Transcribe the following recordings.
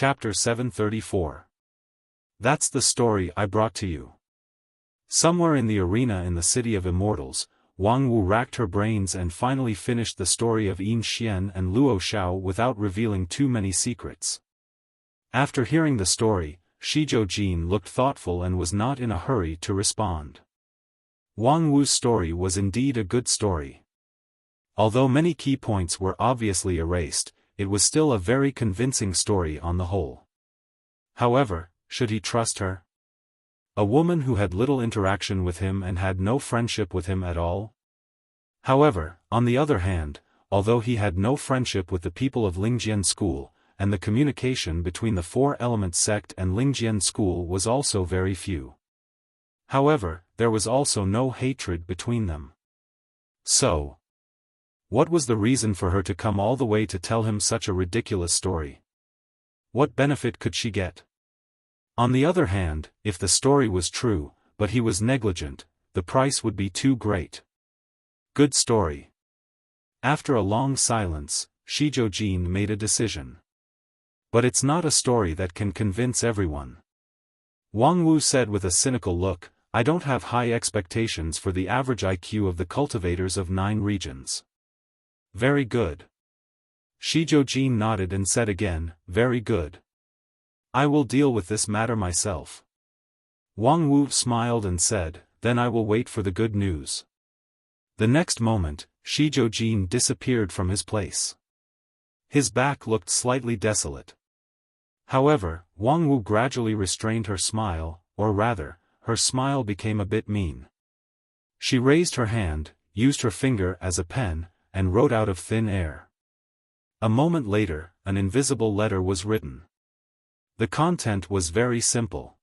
Chapter 734. That's the story I brought to you. Somewhere in the arena in the City of Immortals, Wang Wu racked her brains and finally finished the story of Yin Xian and Luo Xiao without revealing too many secrets. After hearing the story, Shizhou Jin looked thoughtful and was not in a hurry to respond. Wang Wu's story was indeed a good story. Although many key points were obviously erased, it was still a very convincing story on the whole. However, should he trust her? A woman who had little interaction with him and had no friendship with him at all? However, on the other hand, although he had no friendship with the people of Lingjian School, and the communication between the Four Elements sect and Lingjian School was also very few. However, there was also no hatred between them. So, what was the reason for her to come all the way to tell him such a ridiculous story? What benefit could she get? On the other hand, if the story was true, but he was negligent, the price would be too great. Good story. After a long silence, Shizhou Jin made a decision. But it's not a story that can convince everyone. Wang Wu said with a cynical look, I don't have high expectations for the average IQ of the cultivators of 9 regions. Very good. Shizhou Jin nodded and said again, very good. I will deal with this matter myself. Wang Wu smiled and said, then I will wait for the good news. The next moment, Shizhou Jin disappeared from his place. His back looked slightly desolate. However, Wang Wu gradually restrained her smile, or rather, her smile became a bit mean. She raised her hand, used her finger as a pen, and wrote out of thin air. A moment later, an invisible letter was written. The content was very simple.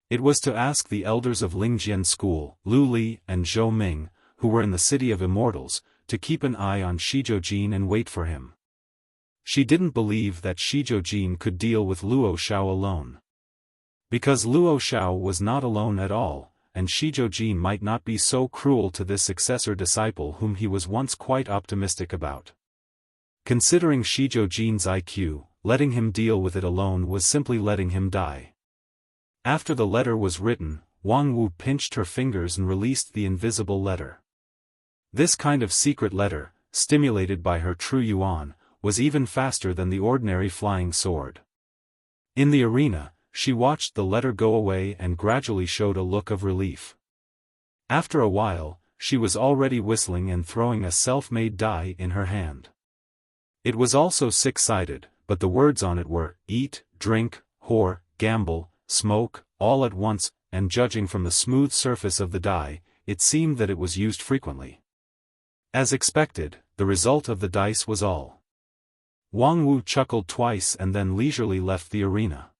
It was to ask the elders of Lingjian School, Lu Li and Zhou Ming, who were in the City of Immortals, to keep an eye on Shizhou Jin and wait for him. She didn't believe that Shizhou Jin could deal with Luo Xiao alone. Because Luo Xiao was not alone at all, and Shizhou Jin might not be so cruel to this successor disciple whom he was once quite optimistic about. Considering Shizhou Jin's IQ, letting him deal with it alone was simply letting him die. After the letter was written, Wang Wu pinched her fingers and released the invisible letter. This kind of secret letter, stimulated by her true yuan, was even faster than the ordinary flying sword. In the arena, she watched the letter go away and gradually showed a look of relief. After a while, she was already whistling and throwing a self-made die in her hand. It was also 6-sided, but the words on it were, eat, drink, whore, gamble, smoke, all at once, and judging from the smooth surface of the die, it seemed that it was used frequently. As expected, the result of the dice was all. Wang Wu chuckled twice and then leisurely left the arena.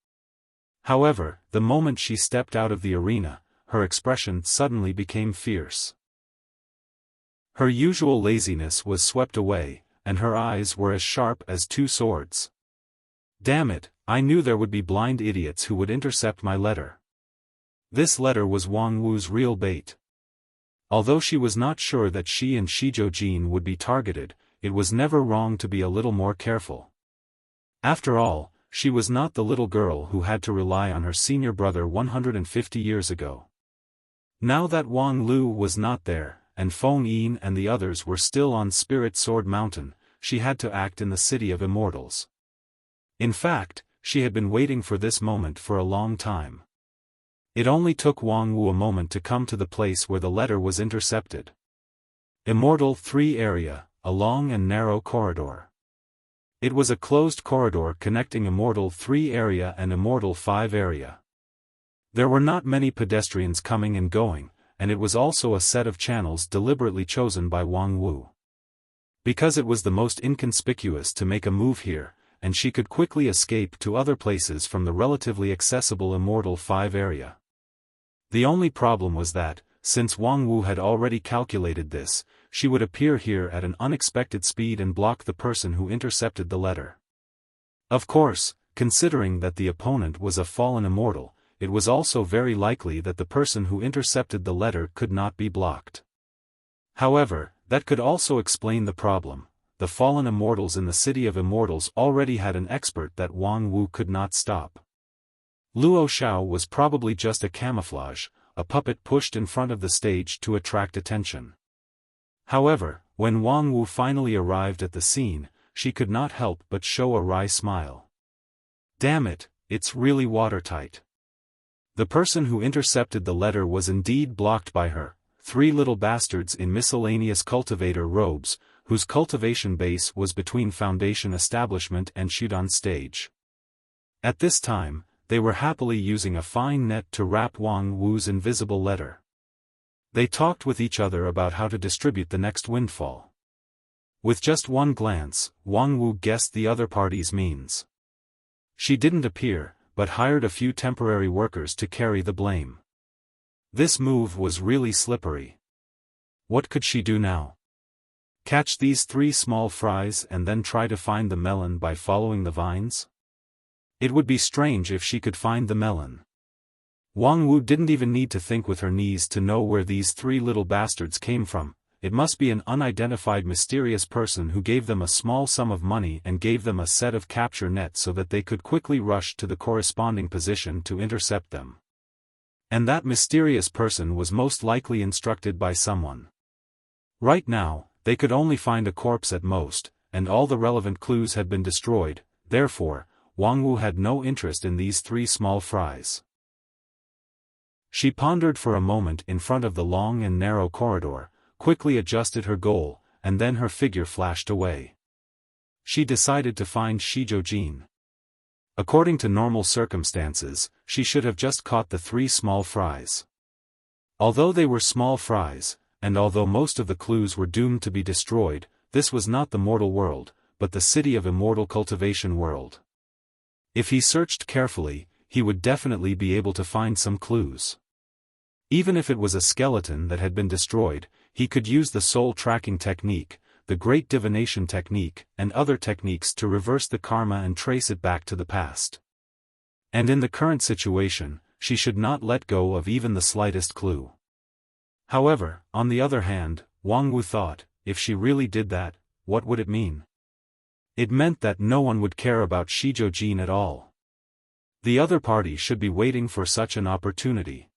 However, the moment she stepped out of the arena, her expression suddenly became fierce. Her usual laziness was swept away, and her eyes were as sharp as 2 swords. Damn it, I knew there would be blind idiots who would intercept my letter. This letter was Wang Wu's real bait. Although she was not sure that she and Shizhou Jin would be targeted, it was never wrong to be a little more careful. After all, she was not the little girl who had to rely on her senior brother 150 years ago. Now that Wang Lu was not there, and Feng Yin and the others were still on Spirit Sword Mountain, she had to act in the City of Immortals. In fact, she had been waiting for this moment for a long time. It only took Wang Wu a moment to come to the place where the letter was intercepted. Immortal 3 area, a long and narrow corridor. It was a closed corridor connecting Immortal 3 area and Immortal 5 area. There were not many pedestrians coming and going, and it was also a set of channels deliberately chosen by Wang Wu. Because it was the most inconspicuous to make a move here, and she could quickly escape to other places from the relatively accessible Immortal 5 area. The only problem was that, since Wang Wu had already calculated this, she would appear here at an unexpected speed and block the person who intercepted the letter. Of course, considering that the opponent was a fallen immortal, it was also very likely that the person who intercepted the letter could not be blocked. However, that could also explain the problem. the fallen immortals in the City of Immortals already had an expert that Wang Wu could not stop. Luo Xiao was probably just a camouflage, a puppet pushed in front of the stage to attract attention. However, when Wang Wu finally arrived at the scene, she could not help but show a wry smile. Damn it, it's really watertight. The person who intercepted the letter was indeed blocked by her, three little bastards in miscellaneous cultivator robes, whose cultivation base was between Foundation Establishment and Shudan stage. At this time, they were happily using a fine net to wrap Wang Wu's invisible letter. They talked with each other about how to distribute the next windfall. With just one glance, Wang Wu guessed the other party's means. She didn't appear, but hired a few temporary workers to carry the blame. This move was really slippery. What could she do now? Catch these three small fries and then try to find the melon by following the vines? It would be strange if she could find the melon. Wang Wu didn't even need to think with her knees to know where these three little bastards came from. It must be an unidentified mysterious person who gave them a small sum of money and gave them a set of capture nets so that they could quickly rush to the corresponding position to intercept them. And that mysterious person was most likely instructed by someone. Right now, they could only find a corpse at most, and all the relevant clues had been destroyed. Therefore, Wang Wu had no interest in these three small fries. She pondered for a moment in front of the long and narrow corridor, quickly adjusted her goal, and then her figure flashed away. She decided to find Shizhou. According to normal circumstances, she should have just caught the three small fries. Although they were small fries, and although most of the clues were doomed to be destroyed, this was not the mortal world, but the City of Immortal Cultivation world. If he searched carefully, he would definitely be able to find some clues. Even if it was a skeleton that had been destroyed, he could use the soul tracking technique, the great divination technique, and other techniques to reverse the karma and trace it back to the past. And in the current situation, she should not let go of even the slightest clue. However, on the other hand, Wang Wu thought, if she really did that, what would it mean? It meant that no one would care about Shizhou at all. The other party should be waiting for such an opportunity.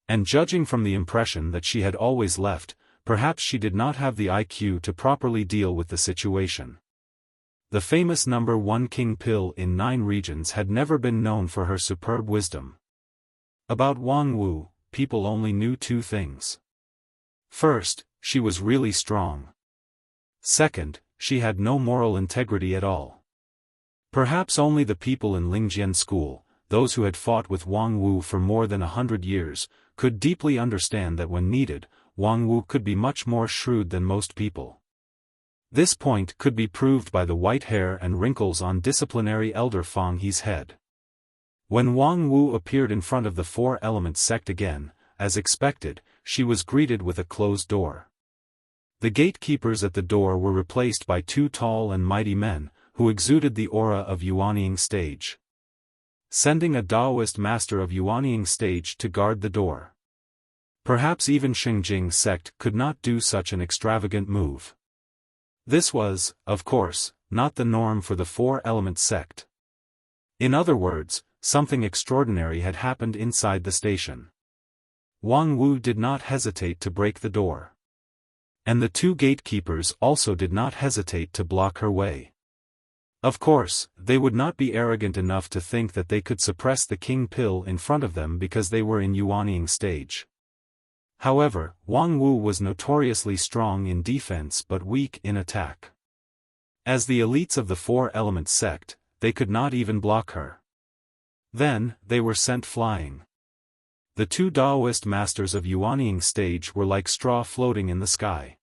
And judging from the impression that she had always left, perhaps she did not have the IQ to properly deal with the situation. The famous number 1 king pill in 9 regions had never been known for her superb wisdom. About Wang Wu, people only knew two things. First, she was really strong. Second, she had no moral integrity at all. Perhaps only the people in Lingjian school, those who had fought with Wang Wu for more than 100 years, could deeply understand that when needed, Wang Wu could be much more shrewd than most people. This point could be proved by the white hair and wrinkles on disciplinary elder Fang He's head. When Wang Wu appeared in front of the Four Elements sect again, as expected, she was greeted with a closed door. The gatekeepers at the door were replaced by two tall and mighty men, who exuded the aura of Yuanying stage. Sending a Taoist master of Yuanying stage to guard the door. Perhaps even Xingjing sect could not do such an extravagant move. This was, of course, not the norm for the Four Elements sect. In other words, something extraordinary had happened inside the station. Wang Wu did not hesitate to break the door. And the two gatekeepers also did not hesitate to block her way. Of course, they would not be arrogant enough to think that they could suppress the king pill in front of them because they were in Yuanying stage. However, Wang Wu was notoriously strong in defense but weak in attack. As the elites of the Four Elements sect, they could not even block her. Then, they were sent flying. The two Taoist masters of Yuanying stage were like straw floating in the sky.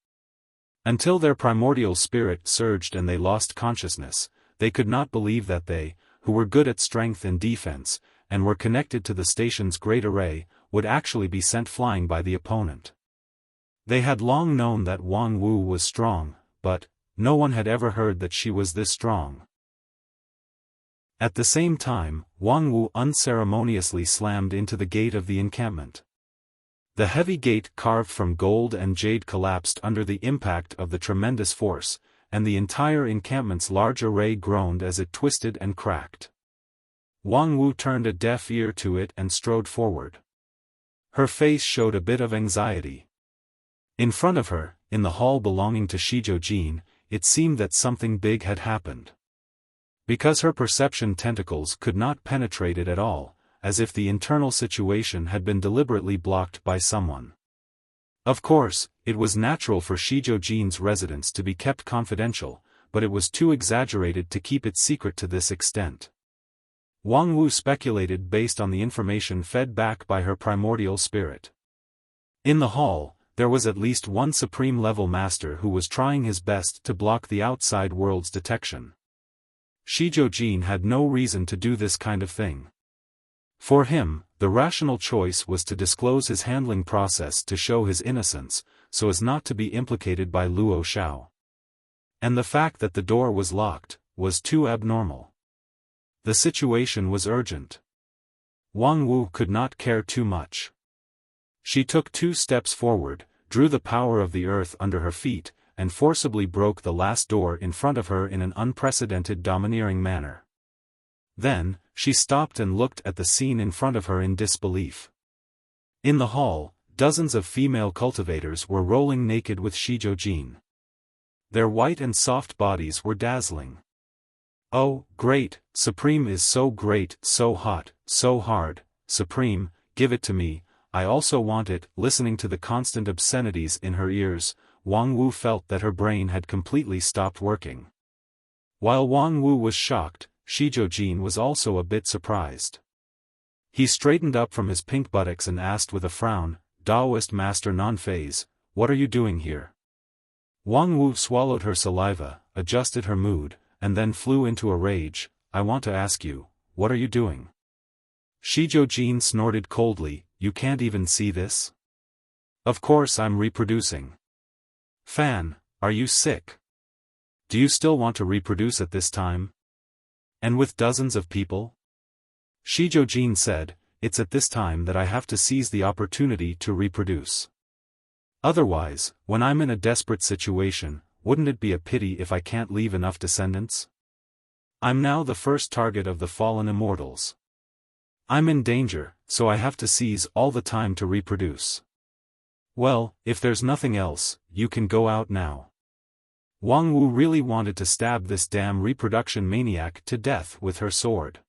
Until their primordial spirit surged and they lost consciousness, they could not believe that they, who were good at strength and defense, and were connected to the station's great array, would actually be sent flying by the opponent. They had long known that Wang Wu was strong, but no one had ever heard that she was this strong. At the same time, Wang Wu unceremoniously slammed into the gate of the encampment. The heavy gate carved from gold and jade collapsed under the impact of the tremendous force, and the entire encampment's large array groaned as it twisted and cracked. Wang Wu turned a deaf ear to it and strode forward. Her face showed a bit of anxiety. In front of her, in the hall belonging to Shizhou, it seemed that something big had happened. Because her perception tentacles could not penetrate it at all, as if the internal situation had been deliberately blocked by someone. Of course, it was natural for Shizhou's residence to be kept confidential, but it was too exaggerated to keep it secret to this extent. Wang Wu speculated based on the information fed back by her primordial spirit. In the hall, there was at least one supreme-level master who was trying his best to block the outside world's detection. Shizhou had no reason to do this kind of thing. For him, the rational choice was to disclose his handling process to show his innocence, so as not to be implicated by Luo Xiao. And the fact that the door was locked was too abnormal. The situation was urgent. Wang Wu could not care too much. She took 2 steps forward, drew the power of the earth under her feet, and forcibly broke the last door in front of her in an unprecedented domineering manner. Then, she stopped and looked at the scene in front of her in disbelief. In the hall, dozens of female cultivators were rolling naked with Shizhou. Their white and soft bodies were dazzling. Oh, great, Supreme is so great, so hot, so hard, Supreme, give it to me, I also want it. Listening to the constant obscenities in her ears, Wang Wu felt that her brain had completely stopped working. While Wang Wu was shocked, Shizhou was also a bit surprised. He straightened up from his pink buttocks and asked with a frown, Taoist Master Non-Phase, what are you doing here? Wang Wu swallowed her saliva, adjusted her mood, and then flew into a rage. I want to ask you, what are you doing? Shizhou snorted coldly, you can't even see this? Of course I'm reproducing. Fan, are you sick? Do you still want to reproduce at this time? And with dozens of people? Shizhou said, it's at this time that I have to seize the opportunity to reproduce. Otherwise, when I'm in a desperate situation, wouldn't it be a pity if I can't leave enough descendants? I'm now the first target of the fallen immortals. I'm in danger, so I have to seize all the time to reproduce. Well, if there's nothing else, you can go out now. Wang Wu really wanted to stab this damn reproduction maniac to death with her sword.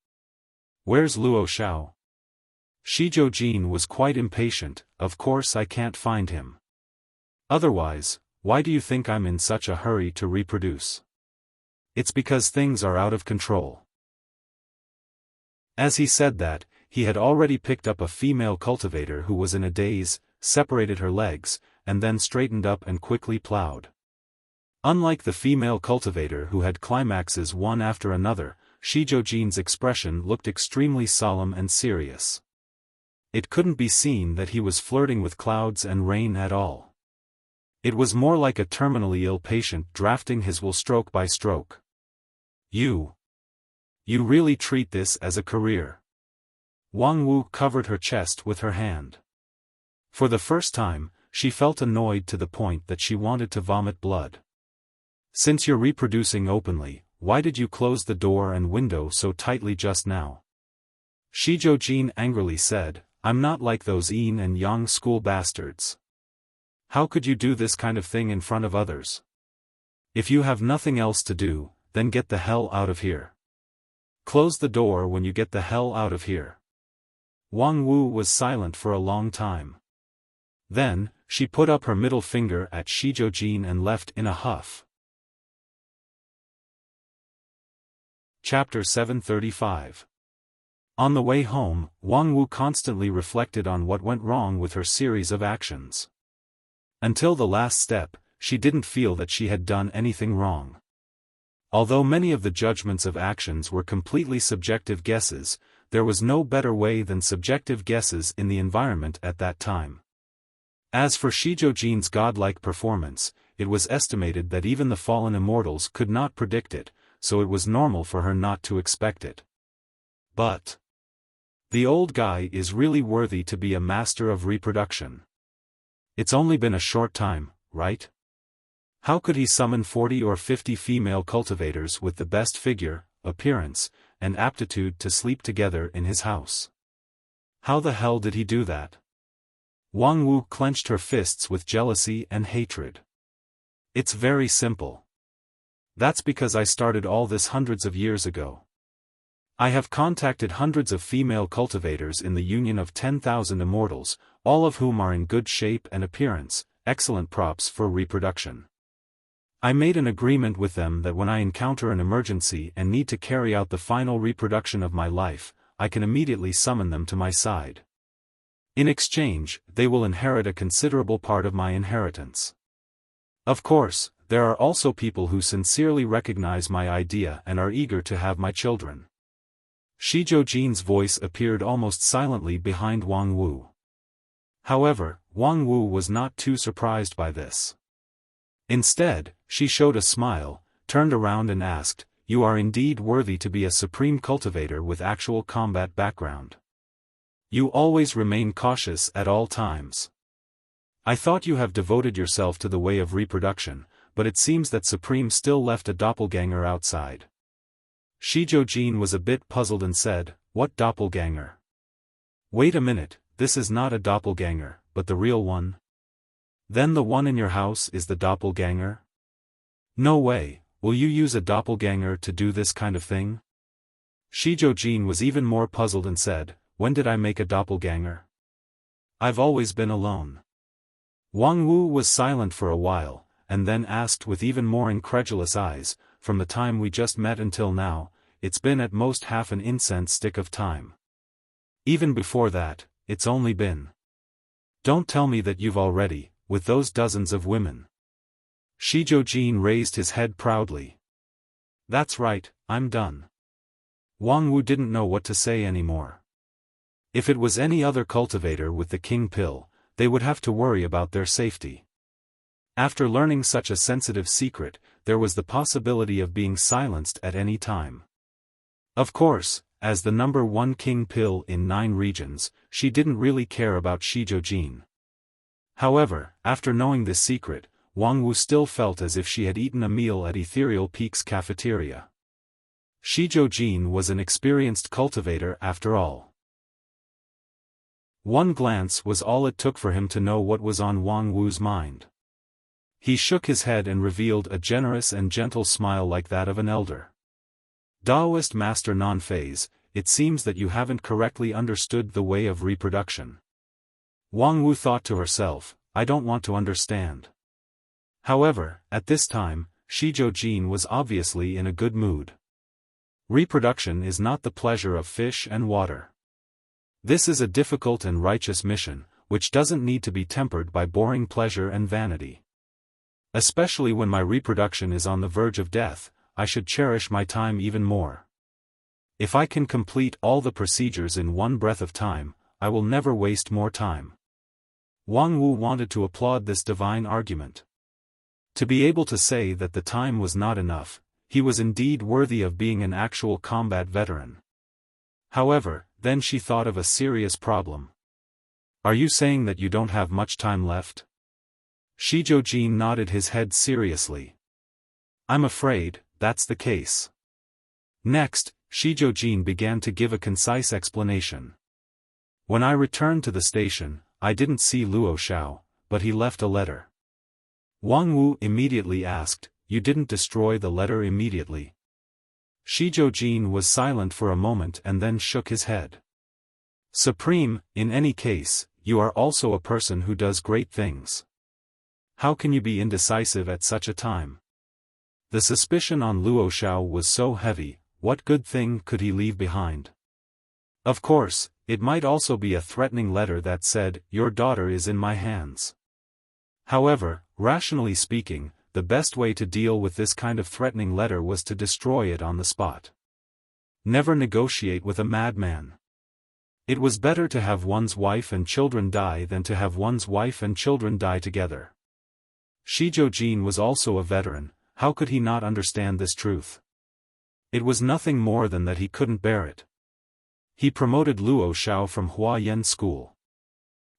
Where's Luo Xiao? Shizhou was quite impatient, of course I can't find him. Otherwise, why do you think I'm in such a hurry to reproduce? It's because things are out of control. As he said that, he had already picked up a female cultivator who was in a daze, separated her legs, and then straightened up and quickly plowed. Unlike the female cultivator who had climaxes one after another, Shizhou's expression looked extremely solemn and serious. It couldn't be seen that he was flirting with clouds and rain at all. It was more like a terminally ill patient drafting his will stroke by stroke. You really treat this as a career. Wang Wu covered her chest with her hand. For the first time, she felt annoyed to the point that she wanted to vomit blood. Since you're reproducing openly, why did you close the door and window so tightly just now? Shizhou angrily said, I'm not like those yin and yang school bastards. How could you do this kind of thing in front of others? If you have nothing else to do, then get the hell out of here. Close the door when you get the hell out of here. Wang Wu was silent for a long time. Then, she put up her middle finger at Shizhou and left in a huff. Chapter 735. On the way home, Wang Wu constantly reflected on what went wrong with her series of actions. Until the last step, she didn't feel that she had done anything wrong. Although many of the judgments of actions were completely subjective guesses, there was no better way than subjective guesses in the environment at that time. As for Shizhou's godlike performance, it was estimated that even the fallen immortals could not predict it, so it was normal for her not to expect it. But the old guy is really worthy to be a master of reproduction. It's only been a short time, right? How could he summon 40 or 50 female cultivators with the best figure, appearance, and aptitude to sleep together in his house? How the hell did he do that? Wang Wu clenched her fists with jealousy and hatred. It's very simple. That's because I started all this hundreds of years ago. I have contacted hundreds of female cultivators in the union of 10,000 immortals, all of whom are in good shape and appearance, excellent props for reproduction. I made an agreement with them that when I encounter an emergency and need to carry out the final reproduction of my life, I can immediately summon them to my side. In exchange, they will inherit a considerable part of my inheritance. Of course, there are also people who sincerely recognize my idea and are eager to have my children. Shi Jiujin's voice appeared almost silently behind Wang Wu. However, Wang Wu was not too surprised by this. Instead, she showed a smile, turned around and asked, "You are indeed worthy to be a supreme cultivator with actual combat background. You always remain cautious at all times. I thought you have devoted yourself to the way of reproduction, but it seems that Supreme still left a doppelganger outside." Shi Jiujin was a bit puzzled and said, "What doppelganger? Wait a minute, this is not a doppelganger, but the real one? Then the one in your house is the doppelganger? No way, will you use a doppelganger to do this kind of thing?" Shi Jiujin was even more puzzled and said, "When did I make a doppelganger? I've always been alone." Wang Wu was silent for a while, and then asked with even more incredulous eyes, "From the time we just met until now, it's been at most half an incense stick of time. Even before that, it's only been. Don't tell me that you've already, with those dozens of women." Shi Jiujin raised his head proudly. "That's right, I'm done." Wang Wu didn't know what to say anymore. If it was any other cultivator with the king pill, they would have to worry about their safety. After learning such a sensitive secret, there was the possibility of being silenced at any time. Of course, as the number one king pill in 9 regions, she didn't really care about Shi Jiujin. However, after knowing this secret, Wang Wu still felt as if she had eaten a meal at Ethereal Peak's cafeteria. Shi Jiujin was an experienced cultivator after all. One glance was all it took for him to know what was on Wang Wu's mind. He shook his head and revealed a generous and gentle smile like that of an elder. "Taoist Master Non-Phase, it seems that you haven't correctly understood the way of reproduction." Wang Wu thought to herself, "I don't want to understand." However, at this time, Shi Jiujin was obviously in a good mood. Reproduction is not the pleasure of fish and water. This is a difficult and righteous mission, which doesn't need to be tempered by boring pleasure and vanity. Especially when my reproduction is on the verge of death, I should cherish my time even more. If I can complete all the procedures in one breath of time, I will never waste more time. Wang Wu wanted to applaud this divine argument. To be able to say that the time was not enough, he was indeed worthy of being an actual combat veteran. However, then she thought of a serious problem. "Are you saying that you don't have much time left?" Shi Jiujin nodded his head seriously. "I'm afraid, that's the case." Next, Shi Jiujin began to give a concise explanation. "When I returned to the station, I didn't see Luo Xiao, but he left a letter." Wang Wu immediately asked, "You didn't destroy the letter immediately?" Shi Jiujin was silent for a moment and then shook his head. "Supreme, in any case, you are also a person who does great things. How can you be indecisive at such a time?" The suspicion on Luo Xiao was so heavy, what good thing could he leave behind? Of course, it might also be a threatening letter that said, "Your daughter is in my hands." However, rationally speaking, the best way to deal with this kind of threatening letter was to destroy it on the spot. Never negotiate with a madman. It was better to have one's wife and children die than to have one's wife and children die together. Shi Jiujin was also a veteran, how could he not understand this truth? It was nothing more than that he couldn't bear it. He promoted Luo Xiao from Huayan School.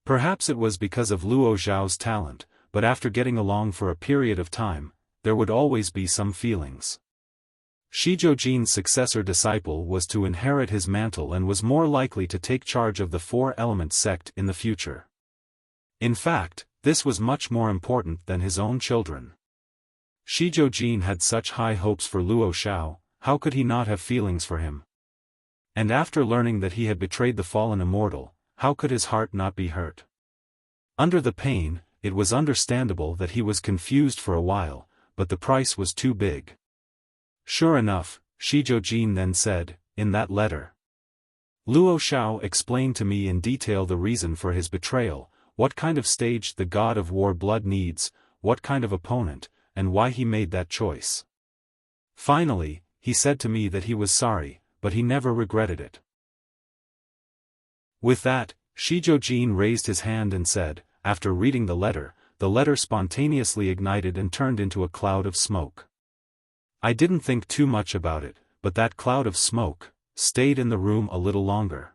Perhaps it was because of Luo Xiao's talent, but after getting along for a period of time, there would always be some feelings. Shizhou successor disciple was to inherit his mantle and was more likely to take charge of the four-element sect in the future. In fact, this was much more important than his own children. Shizhou had such high hopes for Luo Xiao, how could he not have feelings for him? And after learning that he had betrayed the fallen immortal, how could his heart not be hurt? Under the pain, it was understandable that he was confused for a while, but the price was too big. Sure enough, Shizhou then said, in that letter. Luo Xiao explained to me in detail the reason for his betrayal, what kind of stage the god of war blood needs, what kind of opponent, and why he made that choice. Finally, he said to me that he was sorry, but he never regretted it. With that, Shizhou raised his hand and said, after reading the letter spontaneously ignited and turned into a cloud of smoke. I didn't think too much about it, but that cloud of smoke stayed in the room a little longer.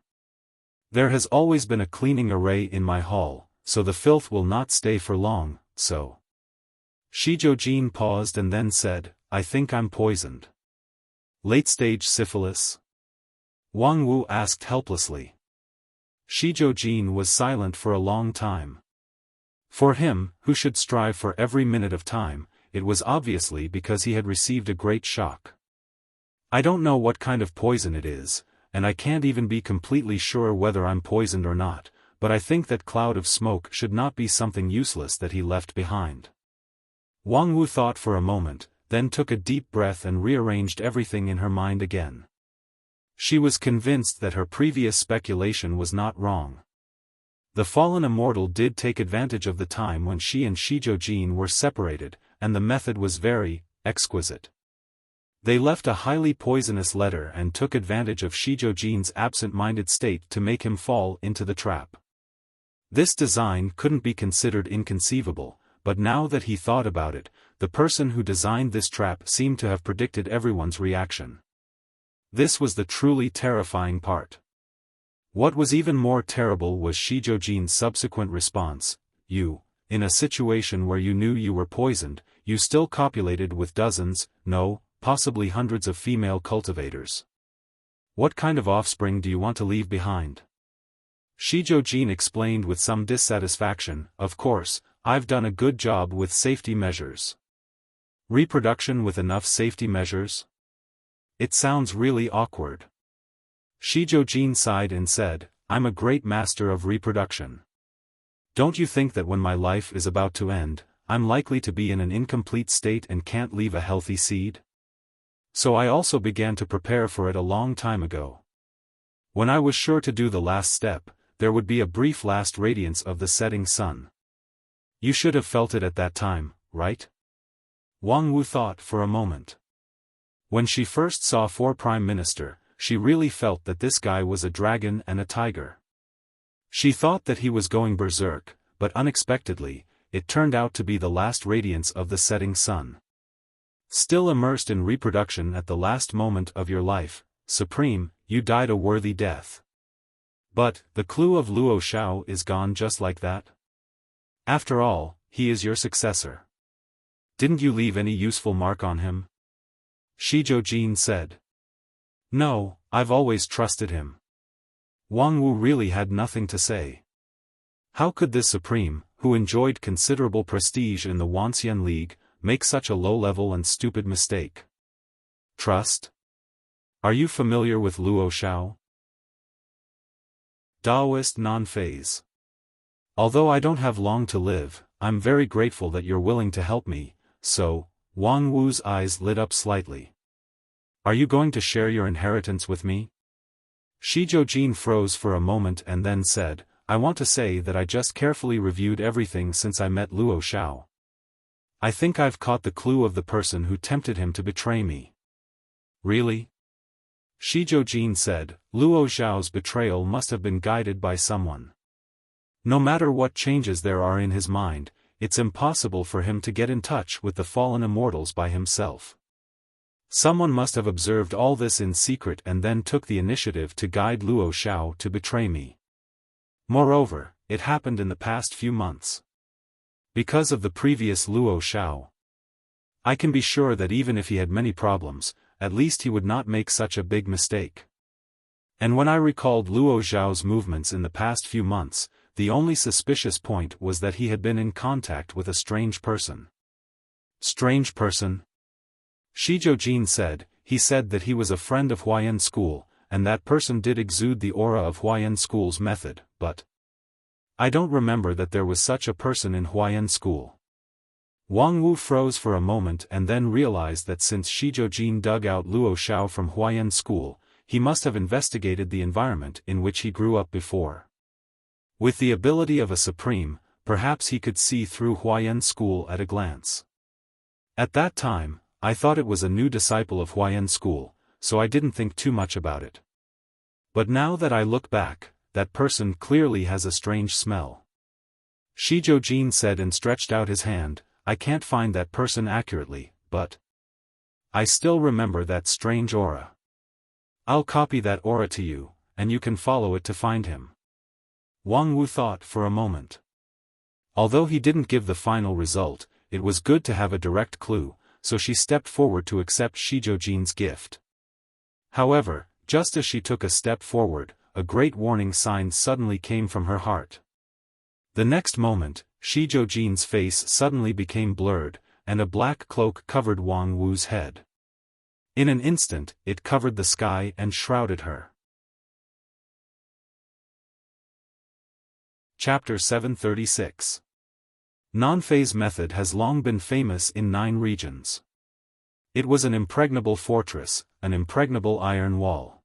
There has always been a cleaning array in my hall, so the filth will not stay for long, so. Shizhou paused and then said, I think I'm poisoned. Late-stage syphilis? Wang Wu asked helplessly. Shizhou was silent for a long time. For him, who should strive for every minute of time, it was obviously because he had received a great shock. I don't know what kind of poison it is, and I can't even be completely sure whether I'm poisoned or not, but I think that cloud of smoke should not be something useless that he left behind. Wang Wu thought for a moment, then took a deep breath and rearranged everything in her mind again. She was convinced that her previous speculation was not wrong. The fallen immortal did take advantage of the time when she and Shizhou were separated, and the method was very exquisite. They left a highly poisonous letter and took advantage of Shizhou absent-minded state to make him fall into the trap. This design couldn't be considered inconceivable, but now that he thought about it, the person who designed this trap seemed to have predicted everyone's reaction. This was the truly terrifying part. What was even more terrible was Shizhou subsequent response, in a situation where you knew you were poisoned, you still copulated with dozens, no, possibly hundreds of female cultivators. What kind of offspring do you want to leave behind? Shizhou explained with some dissatisfaction, of course, I've done a good job with safety measures. Reproduction with enough safety measures? It sounds really awkward. Shizhou sighed and said, I'm a great master of reproduction. Don't you think that when my life is about to end, I'm likely to be in an incomplete state and can't leave a healthy seed? So I also began to prepare for it a long time ago. When I was sure to do the last step, there would be a brief last radiance of the setting sun. You should have felt it at that time, right? Wang Wu thought for a moment. When she first saw Prime Minister, she really felt that this guy was a dragon and a tiger. She thought that he was going berserk, but unexpectedly, it turned out to be the last radiance of the setting sun. Still immersed in reproduction at the last moment of your life, Supreme, you died a worthy death. But, the clue of Luo Xiao is gone just like that? After all, he is your successor. Didn't you leave any useful mark on him? Shizhou said. No, I've always trusted him. Wang Wu really had nothing to say. How could this Supreme, who enjoyed considerable prestige in the Wuxia League, make such a low-level and stupid mistake? Trust? Are you familiar with Luo Xiao? Taoist non-phase. Although I don't have long to live, I'm very grateful that you're willing to help me, so, Wang Wu's eyes lit up slightly. Are you going to share your inheritance with me? Shizhou froze for a moment and then said, I want to say that I just carefully reviewed everything since I met Luo Xiao. I think I've caught the clue of the person who tempted him to betray me. Really? Shizhou said, Luo Xiao's betrayal must have been guided by someone. No matter what changes there are in his mind, it's impossible for him to get in touch with the fallen immortals by himself. Someone must have observed all this in secret and then took the initiative to guide Luo Xiao to betray me. Moreover, it happened in the past few months. Because of the previous Luo Xiao. I can be sure that even if he had many problems, at least he would not make such a big mistake. And when I recalled Luo Zhao's movements in the past few months, the only suspicious point was that he had been in contact with a strange person. Strange person? Shi Jiujin said. He said that he was a friend of Huayan School, and that person did exude the aura of Huayan School's method, but I don't remember that there was such a person in Huayan School. Wang Wu froze for a moment and then realized that since Shi Jiujin dug out Luo Xiao from Huayan School, he must have investigated the environment in which he grew up before. With the ability of a supreme, perhaps he could see through Huayan School at a glance. At that time, I thought it was a new disciple of Huayan School, so I didn't think too much about it. But now that I look back, that person clearly has a strange smell. Shi Jiujin said and stretched out his hand. I can't find that person accurately, but I still remember that strange aura. I'll copy that aura to you, and you can follow it to find him. Wang Wu thought for a moment. Although he didn't give the final result, it was good to have a direct clue, so she stepped forward to accept Shi Jiujin's gift. However, just as she took a step forward, a great warning sign suddenly came from her heart. The next moment, Shi Jiujin's face suddenly became blurred, and a black cloak covered Wang Wu's head. In an instant, it covered the sky and shrouded her. Chapter 736. Non-phase method has long been famous in 9 regions. It was an impregnable fortress, an impregnable iron wall.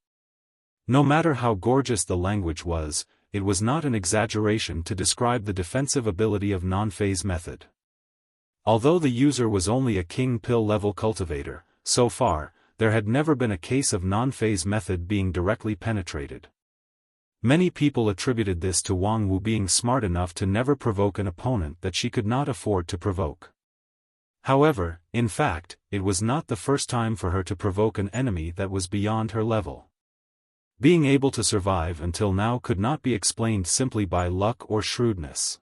No matter how gorgeous the language was, it was not an exaggeration to describe the defensive ability of non-phase method. Although the user was only a king pill level cultivator, so far, there had never been a case of non-phase method being directly penetrated. Many people attributed this to Wang Wu being smart enough to never provoke an opponent that she could not afford to provoke. However, in fact, it was not the first time for her to provoke an enemy that was beyond her level. Being able to survive until now could not be explained simply by luck or shrewdness.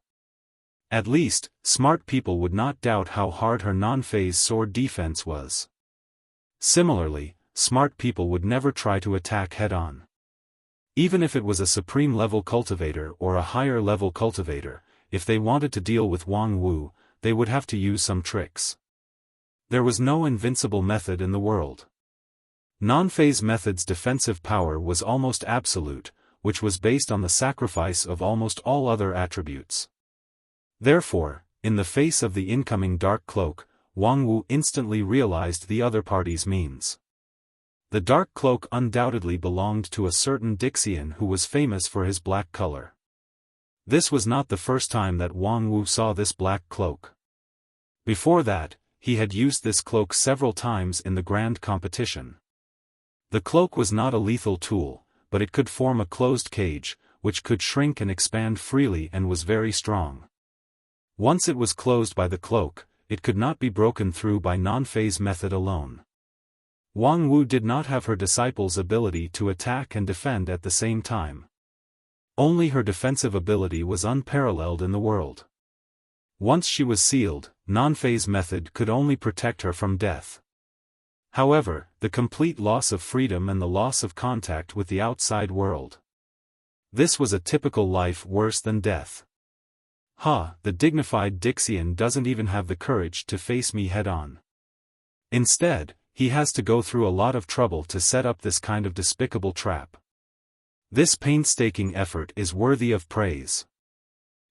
At least, smart people would not doubt how hard her non-phase sword defense was. Similarly, smart people would never try to attack head-on. Even if it was a supreme-level cultivator or a higher-level cultivator, if they wanted to deal with Wang Wu, they would have to use some tricks. There was no invincible method in the world. Non-phase method's defensive power was almost absolute, which was based on the sacrifice of almost all other attributes. Therefore, in the face of the incoming dark cloak, Wang Wu instantly realized the other party's means. The dark cloak undoubtedly belonged to a certain Dixian who was famous for his black color. This was not the first time that Wang Wu saw this black cloak. Before that, he had used this cloak several times in the grand competition. The cloak was not a lethal tool, but it could form a closed cage, which could shrink and expand freely and was very strong. Once it was closed by the cloak, it could not be broken through by non-phase method alone. Wang Wu did not have her disciple's ability to attack and defend at the same time. Only her defensive ability was unparalleled in the world. Once she was sealed, non-phase method could only protect her from death. However, the complete loss of freedom and the loss of contact with the outside world. This was a typical life worse than death. The dignified Dixian doesn't even have the courage to face me head-on. Instead, he has to go through a lot of trouble to set up this kind of despicable trap. This painstaking effort is worthy of praise.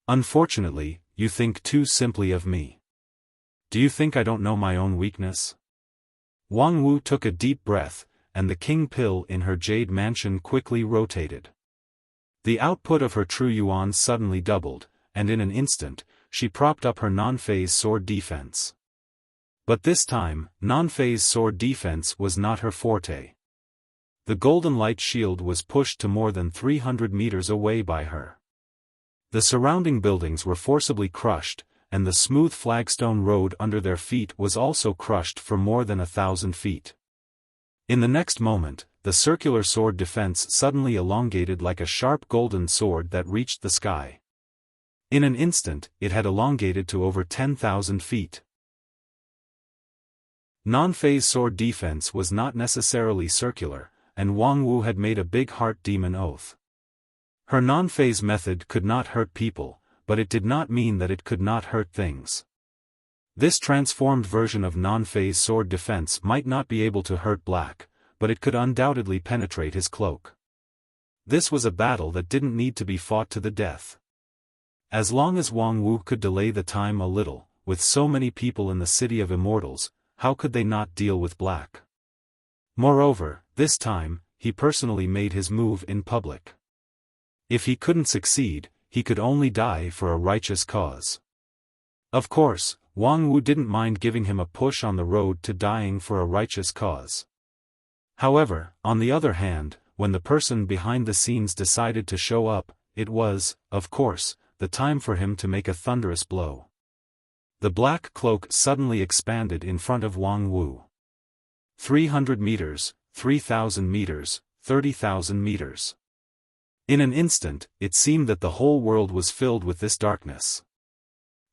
Unfortunately, you think too simply of me. Do you think I don't know my own weakness? Wang Wu took a deep breath, and the king pill in her jade mansion quickly rotated. The output of her true yuan suddenly doubled, and in an instant, she propped up her non-phase sword defense. But this time, non-phase sword defense was not her forte. The golden light shield was pushed to more than 300 meters away by her. The surrounding buildings were forcibly crushed, and the smooth flagstone road under their feet was also crushed for more than 1,000 feet. In the next moment, the circular sword defense suddenly elongated like a sharp golden sword that reached the sky. In an instant, it had elongated to over 10,000 feet. Non-phase sword defense was not necessarily circular, and Wang Wu had made a big heart demon oath. Her non-phase method could not hurt people, but it did not mean that it could not hurt things. This transformed version of non-phase sword defense might not be able to hurt Black, but it could undoubtedly penetrate his cloak. This was a battle that didn't need to be fought to the death. As long as Wang Wu could delay the time a little, with so many people in the City of Immortals, how could they not deal with Black? Moreover, this time, he personally made his move in public. If he couldn't succeed, he could only die for a righteous cause. Of course, Wang Wu didn't mind giving him a push on the road to dying for a righteous cause. However, on the other hand, when the person behind the scenes decided to show up, it was, of course, the time for him to make a thunderous blow. The black cloak suddenly expanded in front of Wang Wu. 300 meters, 3,000 meters, 30,000 meters. In an instant, it seemed that the whole world was filled with this darkness.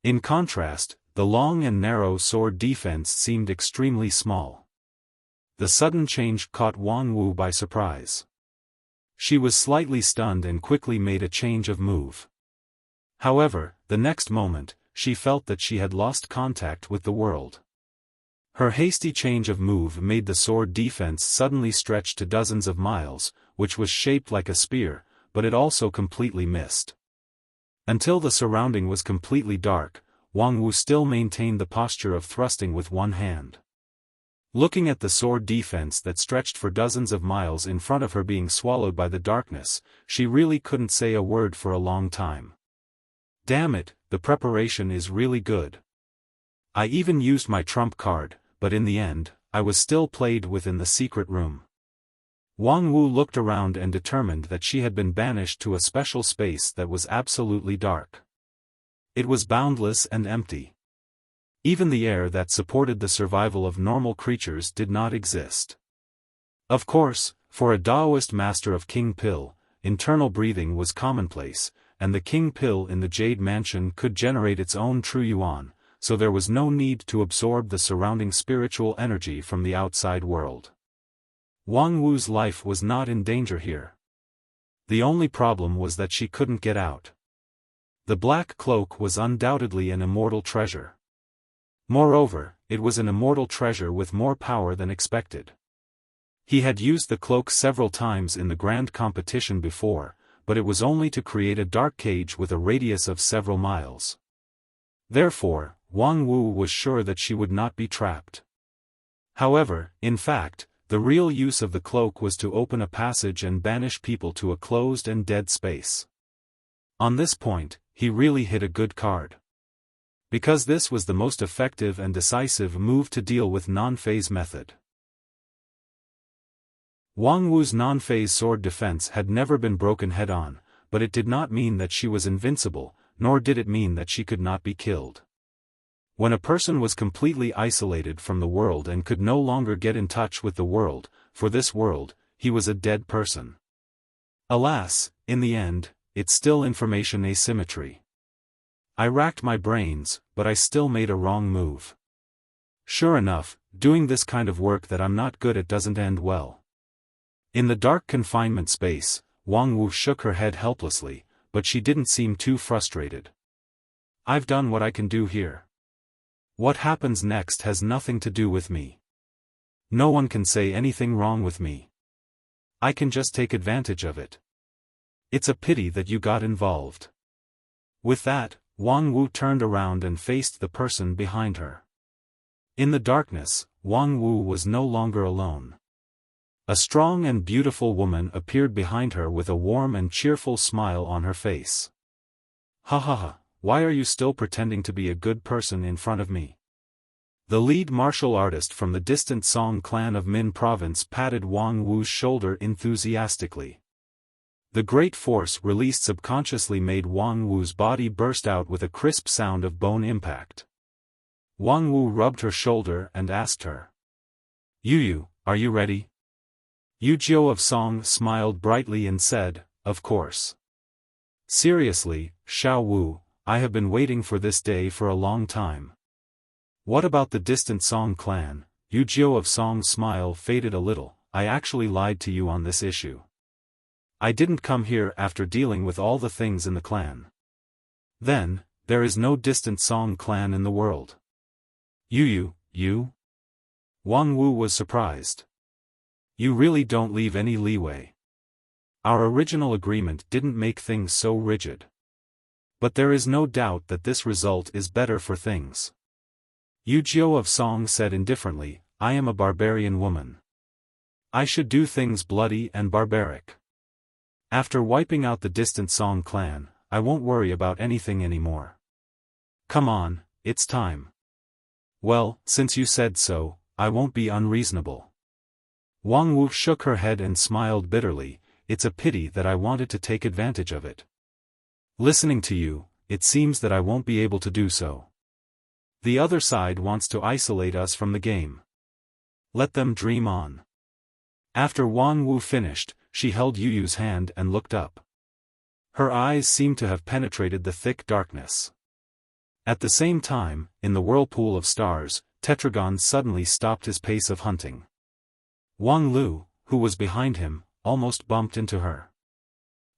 In contrast, the long and narrow sword defense seemed extremely small. The sudden change caught Wang Wu by surprise. She was slightly stunned and quickly made a change of move. However, the next moment, she felt that she had lost contact with the world. Her hasty change of move made the sword defense suddenly stretch to dozens of miles, which was shaped like a spear, but it also completely missed. Until the surrounding was completely dark, Wang Wu still maintained the posture of thrusting with one hand. Looking at the sword defense that stretched for dozens of miles in front of her being swallowed by the darkness, she really couldn't say a word for a long time. Damn it, the preparation is really good. I even used my trump card, but in the end, I was still played with in the secret room. Wang Wu looked around and determined that she had been banished to a special space that was absolutely dark. It was boundless and empty. Even the air that supported the survival of normal creatures did not exist. Of course, for a Taoist master of King Pill, internal breathing was commonplace, and the King Pill in the Jade Mansion could generate its own true yuan, so there was no need to absorb the surrounding spiritual energy from the outside world. Wang Wu's life was not in danger here. The only problem was that she couldn't get out. The black cloak was undoubtedly an immortal treasure. Moreover, it was an immortal treasure with more power than expected. He had used the cloak several times in the grand competition before, but it was only to create a dark cage with a radius of several miles. Therefore, Wang Wu was sure that she would not be trapped. However, in fact, the real use of the cloak was to open a passage and banish people to a closed and dead space. On this point, he really hit a good card. Because this was the most effective and decisive move to deal with non-phase method. Wang Wu's non-phase sword defense had never been broken head-on, but it did not mean that she was invincible, nor did it mean that she could not be killed. When a person was completely isolated from the world and could no longer get in touch with the world, for this world, he was a dead person. Alas, in the end, it's still information asymmetry. I racked my brains, but I still made a wrong move. Sure enough, doing this kind of work that I'm not good at doesn't end well. In the dark confinement space, Wang Wu shook her head helplessly, but she didn't seem too frustrated. I've done what I can do here. What happens next has nothing to do with me. No one can say anything wrong with me. I can just take advantage of it. It's a pity that you got involved. With that, Wang Wu turned around and faced the person behind her. In the darkness, Wang Wu was no longer alone. A strong and beautiful woman appeared behind her with a warm and cheerful smile on her face. Ha ha ha, why are you still pretending to be a good person in front of me? The lead martial artist from the distant Song clan of Min province patted Wang Wu's shoulder enthusiastically. The great force released subconsciously made Wang Wu's body burst out with a crisp sound of bone impact. Wang Wu rubbed her shoulder and asked her. Yu, are you ready? Yu Jiu of Song smiled brightly and said, of course. Seriously, Xiao Wu, I have been waiting for this day for a long time. What about the distant Song clan? Yu Xiaofang's smile faded a little. I actually lied to you on this issue. I didn't come here after dealing with all the things in the clan. Then, there is no distant Song clan in the world. You? Wang Wu was surprised. You really don't leave any leeway. Our original agreement didn't make things so rigid. But there is no doubt that this result is better for things. Yu Xiaofang said indifferently, I am a barbarian woman. I should do things bloody and barbaric. After wiping out the distant Song clan, I won't worry about anything anymore. Come on, it's time. Well, since you said so, I won't be unreasonable. Wang Wu shook her head and smiled bitterly. It's a pity that I wanted to take advantage of it. Listening to you, it seems that I won't be able to do so. The other side wants to isolate us from the game. Let them dream on. After Wang Wu finished, she held Yu Yu's hand and looked up. Her eyes seemed to have penetrated the thick darkness. At the same time, in the whirlpool of stars, Tetragon suddenly stopped his pace of hunting. Wang Lu, who was behind him, almost bumped into her.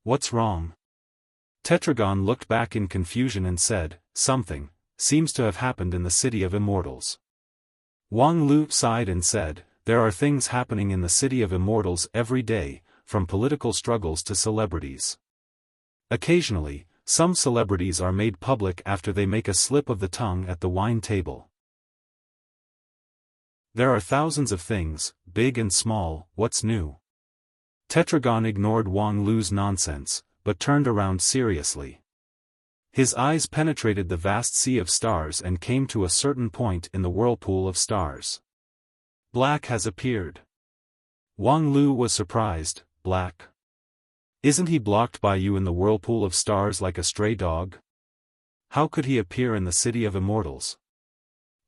What's wrong? Tetragon looked back in confusion and said, something seems to have happened in the City of Immortals. Wang Lu sighed and said, there are things happening in the City of Immortals every day, from political struggles to celebrities. Occasionally, some celebrities are made public after they make a slip of the tongue at the wine table. There are thousands of things, big and small. What's new? Tetragon ignored Wang Lu's nonsense, but turned around seriously. His eyes penetrated the vast sea of stars and came to a certain point in the whirlpool of stars. Black has appeared. Wang Lu was surprised. Black? Isn't he blocked by you in the whirlpool of stars like a stray dog? How could he appear in the City of Immortals?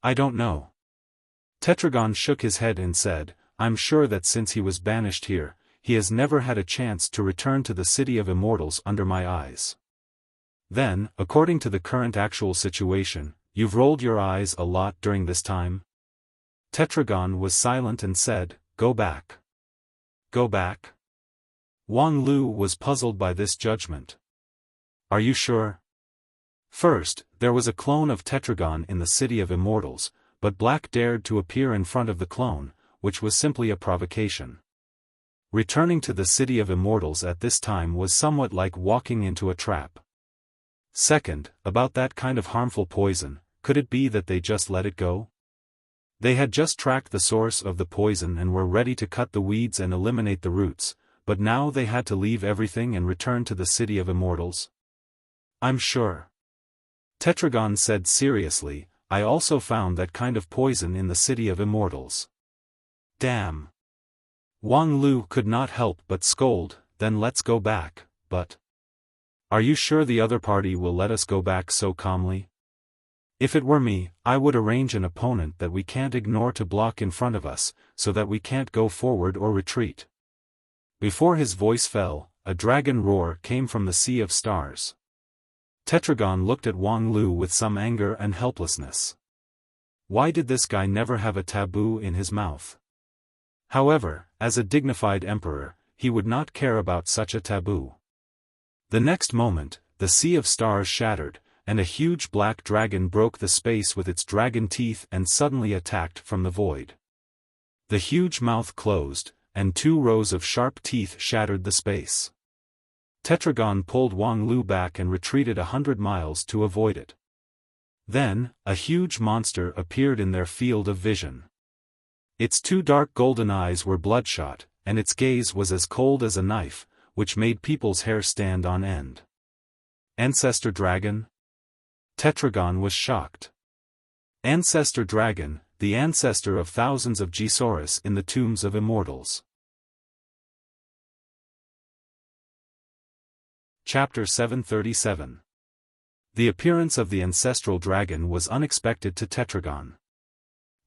I don't know. Tetragon shook his head and said, I'm sure that since he was banished here, he has never had a chance to return to the City of Immortals under my eyes. Then, according to the current actual situation, you've rolled your eyes a lot during this time? Tetragon was silent and said, go back. Go back? Wang Lu was puzzled by this judgment. Are you sure? First, there was a clone of Tetragon in the City of Immortals, but Black dared to appear in front of the clone, which was simply a provocation. Returning to the City of Immortals at this time was somewhat like walking into a trap. Second, about that kind of harmful poison, could it be that they just let it go? They had just tracked the source of the poison and were ready to cut the weeds and eliminate the roots, but now they had to leave everything and return to the City of Immortals? I'm sure. Tetragon said seriously, I also found that kind of poison in the City of Immortals. Damn. Wang Lu could not help but scold, then let's go back, but... Are you sure the other party will let us go back so calmly? If it were me, I would arrange an opponent that we can't ignore to block in front of us, so that we can't go forward or retreat. Before his voice fell, a dragon roar came from the sea of stars. Tetragon looked at Wang Lu with some anger and helplessness. Why did this guy never have a taboo in his mouth? However, as a dignified emperor, he would not care about such a taboo. The next moment, the sea of stars shattered, and a huge black dragon broke the space with its dragon teeth and suddenly attacked from the void. The huge mouth closed, and 2 rows of sharp teeth shattered the space. Tetragon pulled Wang Lu back and retreated 100 miles to avoid it. Then, a huge monster appeared in their field of vision. Its 2 dark golden eyes were bloodshot, and its gaze was as cold as a knife, which made people's hair stand on end. Ancestor Dragon? Tetragon was shocked. Ancestor Dragon, the ancestor of thousands of Gisaurus in the tombs of immortals. Chapter 737. The appearance of the ancestral dragon was unexpected to Tetragon.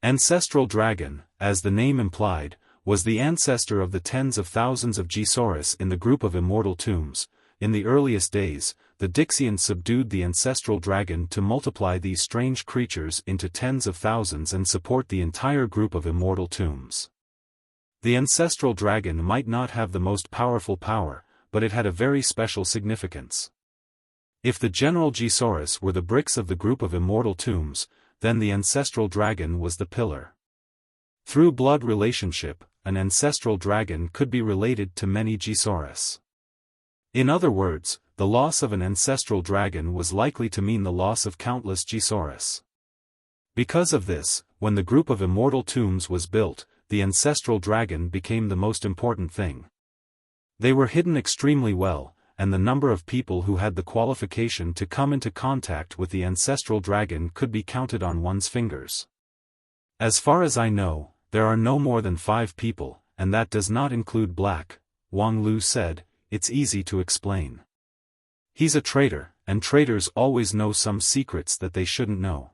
Ancestral dragon, as the name implied, was the ancestor of the tens of thousands of Gisaurus in the group of immortal tombs. In the earliest days, the Dixians subdued the ancestral dragon to multiply these strange creatures into tens of thousands and support the entire group of immortal tombs. The ancestral dragon might not have the most powerful power, but it had a very special significance. If the general Gisaurus were the bricks of the group of immortal tombs, then the ancestral dragon was the pillar. Through blood relationship, an ancestral dragon could be related to many Gisaurus. In other words, the loss of an ancestral dragon was likely to mean the loss of countless Gisaurus. Because of this, when the group of immortal tombs was built, the ancestral dragon became the most important thing. They were hidden extremely well, and the number of people who had the qualification to come into contact with the ancestral dragon could be counted on one's fingers. As far as I know, there are no more than 5 people, and that does not include Black, Wang Lu said. It's easy to explain. He's a traitor, and traitors always know some secrets that they shouldn't know.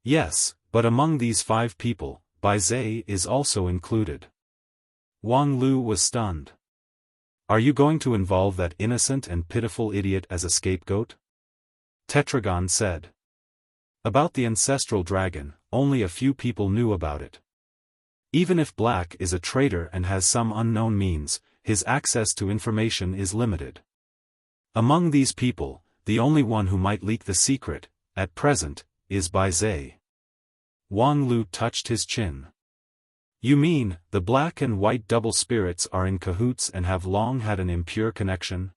Yes, but among these 5 people, Bai Zhe is also included. Wang Lu was stunned. Are you going to involve that innocent and pitiful idiot as a scapegoat? Tetragon said. About the ancestral dragon, only a few people knew about it. Even if Black is a traitor and has some unknown means, his access to information is limited. Among these people, the only one who might leak the secret, at present, is Bai Zhe. Wang Lu touched his chin. You mean, the black and white double spirits are in cahoots and have long had an impure connection?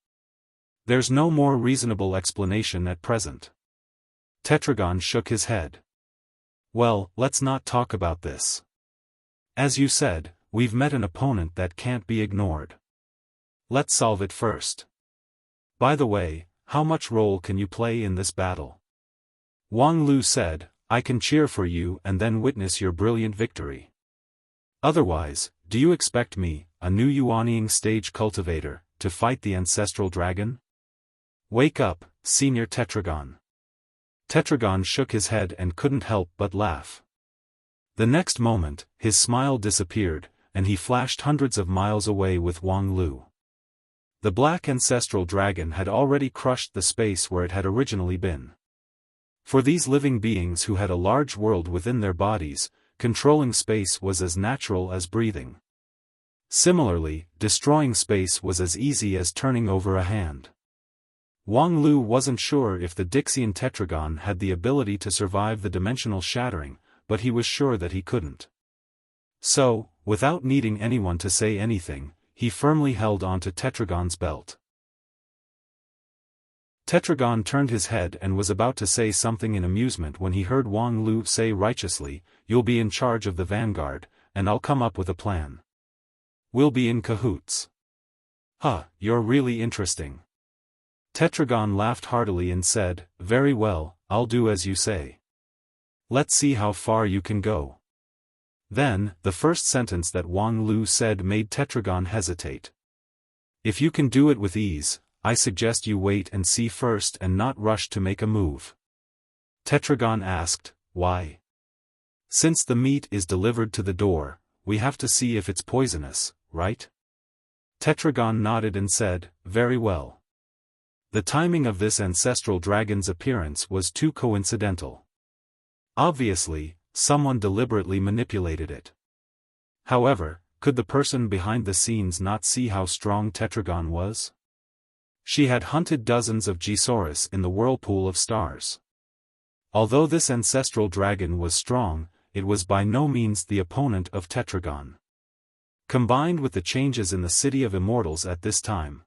There's no more reasonable explanation at present. Tetragon shook his head. Well, let's not talk about this. As you said, we've met an opponent that can't be ignored. Let's solve it first. By the way, how much role can you play in this battle? Wang Lu said, I can cheer for you and then witness your brilliant victory. Otherwise, do you expect me, a new Yuanying stage cultivator, to fight the ancestral dragon? Wake up, Senior Tetragon. Tetragon shook his head and couldn't help but laugh. The next moment, his smile disappeared, and he flashed hundreds of miles away with Wang Lu. The black ancestral dragon had already crushed the space where it had originally been. For these living beings who had a large world within their bodies, controlling space was as natural as breathing. Similarly, destroying space was as easy as turning over a hand. Wang Lu wasn't sure if the Dixian Tetragon had the ability to survive the dimensional shattering, but he was sure that he couldn't. So, without needing anyone to say anything, he firmly held onto Tetragon's belt. Tetragon turned his head and was about to say something in amusement when he heard Wang Lu say righteously, You'll be in charge of the vanguard, and I'll come up with a plan. We'll be in cahoots. Huh, you're really interesting. Tetragon laughed heartily and said, Very well, I'll do as you say. Let's see how far you can go. Then, the first sentence that Wang Lu said made Tetragon hesitate. If you can do it with ease, I suggest you wait and see first and not rush to make a move. Tetragon asked, Why? Since the meat is delivered to the door, we have to see if it's poisonous, right? Tetragon nodded and said, Very well. The timing of this ancestral dragon's appearance was too coincidental. Obviously, someone deliberately manipulated it. However, could the person behind the scenes not see how strong Tetragon was? She had hunted dozens of Gisaurus in the whirlpool of stars. Although this ancestral dragon was strong, it was by no means the opponent of Tetragon. Combined with the changes in the City of Immortals at this time,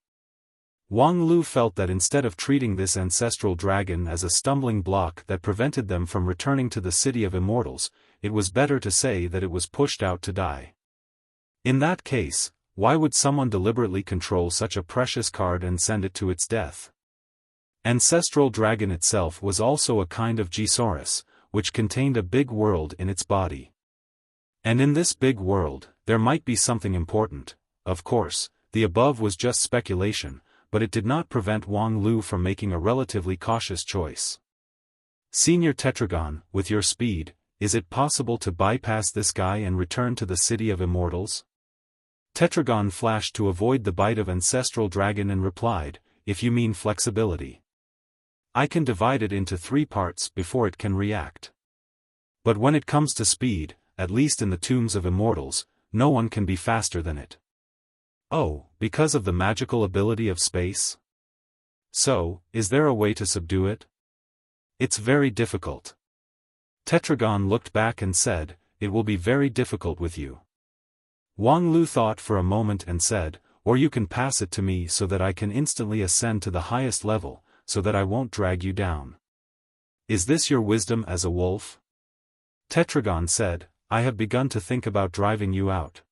Wang Lu felt that instead of treating this ancestral dragon as a stumbling block that prevented them from returning to the City of Immortals, it was better to say that it was pushed out to die. In that case, why would someone deliberately control such a precious card and send it to its death? Ancestral dragon itself was also a kind of Gisaurus, which contained a big world in its body. And in this big world, there might be something important. Of course, the above was just speculation, but it did not prevent Wang Lu from making a relatively cautious choice. Senior Tetragon, with your speed, is it possible to bypass this guy and return to the City of Immortals? Tetragon flashed to avoid the bite of ancestral dragon and replied, If you mean flexibility. I can divide it into 3 parts before it can react. But when it comes to speed, at least in the tombs of immortals, no one can be faster than it. Oh, because of the magical ability of space? So, is there a way to subdue it? It's very difficult. Tetragon looked back and said, "It will be very difficult with you." Wang Lu thought for a moment and said, "Or you can pass it to me so that I can instantly ascend to the highest level, so that I won't drag you down. Is this your wisdom as a wolf?" Tetragon said, "I have begun to think about driving you out."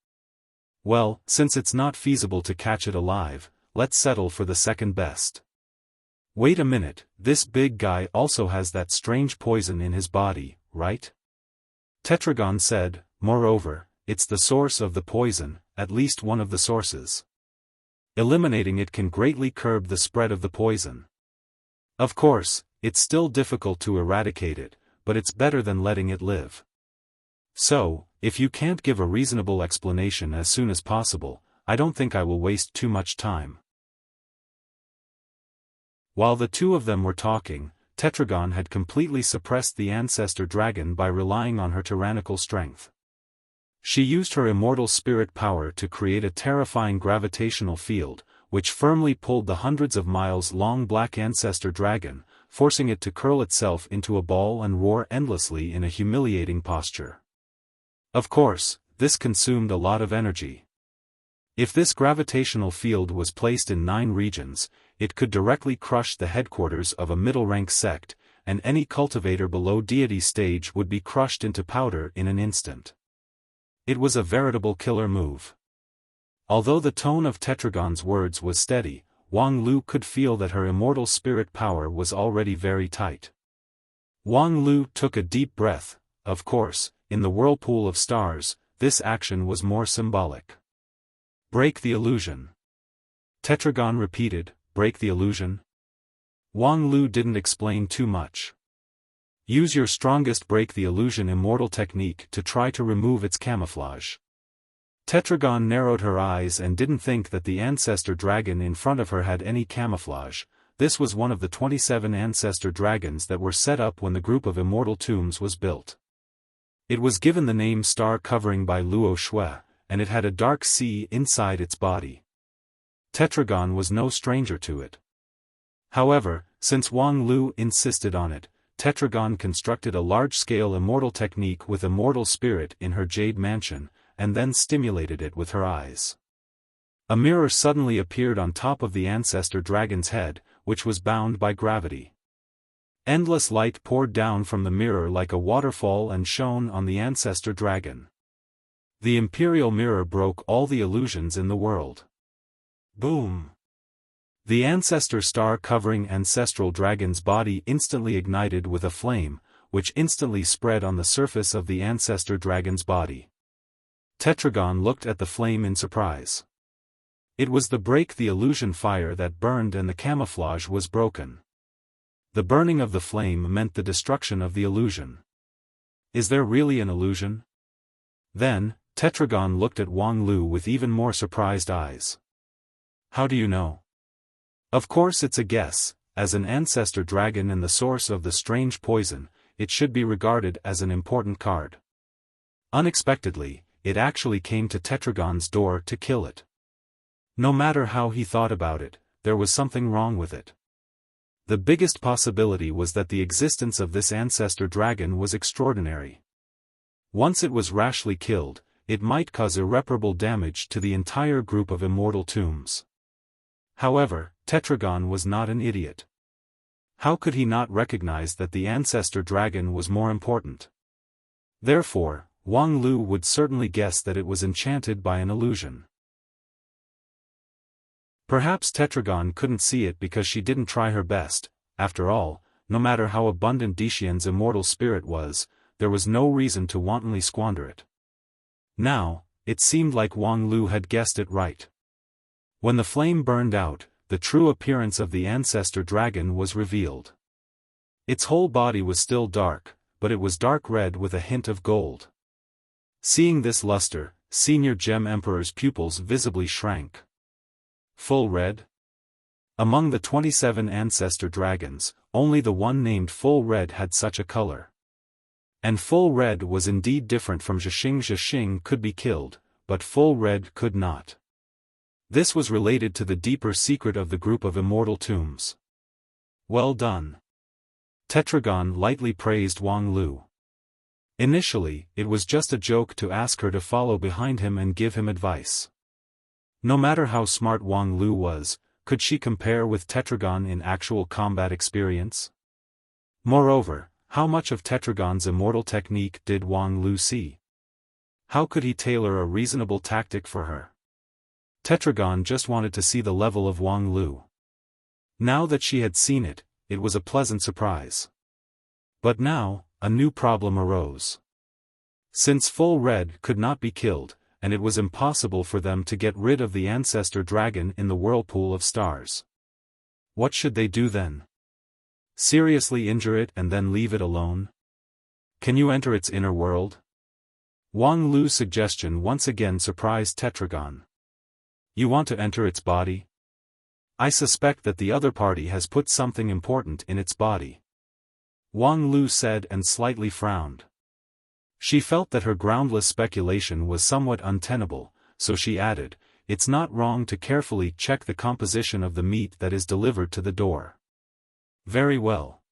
Well, since it's not feasible to catch it alive, let's settle for the second best. Wait a minute, this big guy also has that strange poison in his body, right? Tetragon said, "Moreover, it's the source of the poison, at least one of the sources. Eliminating it can greatly curb the spread of the poison. Of course, it's still difficult to eradicate it, but it's better than letting it live. So, if you can't give a reasonable explanation as soon as possible, I don't think I will waste too much time." While the two of them were talking, Tetragon had completely suppressed the ancestor dragon by relying on her tyrannical strength. She used her immortal spirit power to create a terrifying gravitational field, which firmly pulled the hundreds of miles long black ancestor dragon, forcing it to curl itself into a ball and roar endlessly in a humiliating posture. Of course, this consumed a lot of energy. If this gravitational field was placed in 9 regions, it could directly crush the headquarters of a middle-rank sect, and any cultivator below deity stage would be crushed into powder in an instant. It was a veritable killer move. Although the tone of Tetragon's words was steady, Wang Lu could feel that her immortal spirit power was already very tight. Wang Lu took a deep breath. Of course, in the whirlpool of stars, this action was more symbolic. "Break the illusion." Tetragon repeated, "Break the illusion?" Wang Lu didn't explain too much. "Use your strongest break the illusion immortal technique to try to remove its camouflage." Tetragon narrowed her eyes and didn't think that the ancestor dragon in front of her had any camouflage. This was one of the 27 ancestor dragons that were set up when the group of immortal tombs was built. It was given the name Star Covering by Luo Shui, and it had a dark sea inside its body. Tetragon was no stranger to it. However, since Wang Lu insisted on it, Tetragon constructed a large-scale immortal technique with immortal spirit in her jade mansion, and then stimulated it with her eyes. A mirror suddenly appeared on top of the ancestor dragon's head, which was bound by gravity. Endless light poured down from the mirror like a waterfall and shone on the ancestor dragon. The imperial mirror broke all the illusions in the world. Boom! The ancestor star covering ancestral dragon's body instantly ignited with a flame, which instantly spread on the surface of the ancestor dragon's body. Tetragon looked at the flame in surprise. It was the break the illusion fire that burned and the camouflage was broken. The burning of the flame meant the destruction of the illusion. Is there really an illusion? Then, Tetragon looked at Wang Lu with even more surprised eyes. How do you know? Of course it's a guess. As an ancestor dragon and the source of the strange poison, it should be regarded as an important card. Unexpectedly, it actually came to Tetragon's door to kill it. No matter how he thought about it, there was something wrong with it. The biggest possibility was that the existence of this ancestor dragon was extraordinary. Once it was rashly killed, it might cause irreparable damage to the entire group of immortal tombs. However, Tetragon was not an idiot. How could he not recognize that the ancestor dragon was more important? Therefore, Wang Lu would certainly guess that it was enchanted by an illusion. Perhaps Tetragon couldn't see it because she didn't try her best. After all, no matter how abundant Dixian's immortal spirit was, there was no reason to wantonly squander it. Now, it seemed like Wang Lu had guessed it right. When the flame burned out, the true appearance of the ancestor dragon was revealed. Its whole body was still dark, but it was dark red with a hint of gold. Seeing this luster, Senior Gem Emperor's pupils visibly shrank. Full red? Among the 27 ancestor dragons, only the one named Full Red had such a color. And Full Red was indeed different from Zhixing. Zhixing could be killed, but Full Red could not. This was related to the deeper secret of the group of immortal tombs. Well done. Tetragon lightly praised Wang Lu. Initially, it was just a joke to ask her to follow behind him and give him advice. No matter how smart Wang Lu was, could she compare with Tetragon in actual combat experience? Moreover, how much of Tetragon's immortal technique did Wang Lu see? How could he tailor a reasonable tactic for her? Tetragon just wanted to see the level of Wang Lu. Now that she had seen it, it was a pleasant surprise. But now, a new problem arose. Since Full Red could not be killed, and it was impossible for them to get rid of the ancestor dragon in the whirlpool of stars. What should they do then? Seriously injure it and then leave it alone? Can you enter its inner world? Wang Lu's suggestion once again surprised Tetragon. You want to enter its body? I suspect that the other party has put something important in its body. Wang Lu said and slightly frowned. She felt that her groundless speculation was somewhat untenable, so she added, "It's not wrong to carefully check the composition of the meat that is delivered to the door." Very well.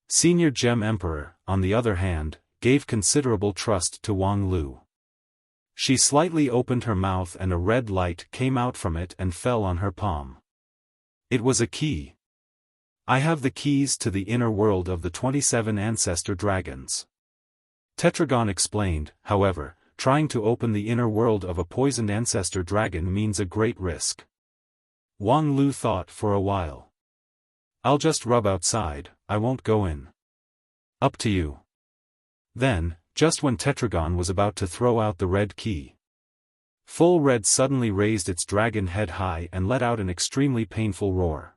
Senior Gem Emperor, on the other hand, gave considerable trust to Wang Lu. She slightly opened her mouth and a red light came out from it and fell on her palm. It was a key. I have the keys to the inner world of the 27 ancestor dragons. Tetragon explained, however, trying to open the inner world of a poisoned ancestor dragon means a great risk. Wang Lu thought for a while. I'll just rub outside, I won't go in. Up to you. Then, just when Tetragon was about to throw out the red key, Full Red suddenly raised its dragon head high and let out an extremely painful roar.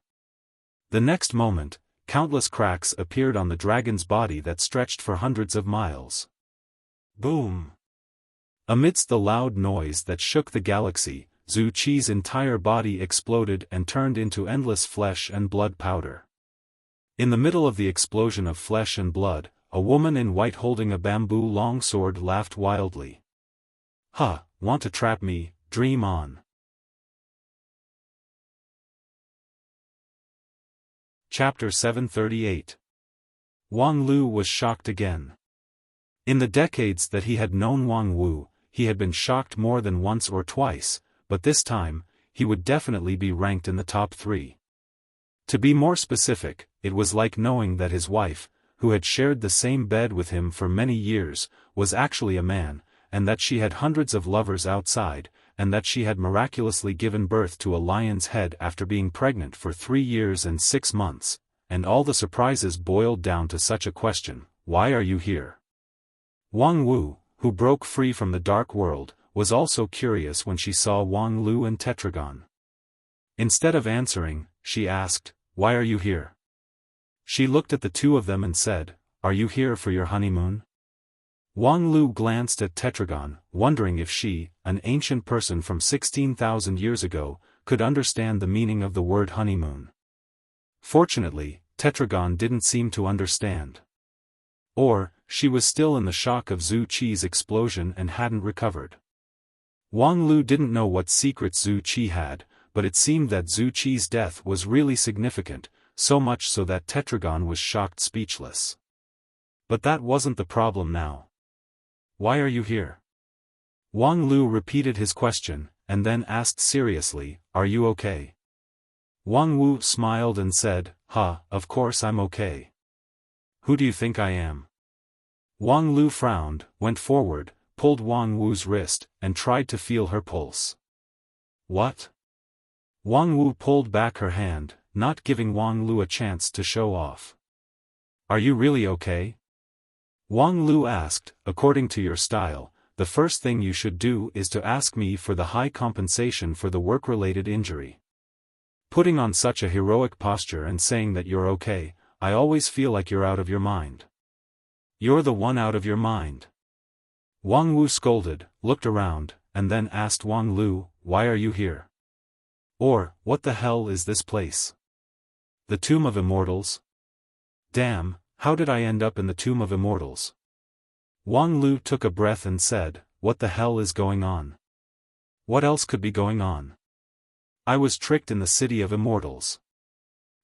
The next moment, countless cracks appeared on the dragon's body that stretched for hundreds of miles. Boom! Amidst the loud noise that shook the galaxy, Zhu Qi's entire body exploded and turned into endless flesh and blood powder. In the middle of the explosion of flesh and blood, a woman in white holding a bamboo longsword laughed wildly. "Ha, want to trap me, dream on." Chapter 738. Wang Lu was shocked again. In the decades that he had known Wang Wu, he had been shocked more than once or twice, but this time, he would definitely be ranked in the top 3. To be more specific, it was like knowing that his wife, who had shared the same bed with him for many years, was actually a man, and that she had hundreds of lovers outside, and that she had miraculously given birth to a lion's head after being pregnant for 3 years and 6 months, and all the surprises boiled down to such a question: why are you here? Wang Wu, who broke free from the dark world, was also curious when she saw Wang Lu and Tetragon. Instead of answering, she asked, "Why are you here?" She looked at the two of them and said, "Are you here for your honeymoon?" Wang Lu glanced at Tetragon, wondering if she, an ancient person from 16,000 years ago, could understand the meaning of the word honeymoon. Fortunately, Tetragon didn't seem to understand. Or, she was still in the shock of Zhu Qi's explosion and hadn't recovered. Wang Lu didn't know what secrets Zhu Qi had, but it seemed that Zhu Qi's death was really significant, so much so that Tetragon was shocked speechless. But that wasn't the problem now. "Why are you here?" Wang Lu repeated his question, and then asked seriously, "Are you okay?" Wang Wu smiled and said, Of course I'm okay. Who do you think I am?" Wang Lu frowned, went forward, pulled Wang Wu's wrist, and tried to feel her pulse. "What?" Wang Wu pulled back her hand, not giving Wang Lu a chance to show off. "Are you really okay?" Wang Lu asked, "According to your style, the first thing you should do is to ask me for the high compensation for the work-related injury. Putting on such a heroic posture and saying that you're okay, I always feel like you're out of your mind." "You're the one out of your mind." Wang Wu scolded, looked around, and then asked Wang Lu, "Why are you here?" Or, what the hell is this place? The Tomb of Immortals? Damn, how did I end up in the Tomb of Immortals? Wang Lu took a breath and said, what the hell is going on? What else could be going on? I was tricked in the City of Immortals.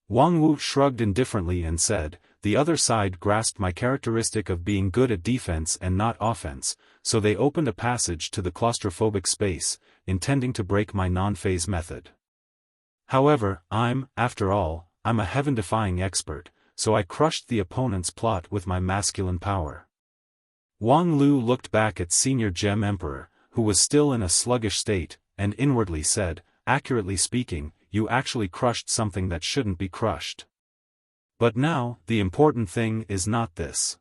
Wang Wu shrugged indifferently and said, the other side grasped my characteristic of being good at defense and not offense, so they opened a passage to the claustrophobic space, intending to break my non-phase method. However, after all, I'm a heaven-defying expert, so I crushed the opponent's plot with my masculine power. Wang Lu looked back at Senior Gem Emperor, who was still in a sluggish state, and inwardly said, accurately speaking, you actually crushed something that shouldn't be crushed. But now, the important thing is not this.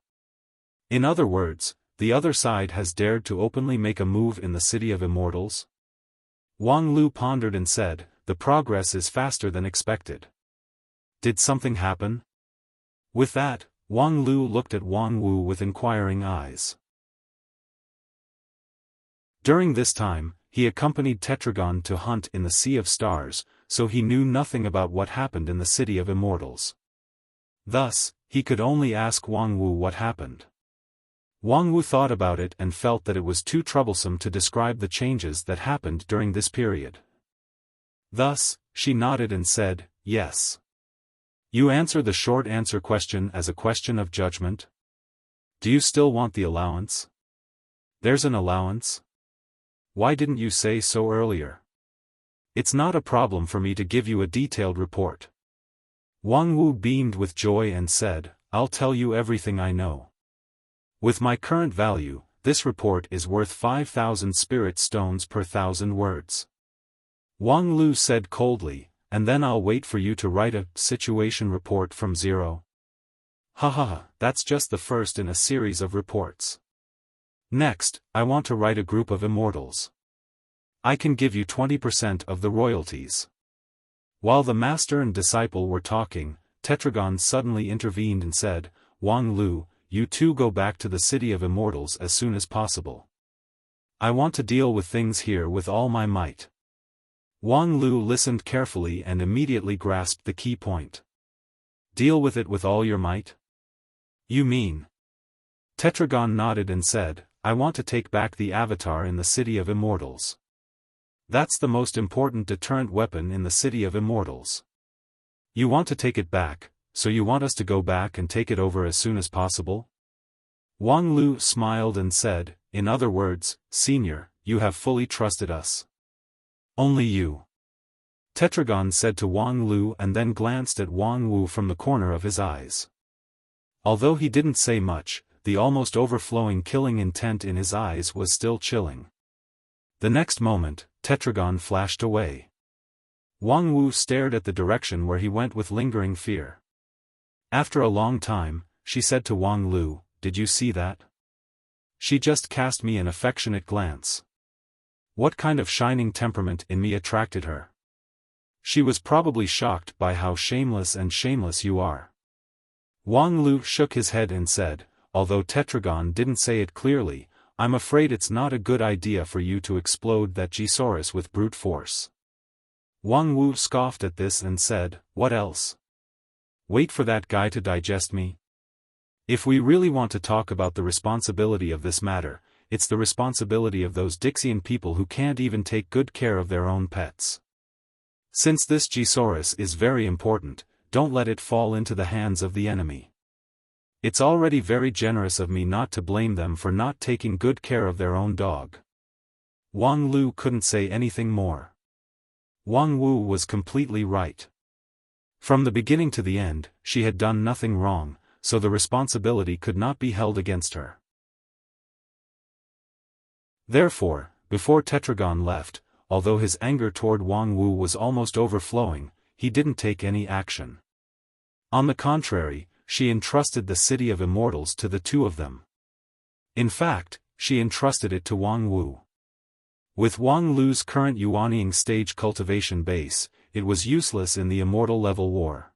In other words, the other side has dared to openly make a move in the City of Immortals? Wang Lu pondered and said, the progress is faster than expected. Did something happen? With that, Wang Lu looked at Wang Wu with inquiring eyes. During this time, he accompanied Tetragon to hunt in the Sea of Stars, so he knew nothing about what happened in the City of Immortals. Thus, he could only ask Wang Wu what happened. Wang Wu thought about it and felt that it was too troublesome to describe the changes that happened during this period. Thus, she nodded and said, yes. You answer the short answer question as a question of judgment? Do you still want the allowance? There's an allowance? Why didn't you say so earlier? It's not a problem for me to give you a detailed report. Wang Wu beamed with joy and said, I'll tell you everything I know. With my current value, this report is worth 5,000 spirit stones per 1,000 words. Wang Lu said coldly, and then I'll wait for you to write a situation report from zero. Haha, that's just the first in a series of reports. Next, I want to write a group of immortals. I can give you 20% of the royalties. While the master and disciple were talking, Tetragon suddenly intervened and said, Wang Lu, you two go back to the City of Immortals as soon as possible. I want to deal with things here with all my might. Wang Lu listened carefully and immediately grasped the key point. Deal with it with all your might? You mean? Tetragon nodded and said, I want to take back the avatar in the City of Immortals. That's the most important deterrent weapon in the City of Immortals. You want to take it back, so you want us to go back and take it over as soon as possible? Wang Lu smiled and said, in other words, Senior, you have fully trusted us. Only you. Tetragon said to Wang Lu and then glanced at Wang Wu from the corner of his eyes. Although he didn't say much, the almost overflowing killing intent in his eyes was still chilling. The next moment, Tetragon flashed away. Wang Wu stared at the direction where he went with lingering fear. After a long time, she said to Wang Lu, did you see that? She just cast me an affectionate glance. What kind of shining temperament in me attracted her? She was probably shocked by how shameless you are. Wang Lu shook his head and said, although Tetragon didn't say it clearly, I'm afraid it's not a good idea for you to explode that Gisaurus with brute force. Wang Wu scoffed at this and said, what else? Wait for that guy to digest me? If we really want to talk about the responsibility of this matter, it's the responsibility of those Dixian people who can't even take good care of their own pets. Since this Gisaurus is very important, don't let it fall into the hands of the enemy. It's already very generous of me not to blame them for not taking good care of their own dog. Wang Lu couldn't say anything more. Wang Wu was completely right. From the beginning to the end, she had done nothing wrong, so the responsibility could not be held against her. Therefore, before Tetragon left, although his anger toward Wang Wu was almost overflowing, he didn't take any action. On the contrary, she entrusted the City of Immortals to the two of them. In fact, she entrusted it to Wang Wu. With Wang Lu's current Yuanying stage cultivation base, it was useless in the immortal level war.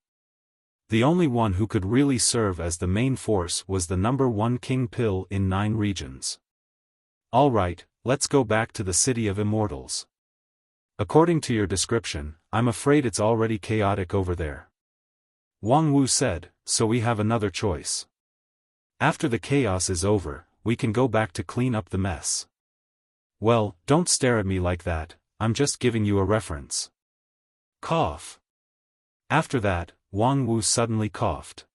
The only one who could really serve as the main force was the number 1 King Pill in 9 regions. Alright, let's go back to the City of Immortals. According to your description, I'm afraid it's already chaotic over there. Wang Wu said, so we have another choice. After the chaos is over, we can go back to clean up the mess. Well, don't stare at me like that, I'm just giving you a reference. Cough. After that, Wang Wu suddenly coughed.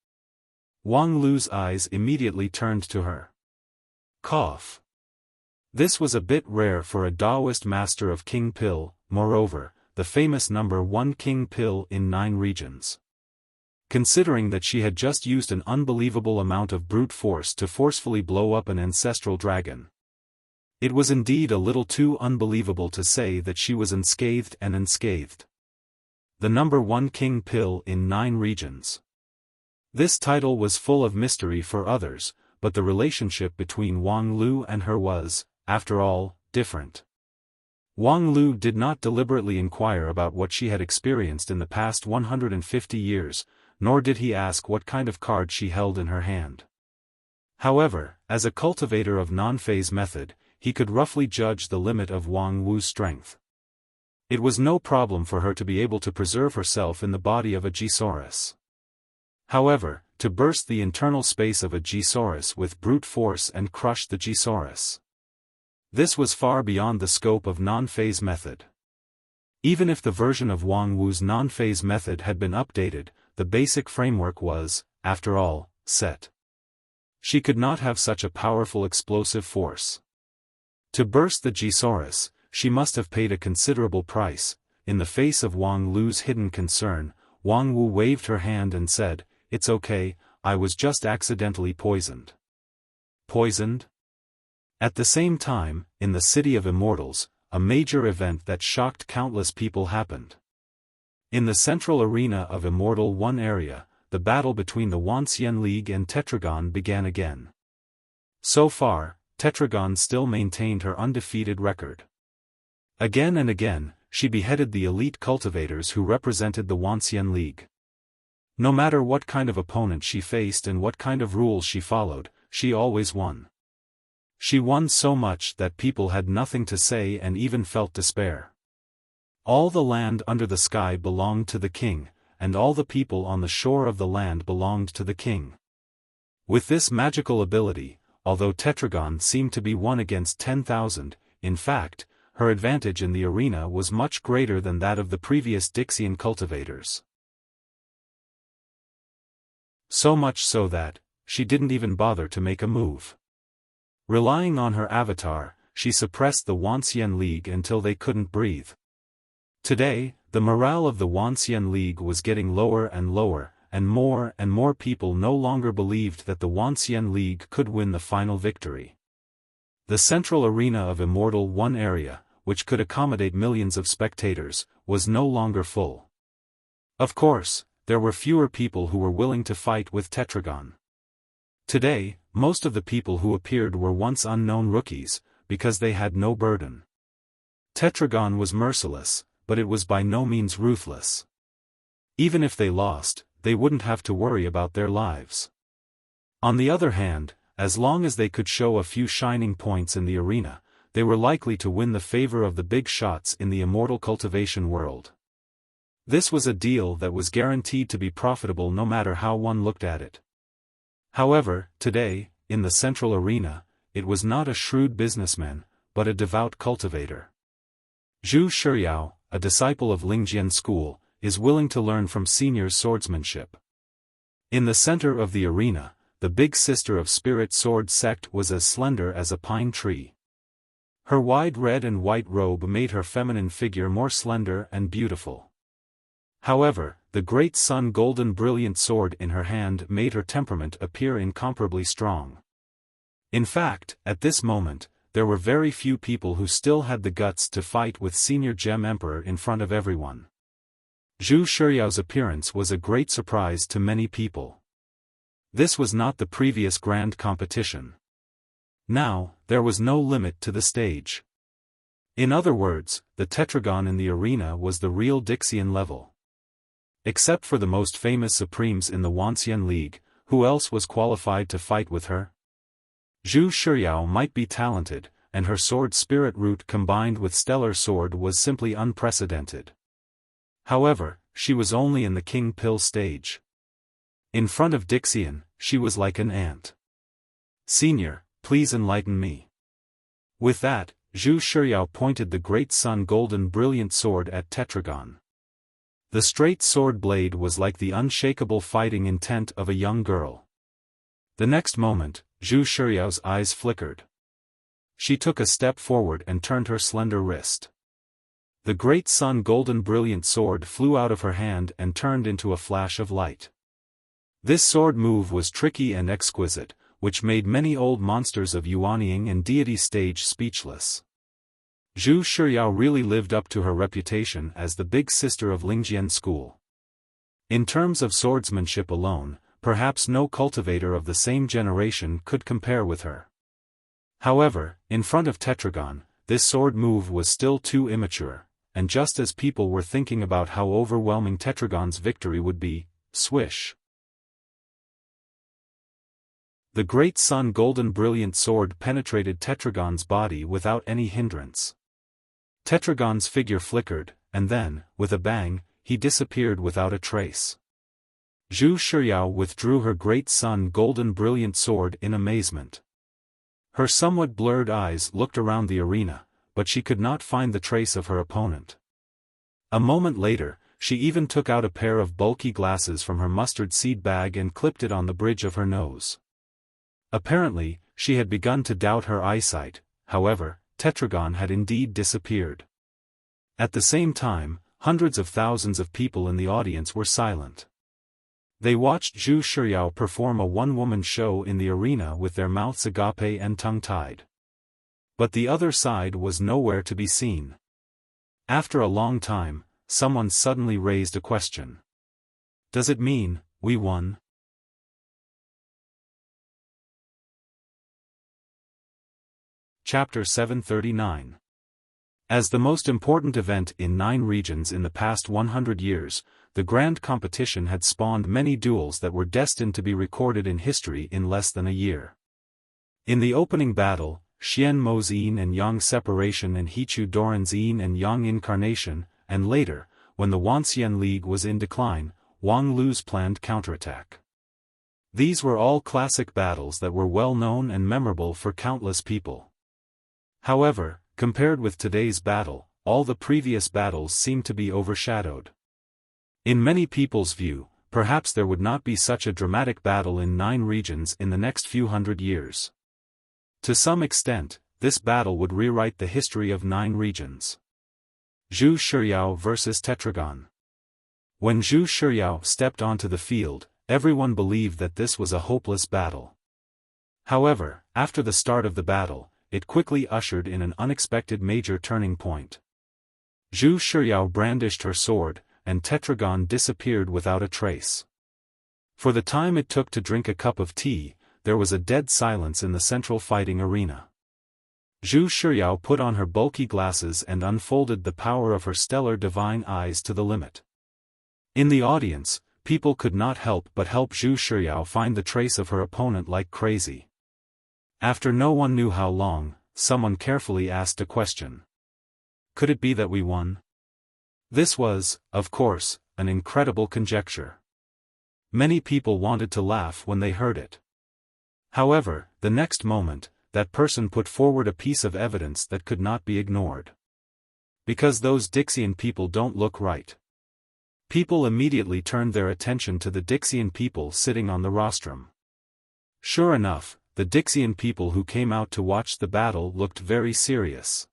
Wang Lu's eyes immediately turned to her. Cough. This was a bit rare for a Taoist master of King Pill, moreover, the famous number 1 King Pill in 9 regions. Considering that she had just used an unbelievable amount of brute force to forcefully blow up an ancestral dragon. It was indeed a little too unbelievable to say that she was unscathed and unscathed. The number 1 King Pill in 9 regions. This title was full of mystery for others, but the relationship between Wang Lu and her was, after all, different. Wang Lu did not deliberately inquire about what she had experienced in the past 150 years, nor did he ask what kind of card she held in her hand. However, as a cultivator of non-phase method, he could roughly judge the limit of Wang Wu's strength. It was no problem for her to be able to preserve herself in the body of a G-Saurus. However, to burst the internal space of a G-Saurus with brute force and crush the G-Saurus. This was far beyond the scope of non-phase method. Even if the version of Wang Wu's non-phase method had been updated, the basic framework was, after all, set. She could not have such a powerful explosive force. To burst the G-Saurus, she must have paid a considerable price. In the face of Wang Lu's hidden concern, Wang Wu waved her hand and said, "It's okay, I was just accidentally poisoned." Poisoned? At the same time, in the City of Immortals, a major event that shocked countless people happened. In the central arena of Immortal 1 area, the battle between the Wuxia League and Tetragon began again. So far, Tetragon still maintained her undefeated record. Again and again, she beheaded the elite cultivators who represented the Wuxia League. No matter what kind of opponent she faced and what kind of rules she followed, she always won. She won so much that people had nothing to say and even felt despair. All the land under the sky belonged to the king, and all the people on the shore of the land belonged to the king. With this magical ability, although Tetragon seemed to be 1 against 10,000, in fact, her advantage in the arena was much greater than that of the previous Dixian cultivators. So much so that, she didn't even bother to make a move. Relying on her avatar, she suppressed the Wuxia League until they couldn't breathe. Today, the morale of the Wuxia League was getting lower and lower, and more people no longer believed that the Wuxia League could win the final victory. The central arena of Immortal 1 area, which could accommodate millions of spectators, was no longer full. Of course, there were fewer people who were willing to fight with Tetragon. Today, most of the people who appeared were once unknown rookies, because they had no burden. Tetragon was merciless, but it was by no means ruthless. Even if they lost, they wouldn't have to worry about their lives. On the other hand, as long as they could show a few shining points in the arena, they were likely to win the favor of the big shots in the immortal cultivation world. This was a deal that was guaranteed to be profitable no matter how one looked at it. However, today, in the central arena, it was not a shrewd businessman, but a devout cultivator. Zhu Shiryao, a disciple of Lingjian school, is willing to learn from senior swordsmanship. In the center of the arena, the big sister of Spirit Sword sect was as slender as a pine tree. Her wide red and white robe made her feminine figure more slender and beautiful. However, the great sun golden brilliant sword in her hand made her temperament appear incomparably strong. In fact, at this moment, there were very few people who still had the guts to fight with Senior Gem Emperor in front of everyone. Zhu Shiryao's appearance was a great surprise to many people. This was not the previous grand competition. Now, there was no limit to the stage. In other words, the Tetragon in the arena was the real Dixian level. Except for the most famous Supremes in the Wuxia League, who else was qualified to fight with her? Zhu Shiryao might be talented, and her sword spirit root combined with stellar sword was simply unprecedented. However, she was only in the king pill stage. In front of Dixian, she was like an ant. "Senior, please enlighten me." With that, Zhu Shiyao pointed the great sun golden brilliant sword at Tetragon. The straight sword blade was like the unshakable fighting intent of a young girl. The next moment, Zhu Shiyao's eyes flickered. She took a step forward and turned her slender wrist. The great sun golden brilliant sword flew out of her hand and turned into a flash of light. This sword move was tricky and exquisite, which made many old monsters of Yuanying and deity stage speechless. Zhu Shiyao really lived up to her reputation as the big sister of Lingjian school. In terms of swordsmanship alone, perhaps no cultivator of the same generation could compare with her. However, in front of Tetragon, this sword move was still too immature, and just as people were thinking about how overwhelming Tetragon's victory would be, swish. The great sun golden brilliant sword penetrated Tetragon's body without any hindrance. Tetragon's figure flickered, and then, with a bang, he disappeared without a trace. Zhu Shiyao withdrew her great sun golden brilliant sword in amazement. Her somewhat blurred eyes looked around the arena, but she could not find the trace of her opponent. A moment later, she even took out a pair of bulky glasses from her mustard seed bag and clipped it on the bridge of her nose. Apparently, she had begun to doubt her eyesight. However, Tetragon had indeed disappeared. At the same time, hundreds of thousands of people in the audience were silent. They watched Zhu Shiyao perform a one-woman show in the arena with their mouths agape and tongue-tied. But the other side was nowhere to be seen. After a long time, someone suddenly raised a question. "Does it mean, we won?" Chapter 739. As the most important event in 9 regions in the past 100 years, the grand competition had spawned many duels that were destined to be recorded in history in less than a year. In the opening battle, Xian Mo's Yin and Yang separation and Hichu Doran's Yin and Yang incarnation, and later, when the Wanxian League was in decline, Wang Lu's planned counterattack. These were all classic battles that were well known and memorable for countless people. However, compared with today's battle, all the previous battles seemed to be overshadowed. In many people's view, perhaps there would not be such a dramatic battle in 9 regions in the next few hundred years. To some extent, this battle would rewrite the history of 9 regions. Zhu Shiyao versus Tetragon. When Zhu Shiyao stepped onto the field, everyone believed that this was a hopeless battle. However, after the start of the battle, it quickly ushered in an unexpected major turning point. Zhu Shiyao brandished her sword, and Tetragon disappeared without a trace. For the time it took to drink a cup of tea, there was a dead silence in the central fighting arena. Zhu Shiyao put on her bulky glasses and unfolded the power of her stellar divine eyes to the limit. In the audience, people could not help but help Zhu Shiyao find the trace of her opponent like crazy. After no one knew how long, someone carefully asked a question. Could it be that we won? This was, of course, an incredible conjecture. Many people wanted to laugh when they heard it. However, the next moment, that person put forward a piece of evidence that could not be ignored. Because those Dixian people don't look right. People immediately turned their attention to the Dixian people sitting on the rostrum. Sure enough, the Dixian people who came out to watch the battle looked very serious.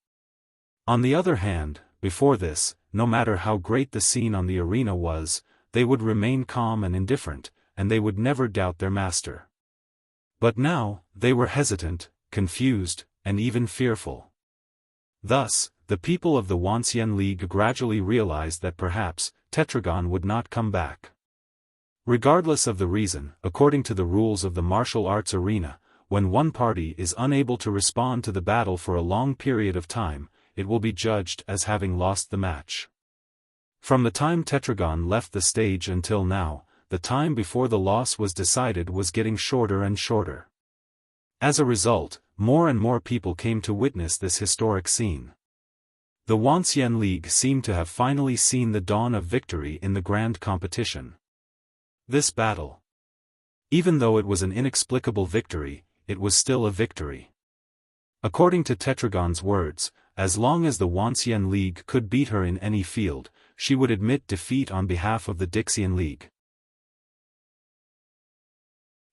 On the other hand, before this, no matter how great the scene on the arena was, they would remain calm and indifferent, and they would never doubt their master. But now, they were hesitant, confused, and even fearful. Thus, the people of the Wanxian League gradually realized that perhaps, Tetragon would not come back. Regardless of the reason, according to the rules of the martial arts arena, when one party is unable to respond to the battle for a long period of time, it will be judged as having lost the match. From the time Tetragon left the stage until now, the time before the loss was decided was getting shorter and shorter. As a result, more and more people came to witness this historic scene. The Wuxia League seemed to have finally seen the dawn of victory in the grand competition. This battle. Even though it was an inexplicable victory, it was still a victory. According to Tetragon's words, as long as the Wuxia League could beat her in any field, she would admit defeat on behalf of the Dixian League.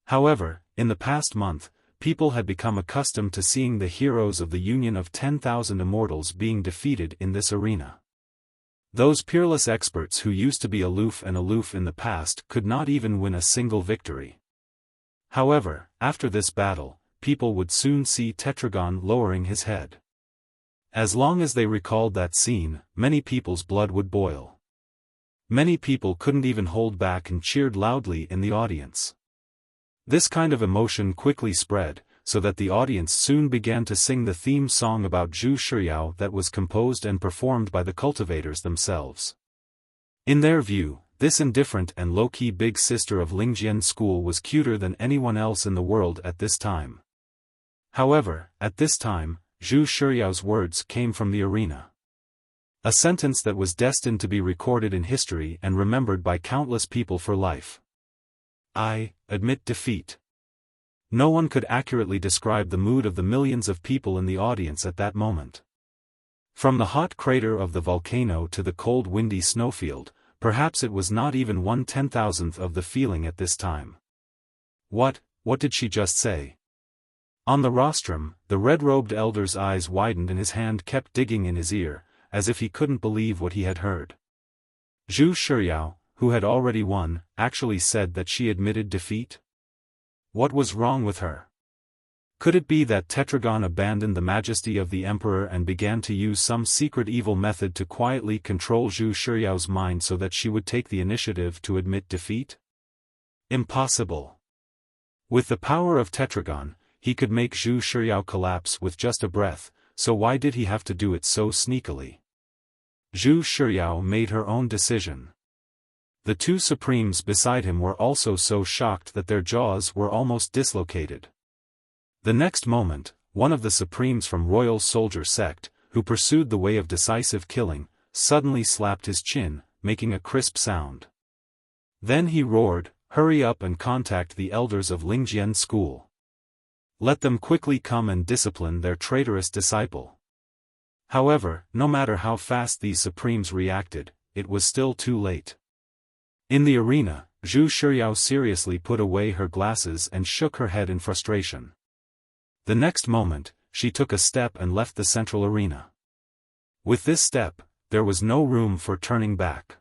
However, in the past month, people had become accustomed to seeing the heroes of the Union of 10,000 Immortals being defeated in this arena. Those peerless experts who used to be aloof in the past could not even win a single victory. However, after this battle, people would soon see Tetragon lowering his head. As long as they recalled that scene, many people's blood would boil. Many people couldn't even hold back and cheered loudly in the audience. This kind of emotion quickly spread, so that the audience soon began to sing the theme song about Zhu Shiyao that was composed and performed by the cultivators themselves. In their view, this indifferent and low-key big sister of Lingjian school was cuter than anyone else in the world at this time. However, at this time, Zhu Shiyao's words came from the arena. A sentence that was destined to be recorded in history and remembered by countless people for life. I admit defeat. No one could accurately describe the mood of the millions of people in the audience at that moment. From the hot crater of the volcano to the cold windy snowfield, perhaps it was not even 1/10,000th of the feeling at this time. What did she just say? On the rostrum, the red-robed elder's eyes widened and his hand kept digging in his ear, as if he couldn't believe what he had heard. Zhu Shiyao, who had already won, actually said that she admitted defeat? What was wrong with her? Could it be that Tetragon abandoned the majesty of the emperor and began to use some secret evil method to quietly control Zhu Shiyao's mind so that she would take the initiative to admit defeat? Impossible. With the power of Tetragon, he could make Zhu Shiyao collapse with just a breath, so why did he have to do it so sneakily? Zhu Shiyao made her own decision. The two supremes beside him were also so shocked that their jaws were almost dislocated. The next moment, one of the supremes from Royal Soldier Sect, who pursued the way of decisive killing, suddenly slapped his chin, making a crisp sound. Then he roared, "Hurry up and contact the elders of Lingjian School. Let them quickly come and discipline their traitorous disciple." However, no matter how fast these supremes reacted, it was still too late. In the arena, Zhu Shiyao seriously put away her glasses and shook her head in frustration. The next moment, she took a step and left the central arena. With this step, there was no room for turning back.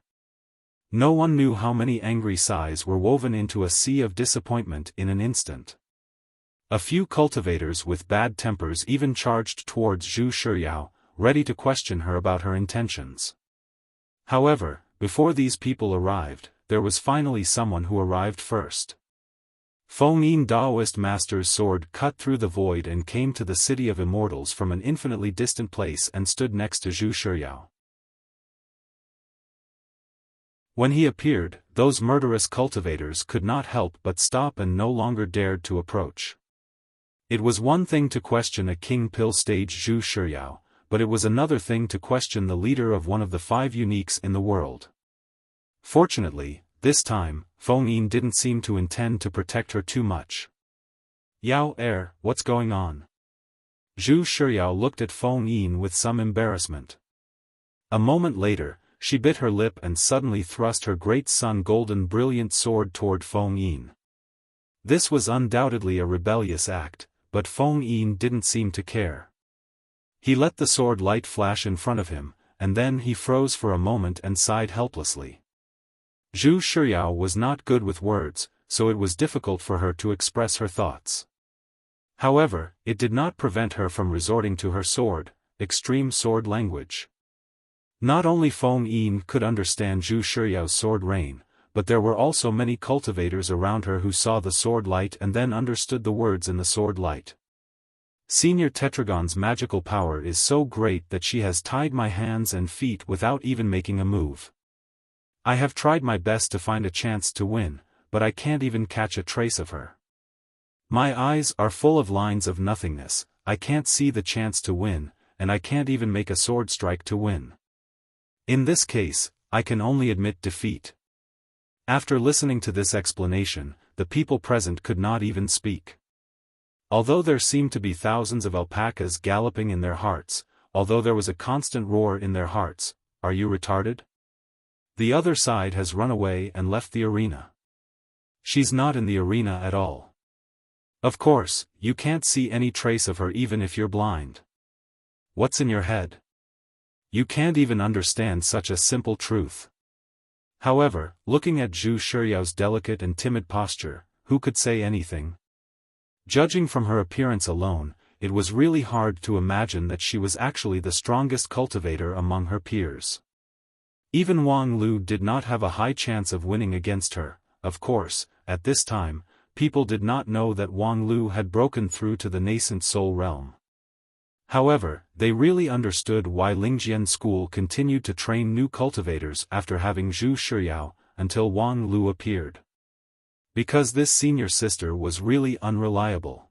No one knew how many angry sighs were woven into a sea of disappointment in an instant. A few cultivators with bad tempers even charged towards Zhu Shiyao, ready to question her about her intentions. However, before these people arrived, there was finally someone who arrived first. Feng Yin Daoist Master's sword cut through the void and came to the City of Immortals from an infinitely distant place and stood next to Zhu Shiyao. When he appeared, those murderous cultivators could not help but stop and no longer dared to approach. It was one thing to question a king pill stage Zhu Shiyao, but it was another thing to question the leader of one of the 5 uniques in the world. Fortunately, this time, Feng Yin didn't seem to intend to protect her too much. "Yao what's going on?" Zhu Shiyao looked at Feng Yin with some embarrassment. A moment later, she bit her lip and suddenly thrust her great sun golden brilliant sword toward Feng Yin. This was undoubtedly a rebellious act, but Feng Yin didn't seem to care. He let the sword light flash in front of him, and then he froze for a moment and sighed helplessly. Zhu Shiyao was not good with words, so it was difficult for her to express her thoughts. However, it did not prevent her from resorting to her sword, extreme sword language. Not only Feng Yin could understand Zhu Shiyao's sword rain, but there were also many cultivators around her who saw the sword light and then understood the words in the sword light. "Senior Tetragon's magical power is so great that she has tied my hands and feet without even making a move. I have tried my best to find a chance to win, but I can't even catch a trace of her. My eyes are full of lines of nothingness, I can't see the chance to win, and I can't even make a sword strike to win. In this case, I can only admit defeat." After listening to this explanation, the people present could not even speak. Although there seemed to be thousands of alpacas galloping in their hearts, although there was a constant roar in their hearts, "Are you retarded? The other side has run away and left the arena. She's not in the arena at all. Of course, you can't see any trace of her even if you're blind. What's in your head? You can't even understand such a simple truth." However, looking at Zhu Shiyao's delicate and timid posture, who could say anything? Judging from her appearance alone, it was really hard to imagine that she was actually the strongest cultivator among her peers. Even Wang Lu did not have a high chance of winning against her. Of course, at this time, people did not know that Wang Lu had broken through to the nascent soul realm. However, they really understood why Lingjian School continued to train new cultivators after having Zhu Shiyao, until Wang Lu appeared. Because this senior sister was really unreliable.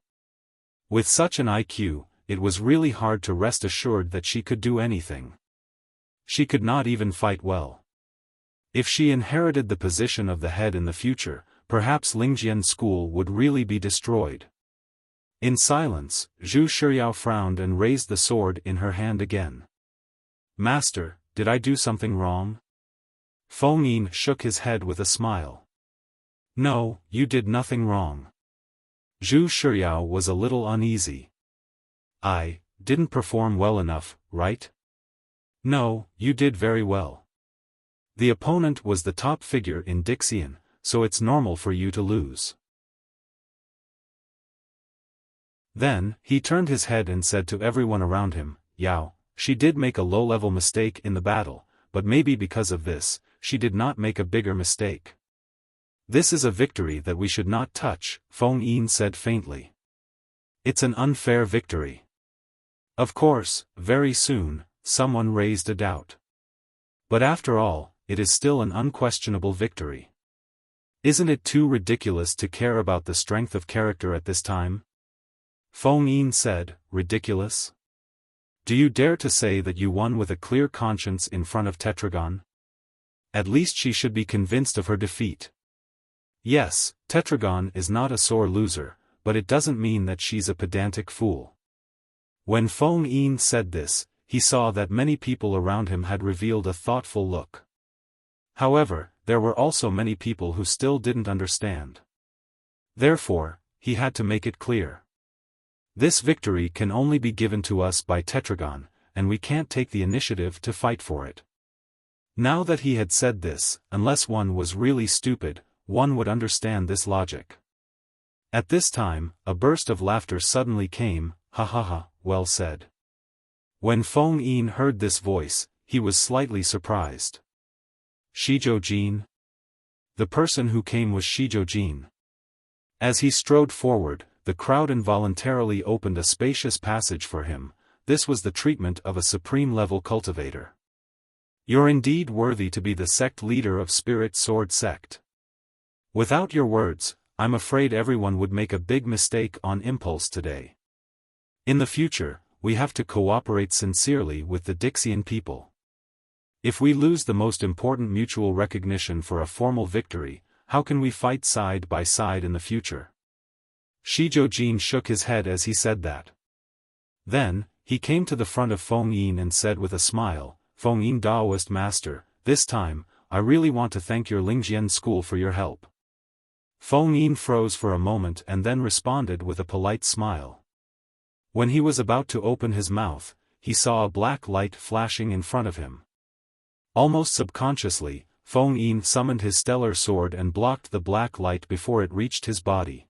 With such an IQ, it was really hard to rest assured that she could do anything. She could not even fight well. If she inherited the position of the head in the future, perhaps Lingjian School would really be destroyed. In silence, Zhu Shiyao frowned and raised the sword in her hand again. "Master, did I do something wrong?" Feng Yin shook his head with a smile. "No, you did nothing wrong." Zhu Shiyao was a little uneasy. "I didn't perform well enough, right?" "No, you did very well. The opponent was the top figure in Dixian, so it's normal for you to lose." Then, he turned his head and said to everyone around him, "Yao, she did make a low-level mistake in the battle, but maybe because of this, she did not make a bigger mistake. This is a victory that we should not touch," Feng Yin said faintly. "It's an unfair victory." Of course, very soon, someone raised a doubt. But after all, it is still an unquestionable victory. Isn't it too ridiculous to care about the strength of character at this time? Feng Yin said, "Ridiculous? Do you dare to say that you won with a clear conscience in front of Tetragon? At least she should be convinced of her defeat. Yes, Tetragon is not a sore loser, but it doesn't mean that she's a pedantic fool." When Feng Yin said this, he saw that many people around him had revealed a thoughtful look. However, there were also many people who still didn't understand. Therefore, he had to make it clear. This victory can only be given to us by Tetragon, and we can't take the initiative to fight for it. Now that he had said this, unless one was really stupid, one would understand this logic. At this time, a burst of laughter suddenly came. "Ha ha ha, well said." When Feng Yin heard this voice, he was slightly surprised. Shizhou Jin? The person who came was Shizhou Jin. As he strode forward, the crowd involuntarily opened a spacious passage for him. This was the treatment of a supreme-level cultivator. "You're indeed worthy to be the sect leader of Spirit Sword Sect. Without your words, I'm afraid everyone would make a big mistake on impulse today. In the future, we have to cooperate sincerely with the Dixian people. If we lose the most important mutual recognition for a formal victory, how can we fight side by side in the future?" Shizhou Jin shook his head as he said that. Then, he came to the front of Feng Yin and said with a smile, "Feng Yin Daoist Master, this time, I really want to thank your Lingjian School for your help." Feng Yin froze for a moment and then responded with a polite smile. When he was about to open his mouth, he saw a black light flashing in front of him. Almost subconsciously, Feng Yin summoned his stellar sword and blocked the black light before it reached his body.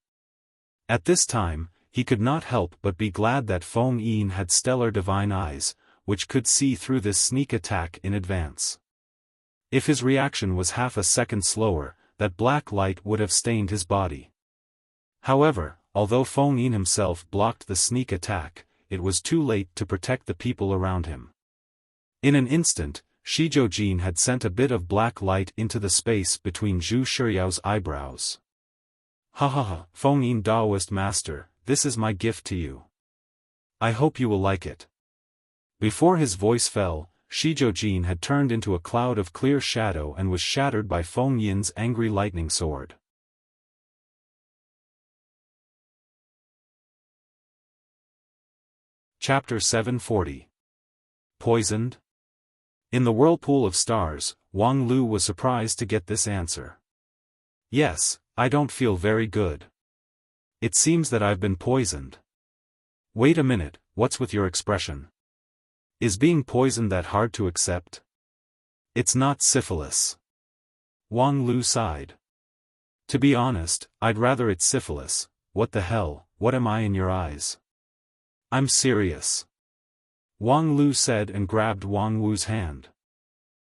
At this time, he could not help but be glad that Feng Yin had stellar divine eyes, which could see through this sneak attack in advance. If his reaction was half a second slower, that black light would have stained his body. However, although Feng Yin himself blocked the sneak attack, it was too late to protect the people around him. In an instant, Shizhou Jin had sent a bit of black light into the space between Zhu Shiyao's eyebrows. "Ha ha ha, Feng Yin Daoist Master, this is my gift to you. I hope you will like it." Before his voice fell, Shizhou had turned into a cloud of clear shadow and was shattered by Feng Yin's angry lightning sword. Chapter 740. Poisoned? In the whirlpool of stars, Wang Lu was surprised to get this answer. Yes, I don't feel very good. It seems that I've been poisoned. Wait a minute, what's with your expression? Is being poisoned that hard to accept? It's not syphilis. Wang Lu sighed. To be honest, I'd rather it's syphilis. What the hell, what am I in your eyes? I'm serious. Wang Lu said and grabbed Wang Wu's hand.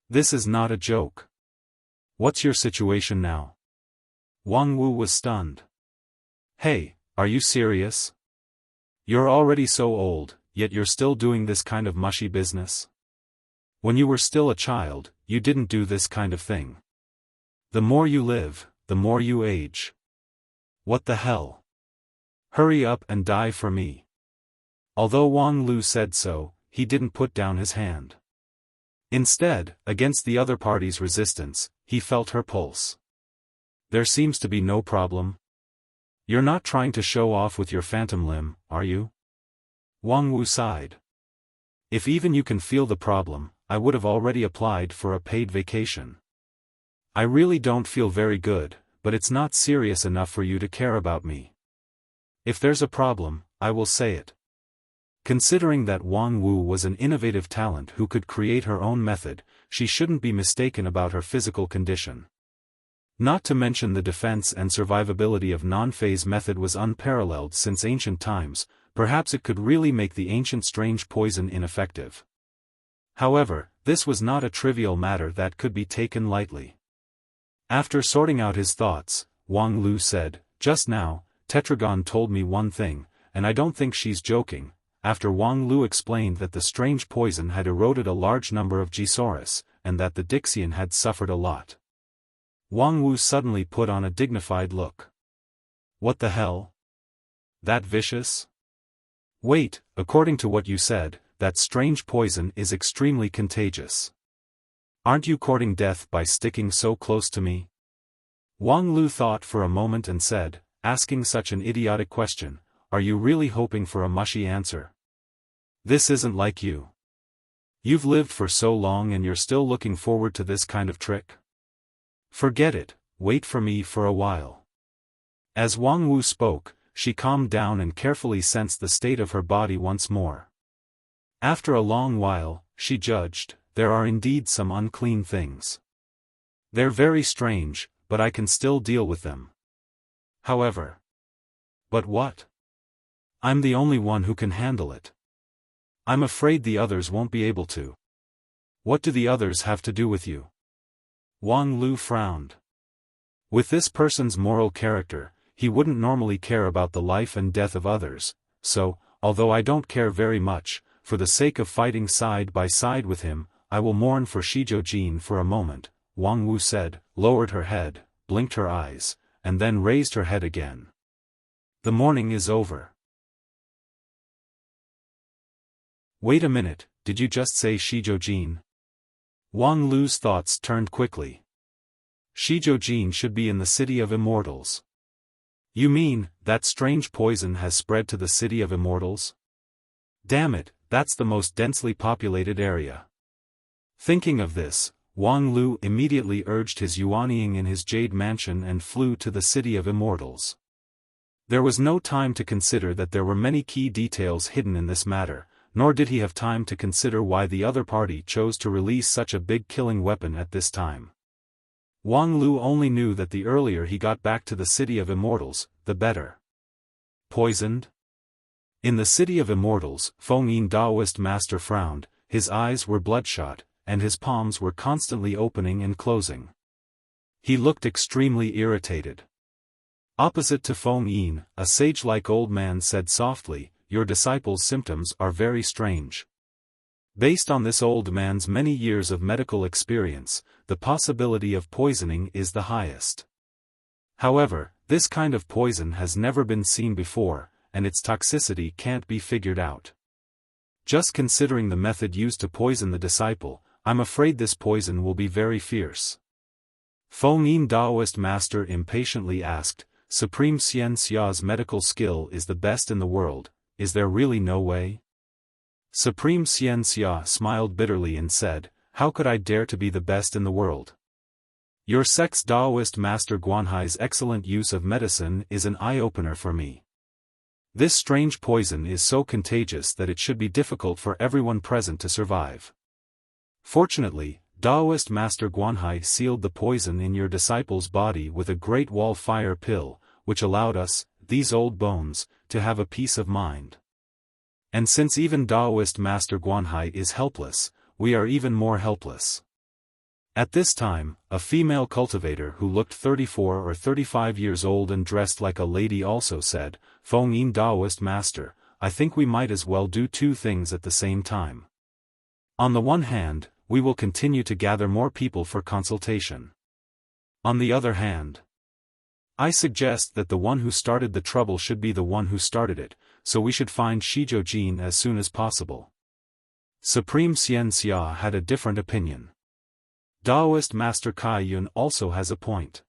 This is not a joke. What's your situation now? Wang Wu was stunned. Hey, are you serious? You're already so old, yet you're still doing this kind of mushy business? When you were still a child, you didn't do this kind of thing. The more you live, the more you age. What the hell? Hurry up and die for me. Although Wang Lu said so, he didn't put down his hand. Instead, against the other party's resistance, he felt her pulse. There seems to be no problem. You're not trying to show off with your phantom limb, are you? Wang Wu sighed. If even you can feel the problem, I would have already applied for a paid vacation. I really don't feel very good, but it's not serious enough for you to care about me. If there's a problem, I will say it. Considering that Wang Wu was an innovative talent who could create her own method, she shouldn't be mistaken about her physical condition. Not to mention the defense and survivability of non-phase method was unparalleled since ancient times, perhaps it could really make the ancient strange poison ineffective. However, this was not a trivial matter that could be taken lightly. After sorting out his thoughts, Wang Lu said, "Just now, Tetragon told me one thing, and I don't think she's joking." After Wang Lu explained that the strange poison had eroded a large number of Gisaurus, and that the Dixian had suffered a lot. Wang Wu suddenly put on a dignified look. What the hell? That vicious? Wait, according to what you said, that strange poison is extremely contagious. Aren't you courting death by sticking so close to me? Wang Lu thought for a moment and said, asking such an idiotic question, are you really hoping for a mushy answer? This isn't like you. You've lived for so long and you're still looking forward to this kind of trick? Forget it, wait for me for a while. As Wang Wu spoke, she calmed down and carefully sensed the state of her body once more. After a long while, she judged, there are indeed some unclean things. They're very strange, but I can still deal with them. However. But what? I'm the only one who can handle it. I'm afraid the others won't be able to. What do the others have to do with you? Wang Lu frowned. With this person's moral character, he wouldn't normally care about the life and death of others, so, although I don't care very much, for the sake of fighting side by side with him, I will mourn for Shizhou for a moment, Wang Wu said, lowered her head, blinked her eyes, and then raised her head again. The mourning is over. Wait a minute, did you just say Shizhou? Wang Lu's thoughts turned quickly. Shizhou should be in the City of Immortals. You mean, that strange poison has spread to the City of Immortals? Damn it, that's the most densely populated area. Thinking of this, Wang Lu immediately urged his Yuanying in his jade mansion and flew to the City of Immortals. There was no time to consider that there were many key details hidden in this matter, nor did he have time to consider why the other party chose to release such a big killing weapon at this time. Wang Lu only knew that the earlier he got back to the City of Immortals, the better. Poisoned? In the City of Immortals, Feng Yin Daoist master frowned, his eyes were bloodshot, and his palms were constantly opening and closing. He looked extremely irritated. Opposite to Feng Yin, a sage-like old man said softly, your disciple's symptoms are very strange. Based on this old man's many years of medical experience, the possibility of poisoning is the highest. However, this kind of poison has never been seen before, and its toxicity can't be figured out. Just considering the method used to poison the disciple, I'm afraid this poison will be very fierce. Feng Yin Daoist master impatiently asked, Supreme Xian Xia's medical skill is the best in the world, is there really no way? Supreme Xian Xia smiled bitterly and said, how could I dare to be the best in the world? Your sect's Daoist master Guanhai's excellent use of medicine is an eye-opener for me. This strange poison is so contagious that it should be difficult for everyone present to survive. Fortunately, Daoist Master Guanhai sealed the poison in your disciple's body with a great wall fire pill, which allowed us, these old bones, to have a peace of mind. And since even Daoist Master Guanhai is helpless, we are even more helpless. At this time, a female cultivator who looked 34 or 35 years old and dressed like a lady also said, Feng Yin Daoist Master, I think we might as well do two things at the same time. On the one hand, we will continue to gather more people for consultation. On the other hand, I suggest that the one who started the trouble should be the one who started it, so we should find Shijiujin as soon as possible. Supreme Xian Xia had a different opinion. Daoist Master Kai Yun also has a point.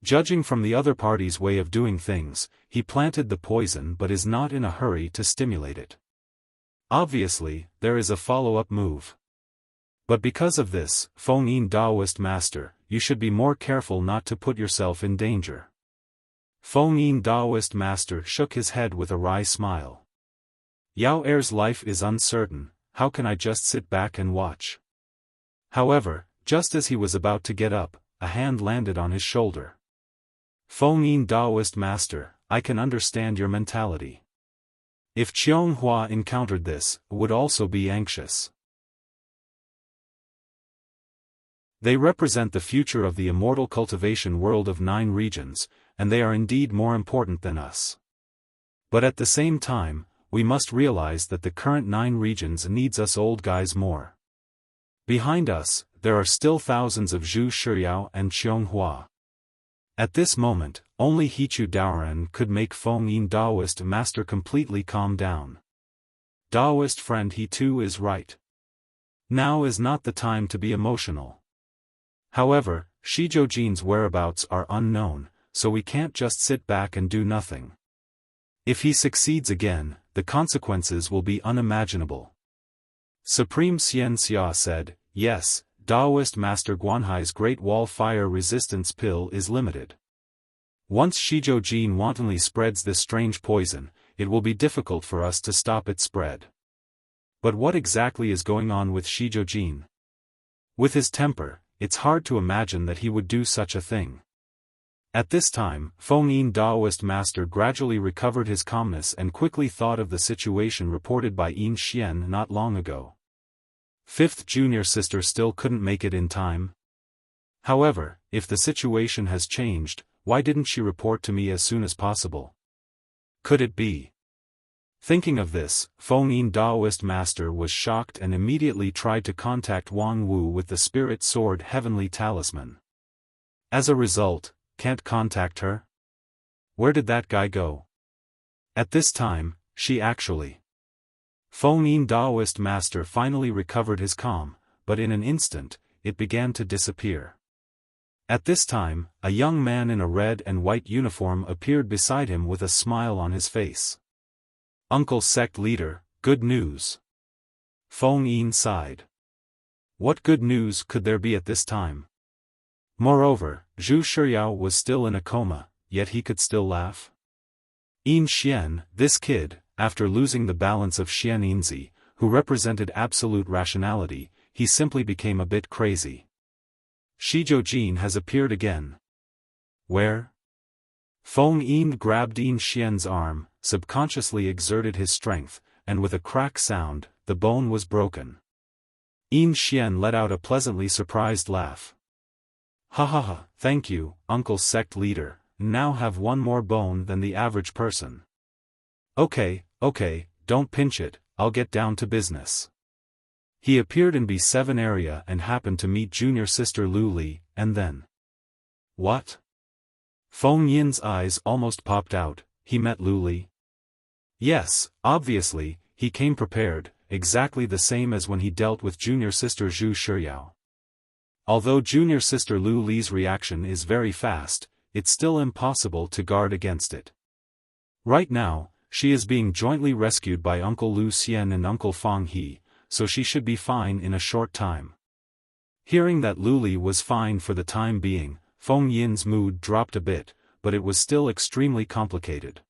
Judging from the other party's way of doing things, he planted the poison but is not in a hurry to stimulate it. Obviously, there is a follow-up move. But because of this, Feng Yin Daoist Master, you should be more careful not to put yourself in danger. Feng Yin Daoist Master shook his head with a wry smile. Yao Er's life is uncertain, how can I just sit back and watch? However, just as he was about to get up, a hand landed on his shoulder. Feng Yin Daoist Master, I can understand your mentality. If Qiong Hua encountered this, would also be anxious. They represent the future of the immortal cultivation world of 9 regions, and they are indeed more important than us. But at the same time, we must realize that the current 9 regions needs us old guys more. Behind us, there are still thousands of Zhu Shiyao and Qiong Hua. At this moment, only Hichu Daoran could make Feng Yin Daoist Master completely calm down. Daoist friend, he too is right. Now is not the time to be emotional. However, Shijiujin's whereabouts are unknown, so we can't just sit back and do nothing. If he succeeds again, the consequences will be unimaginable. Supreme Xian Xia said, yes, Daoist Master Guanhai's Great Wall Fire Resistance Pill is limited. Once Shijiujin wantonly spreads this strange poison, it will be difficult for us to stop its spread. But what exactly is going on with Shijiujin? With his temper, it's hard to imagine that he would do such a thing. At this time, Feng Yin Daoist Master gradually recovered his calmness and quickly thought of the situation reported by Yin Xian not long ago. 5th junior sister still couldn't make it in time. However, if the situation has changed, why didn't she report to me as soon as possible? Could it be? Thinking of this, Feng Yin Daoist Master was shocked and immediately tried to contact Wang Wu with the Spirit Sword Heavenly Talisman. As a result, can't contact her? Where did that guy go? At this time, she actually. Feng Yin Daoist Master finally recovered his calm, but in an instant, it began to disappear. At this time, a young man in a red and white uniform appeared beside him with a smile on his face. Uncle Sect Leader, good news. Feng Yin sighed. What good news could there be at this time? Moreover, Zhu Shiyao was still in a coma, yet he could still laugh. Yin Xian, this kid, after losing the balance of Xian Yinzi, who represented absolute rationality, he simply became a bit crazy. Shijiujin has appeared again. Where? Feng Yin grabbed Yin Xian's arm, subconsciously exerted his strength, and with a crack sound, the bone was broken. Yin Xian let out a pleasantly surprised laugh. Ha ha ha, thank you, Uncle Sect Leader, now have one more bone than the average person. Okay, don't pinch it, I'll get down to business. He appeared in B7 area and happened to meet junior sister Lu Li, and then... What? Feng Yin's eyes almost popped out, he met Lu Li? Yes, obviously, he came prepared, exactly the same as when he dealt with junior sister Zhu Shiyao. Although junior sister Lu Li's reaction is very fast, it's still impossible to guard against it. Right now, she is being jointly rescued by Uncle Lu Xian and Uncle Fang He, so she should be fine in a short time. Hearing that Lu Li was fine for the time being, Feng Yin's mood dropped a bit, but it was still extremely complicated.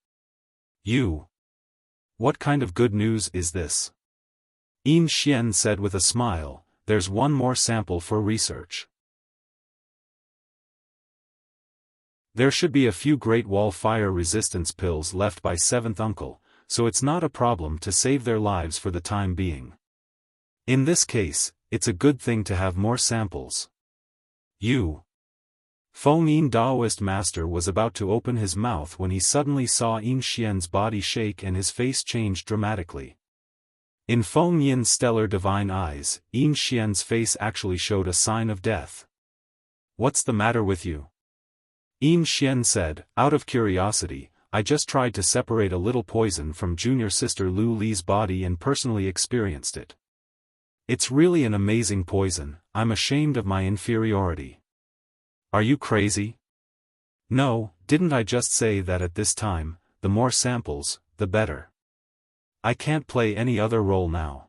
What kind of good news is this? Yin Xian said with a smile, there's one more sample for research. There should be a few Great Wall fire resistance pills left by 7th uncle, so it's not a problem to save their lives for the time being. In this case, it's a good thing to have more samples. Feng Yin Daoist master was about to open his mouth when he suddenly saw Yin Xian's body shake and his face change dramatically. In Feng Yin's stellar divine eyes, Yin Xian's face actually showed a sign of death. What's the matter with you? Yin Xian said, out of curiosity, I just tried to separate a little poison from junior sister Lu Li's body and personally experienced it. It's really an amazing poison, I'm ashamed of my inferiority. Are you crazy? No, didn't I just say that at this time, the more samples, the better. I can't play any other role now.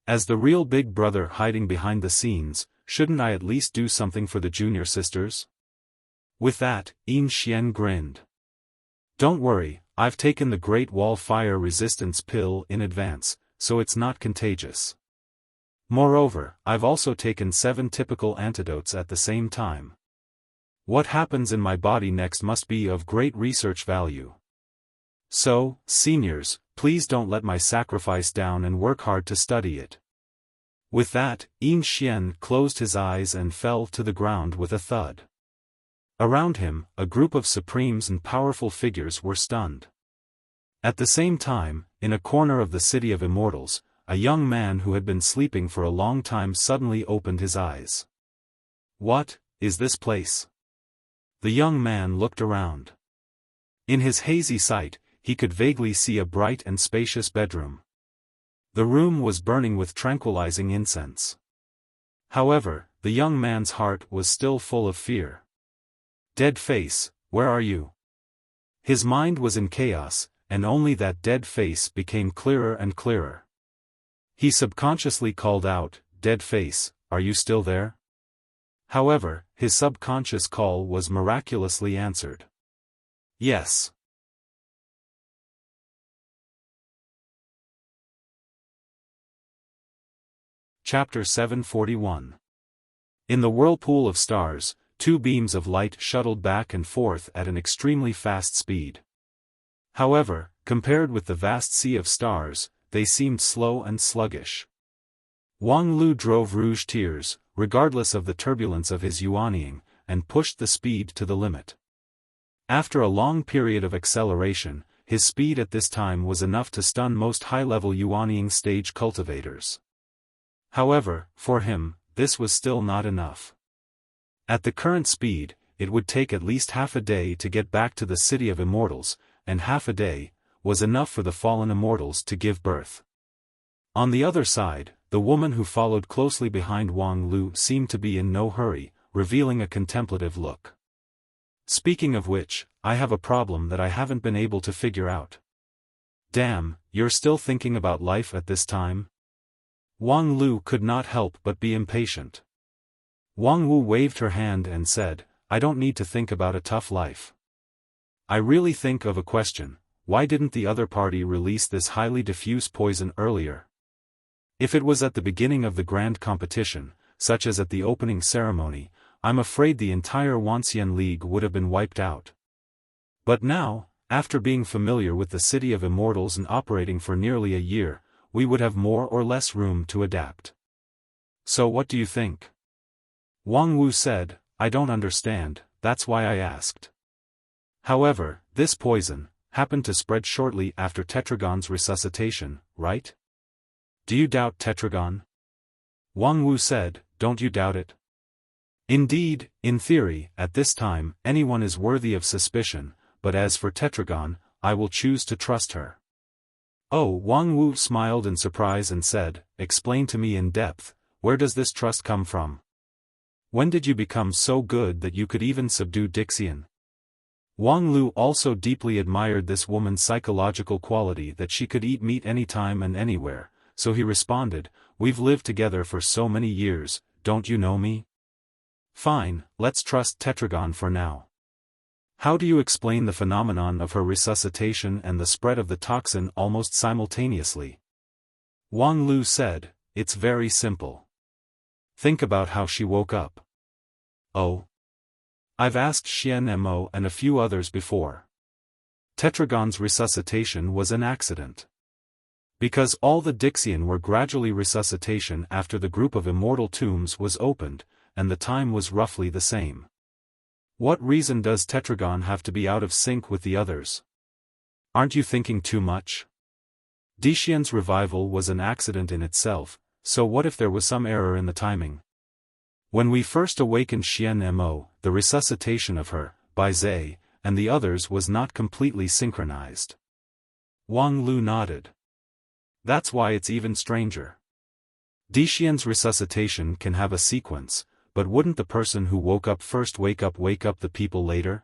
As the real big brother hiding behind the scenes, shouldn't I at least do something for the junior sisters? With that, Yin Xian grinned. Don't worry, I've taken the Great Wall fire resistance pill in advance, so it's not contagious. Moreover, I've also taken 7 typical antidotes at the same time. What happens in my body next must be of great research value. So, seniors, please don't let my sacrifice down and work hard to study it. With that, Yin Xian closed his eyes and fell to the ground with a thud. Around him, a group of supremes and powerful figures were stunned. At the same time, in a corner of the City of Immortals, a young man who had been sleeping for a long time suddenly opened his eyes. What is this place? The young man looked around. In his hazy sight, he could vaguely see a bright and spacious bedroom. The room was burning with tranquilizing incense. However, the young man's heart was still full of fear. Dead face, where are you? His mind was in chaos, and only that dead face became clearer and clearer. He subconsciously called out, Dead face, are you still there? However, his subconscious call was miraculously answered. Yes. Chapter 741. In the whirlpool of stars, 2 beams of light shuttled back and forth at an extremely fast speed. However, compared with the vast sea of stars, they seemed slow and sluggish. Wang Lu drove rouge tears, regardless of the turbulence of his yuanying, and pushed the speed to the limit. After a long period of acceleration, his speed at this time was enough to stun most high-level yuanying stage cultivators. However, for him, this was still not enough. At the current speed, it would take at least half a day to get back to the City of Immortals, and half a day was enough for the fallen immortals to give birth. On the other side, the woman who followed closely behind Wang Lu seemed to be in no hurry, revealing a contemplative look. Speaking of which, I have a problem that I haven't been able to figure out. Damn, you're still thinking about life at this time? Wang Lu could not help but be impatient. Wang Wu waved her hand and said, I don't need to think about a tough life. I really think of a question, why didn't the other party release this highly diffuse poison earlier? If it was at the beginning of the grand competition, such as at the opening ceremony, I'm afraid the entire Wanxian League would have been wiped out. But now, after being familiar with the City of Immortals and operating for nearly a year, we would have more or less room to adapt. So what do you think? Wang Wu said, I don't understand, that's why I asked. However, this poison happened to spread shortly after Tetragon's resuscitation, right? Do you doubt Tetragon? Wang Wu said, don't you doubt it? Indeed, in theory, at this time, anyone is worthy of suspicion, but as for Tetragon, I will choose to trust her. Oh, Wang Wu smiled in surprise and said, explain to me in depth, where does this trust come from? When did you become so good that you could even subdue Dixian? Wang Lu also deeply admired this woman's psychological quality that she could eat meat anytime and anywhere, so he responded, we've lived together for so many years, don't you know me? Fine, let's trust Tetragon for now. How do you explain the phenomenon of her resuscitation and the spread of the toxin almost simultaneously? Wang Lu said, it's very simple. Think about how she woke up. Oh. I've asked Xian Mo and a few others before. Tetragon's resuscitation was an accident. Because all the Dixian were gradually resuscitation after the group of immortal tombs was opened, and the time was roughly the same. What reason does Tetragon have to be out of sync with the others? Aren't you thinking too much? Dixian's revival was an accident in itself, so what if there was some error in the timing? When we first awakened Xian Mo, the resuscitation of her, Bai Zhe, and the others was not completely synchronized. Wang Lu nodded. That's why it's even stranger. Dixian's resuscitation can have a sequence, but wouldn't the person who woke up first wake up the people later?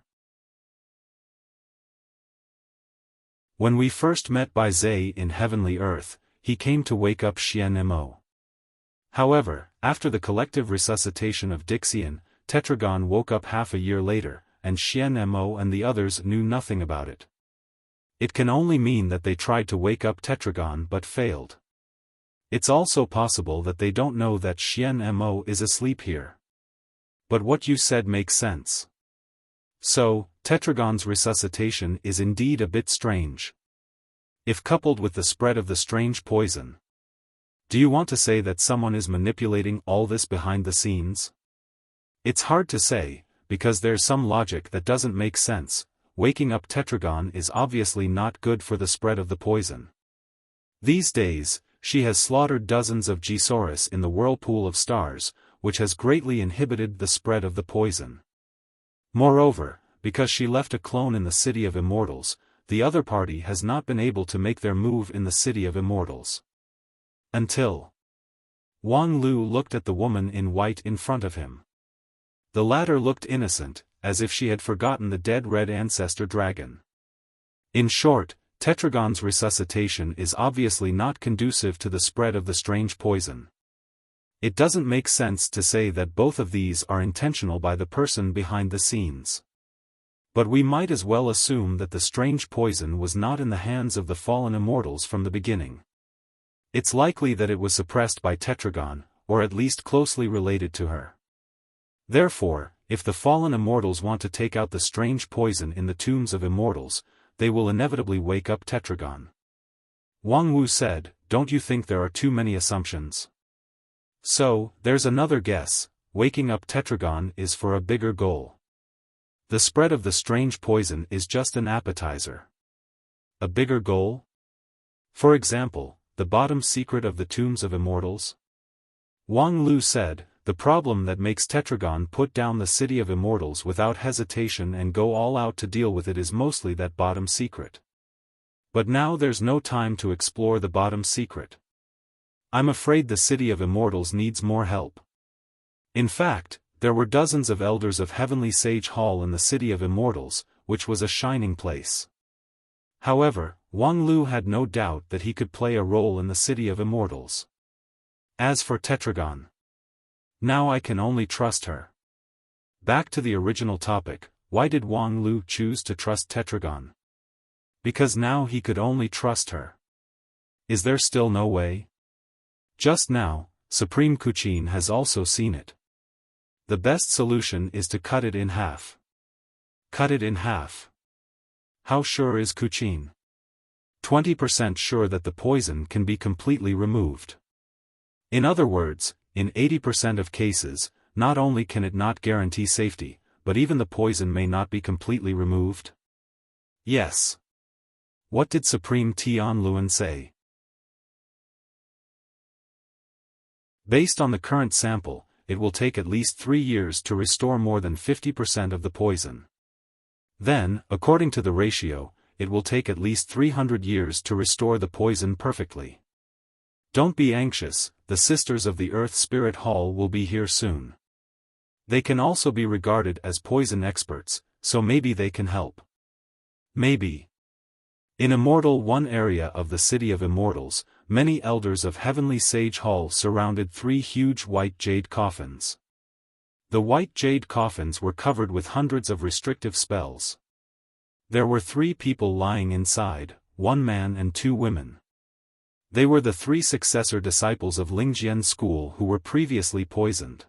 When we first met Bai Zhe in Heavenly Earth, he came to wake up Xian Mo. However, after the collective resuscitation of Dixian, Tetragon woke up half a year later, and Xian Mo and the others knew nothing about it. It can only mean that they tried to wake up Tetragon but failed. It's also possible that they don't know that Xian Mo is asleep here. But what you said makes sense. So, Tetragon's resuscitation is indeed a bit strange. If coupled with the spread of the strange poison. Do you want to say that someone is manipulating all this behind the scenes? It's hard to say, because there's some logic that doesn't make sense. Waking up Tetragon is obviously not good for the spread of the poison. These days, she has slaughtered dozens of Gisaurus in the whirlpool of stars, which has greatly inhibited the spread of the poison. Moreover, because she left a clone in the City of Immortals, the other party has not been able to make their move in the City of Immortals. Until Wang Lu looked at the woman in white in front of him. The latter looked innocent, as if she had forgotten the dead red ancestor dragon. In short, Tetragon's resuscitation is obviously not conducive to the spread of the strange poison. It doesn't make sense to say that both of these are intentional by the person behind the scenes. But we might as well assume that the strange poison was not in the hands of the fallen immortals from the beginning. It's likely that it was suppressed by Tetragon, or at least closely related to her. Therefore, if the fallen immortals want to take out the strange poison in the tombs of immortals, they will inevitably wake up Tetragon. Wang Wu said, don't you think there are too many assumptions? So, there's another guess, waking up Tetragon is for a bigger goal. The spread of the strange poison is just an appetizer. A bigger goal? For example, the bottom secret of the tombs of immortals? Wang Lu said, the problem that makes Tetragon put down the City of Immortals without hesitation and go all out to deal with it is mostly that bottom secret. But now there's no time to explore the bottom secret. I'm afraid the City of Immortals needs more help. In fact, there were dozens of elders of Heavenly Sage Hall in the City of Immortals, which was a shining place. However, Wang Lu had no doubt that he could play a role in the City of Immortals. As for Tetragon, now I can only trust her. Back to the original topic, why did Wang Lu choose to trust Tetragon? Because now he could only trust her. Is there still no way? Just now, Supreme Kuchin has also seen it. The best solution is to cut it in half. Cut it in half. How sure is Kuchin? 20% sure that the poison can be completely removed. In other words, in 80% of cases, not only can it not guarantee safety, but even the poison may not be completely removed. Yes. What did Supreme Tianluan say? Based on the current sample, it will take at least 3 years to restore more than 50% of the poison. Then, according to the ratio, it will take at least 300 years to restore the poison perfectly. Don't be anxious, the Sisters of the Earth Spirit Hall will be here soon. They can also be regarded as poison experts, so maybe they can help. Maybe. In Immortal One area of the City of Immortals, many elders of Heavenly Sage Hall surrounded 3 huge white jade coffins. The white jade coffins were covered with hundreds of restrictive spells. There were 3 people lying inside, 1 man and 2 women. They were the 3 successor disciples of Lingjian's school who were previously poisoned.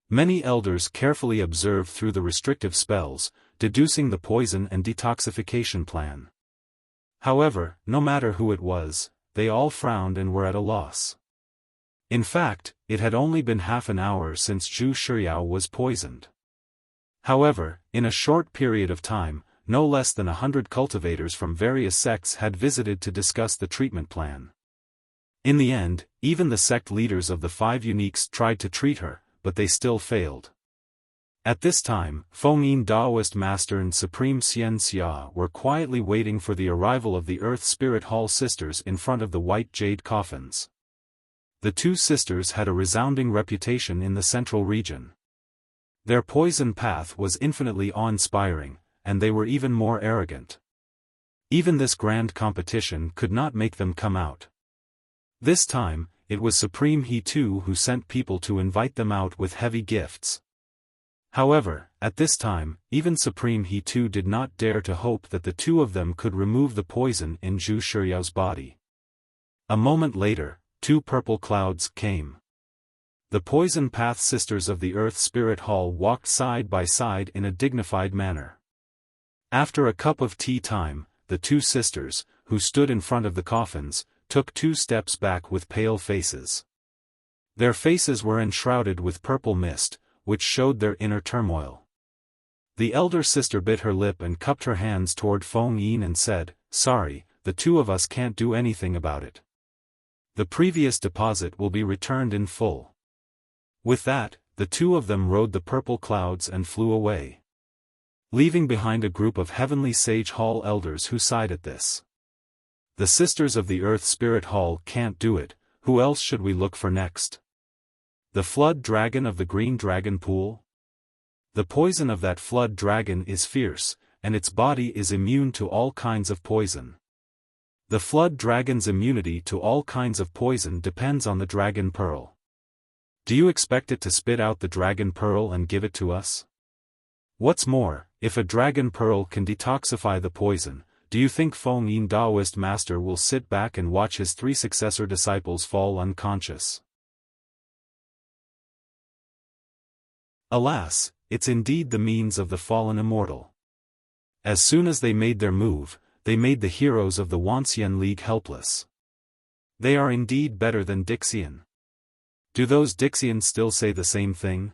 Many elders carefully observed through the restrictive spells, deducing the poison and detoxification plan. However, no matter who it was, they all frowned and were at a loss. In fact, it had only been half an hour since Zhu Shiryao was poisoned. However, in a short period of time, no less than 100 cultivators from various sects had visited to discuss the treatment plan. In the end, even the sect leaders of the 5 uniques tried to treat her, but they still failed. At this time, Fengyin Daoist Master and Supreme Xian Xia were quietly waiting for the arrival of the Earth Spirit Hall sisters in front of the white jade coffins. The 2 sisters had a resounding reputation in the central region. Their poison path was infinitely awe-inspiring, and they were even more arrogant. Even this grand competition could not make them come out. This time, it was Supreme He too who sent people to invite them out with heavy gifts. However, at this time, even Supreme He too did not dare to hope that the 2 of them could remove the poison in Zhu Shiryao's body. A moment later, 2 purple clouds came. The Poison Path Sisters of the Earth Spirit Hall walked side by side in a dignified manner. After a cup of tea time, the 2 sisters, who stood in front of the coffins, took 2 steps back with pale faces. Their faces were enshrouded with purple mist, which showed their inner turmoil. The elder sister bit her lip and cupped her hands toward Feng Yin and said, "Sorry, the 2 of us can't do anything about it. The previous deposit will be returned in full." With that, the 2 of them rode the purple clouds and flew away, leaving behind a group of Heavenly Sage Hall elders who sighed at this. The Sisters of the Earth Spirit Hall can't do it, who else should we look for next? The flood dragon of the Green Dragon Pool? The poison of that flood dragon is fierce, and its body is immune to all kinds of poison. The flood dragon's immunity to all kinds of poison depends on the dragon pearl. Do you expect it to spit out the dragon pearl and give it to us? What's more, if a dragon pearl can detoxify the poison, do you think Feng Yin Daoist Master will sit back and watch his 3 successor disciples fall unconscious? Alas, it's indeed the means of the fallen immortal. As soon as they made their move, they made the heroes of the Wanxian League helpless. They are indeed better than Dixian. Do those Dixians still say the same thing?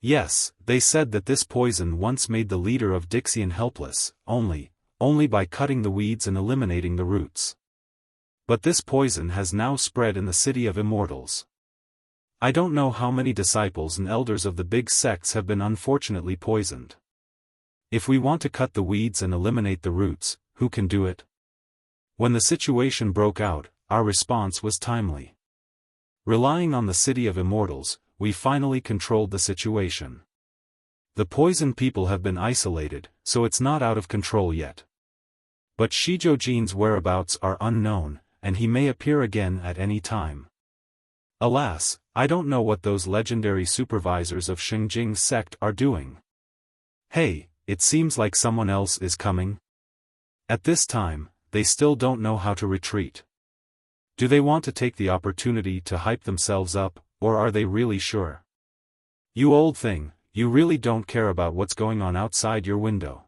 Yes, they said that this poison once made the leader of Dixian helpless, only by cutting the weeds and eliminating the roots. But this poison has now spread in the City of Immortals. I don't know how many disciples and elders of the big sects have been unfortunately poisoned. If we want to cut the weeds and eliminate the roots, who can do it? When the situation broke out, our response was timely. Relying on the City of Immortals, we finally controlled the situation. The poison people have been isolated, so it's not out of control yet. But Shizhou whereabouts are unknown, and he may appear again at any time. Alas, I don't know what those legendary supervisors of Xingjing's sect are doing. Hey, it seems like someone else is coming. At this time, they still don't know how to retreat. Do they want to take the opportunity to hype themselves up, or are they really sure? You old thing, you really don't care about what's going on outside your window.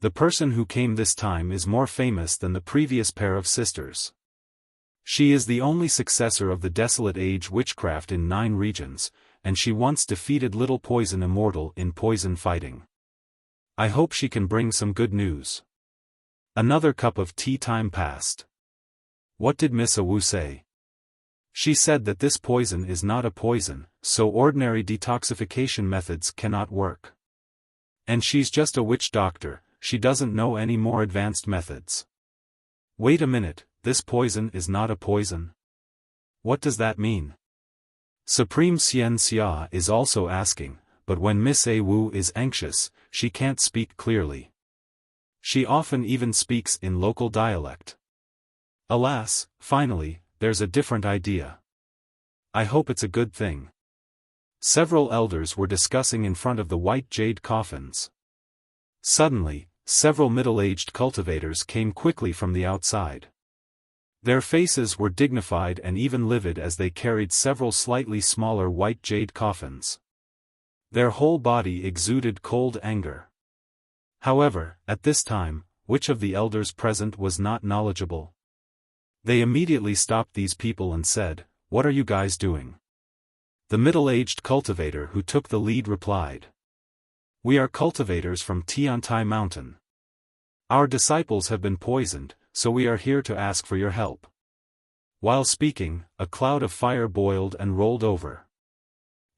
The person who came this time is more famous than the previous pair of sisters. She is the only successor of the Desolate Age witchcraft in 9 regions, and she once defeated Little Poison Immortal in poison fighting. I hope she can bring some good news. Another cup of tea time passed. What did Miss Awu say? She said that this poison is not a poison, so ordinary detoxification methods cannot work. And she's just a witch doctor, she doesn't know any more advanced methods. Wait a minute, this poison is not a poison. What does that mean? Supreme Xian Xia is also asking, but when Miss A Wu is anxious, she can't speak clearly. She often even speaks in local dialect. Alas, finally, there's a different idea. I hope it's a good thing. Several elders were discussing in front of the white jade coffins. Suddenly, several middle-aged cultivators came quickly from the outside. Their faces were dignified and even livid as they carried several slightly smaller white jade coffins. Their whole body exuded cold anger. However, at this time, which of the elders present was not knowledgeable? They immediately stopped these people and said, "What are you guys doing?" The middle-aged cultivator who took the lead replied, "We are cultivators from Tiantai Mountain. Our disciples have been poisoned, so we are here to ask for your help." While speaking, a cloud of fire boiled and rolled over.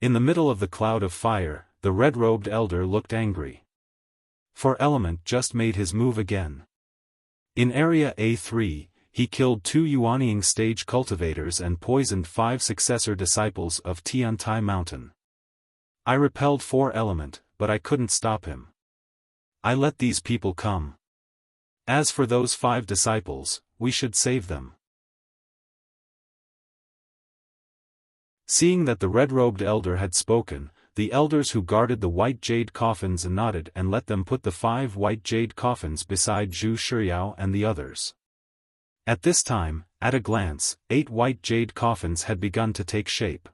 In the middle of the cloud of fire, the red-robed elder looked angry. For Element just made his move again. In Area A3, he killed 2 Yuanying stage cultivators and poisoned 5 successor disciples of Tiantai Mountain. I repelled 4 Element, but I couldn't stop him. I let these people come. As for those 5 disciples, we should save them. Seeing that the red-robed elder had spoken, the elders who guarded the white jade coffins nodded and let them put the 5 white jade coffins beside Zhu Shiyao and the others. At this time, at a glance, 8 white jade coffins had begun to take shape.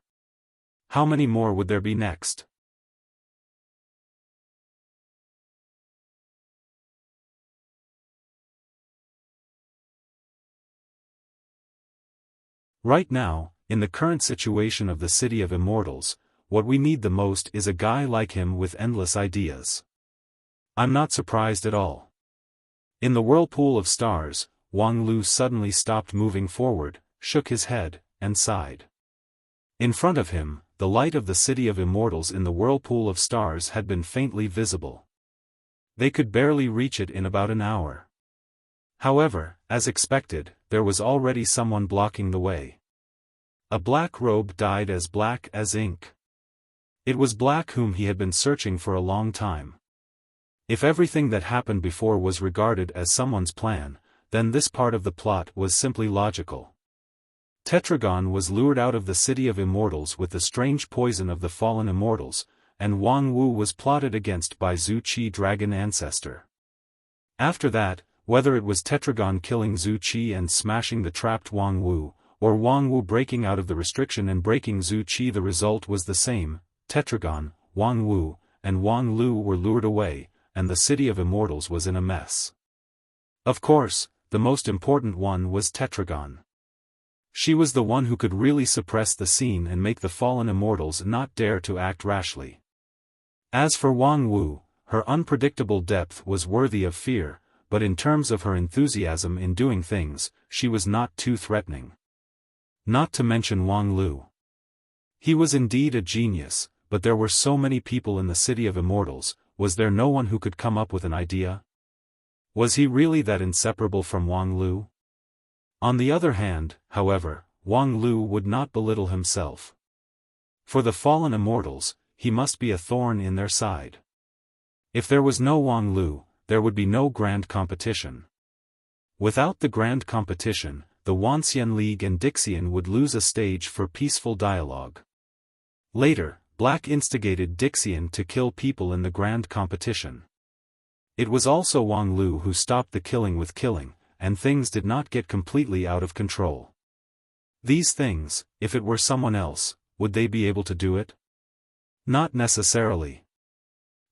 How many more would there be next? Right now, in the current situation of the City of Immortals, what we need the most is a guy like him with endless ideas. I'm not surprised at all. In the whirlpool of stars, Wang Lu suddenly stopped moving forward, shook his head, and sighed. In front of him, the light of the City of Immortals in the whirlpool of stars had been faintly visible. They could barely reach it in about an hour. However, as expected, there was already someone blocking the way. A black robe dyed as black as ink. It was Black whom he had been searching for a long time. If everything that happened before was regarded as someone's plan, then this part of the plot was simply logical. Tetragon was lured out of the City of Immortals with the strange poison of the fallen immortals, and Wang Wu was plotted against by Zhu Qi Dragon Ancestor. After that, whether it was Tetragon killing Zhu Qi and smashing the trapped Wang Wu, or Wang Wu breaking out of the restriction and breaking Zhu Qi, the result was the same. Tetragon, Wang Wu, and Wang Lu were lured away, and the City of Immortals was in a mess. Of course, the most important one was Tetragon. She was the one who could really suppress the scene and make the fallen immortals not dare to act rashly. As for Wang Wu, her unpredictable depth was worthy of fear, but in terms of her enthusiasm in doing things, she was not too threatening. Not to mention Wang Lu. He was indeed a genius, but there were so many people in the City of Immortals, was there no one who could come up with an idea? Was he really that inseparable from Wang Lu? On the other hand, however, Wang Lu would not belittle himself. For the fallen immortals, he must be a thorn in their side. If there was no Wang Lu, there would be no grand competition. Without the grand competition, the Wanxian League and Dixian would lose a stage for peaceful dialogue. Later, Black instigated Dixian to kill people in the grand competition. It was also Wang Lu who stopped the killing with killing, and things did not get completely out of control. These things, if it were someone else, would they be able to do it? Not necessarily.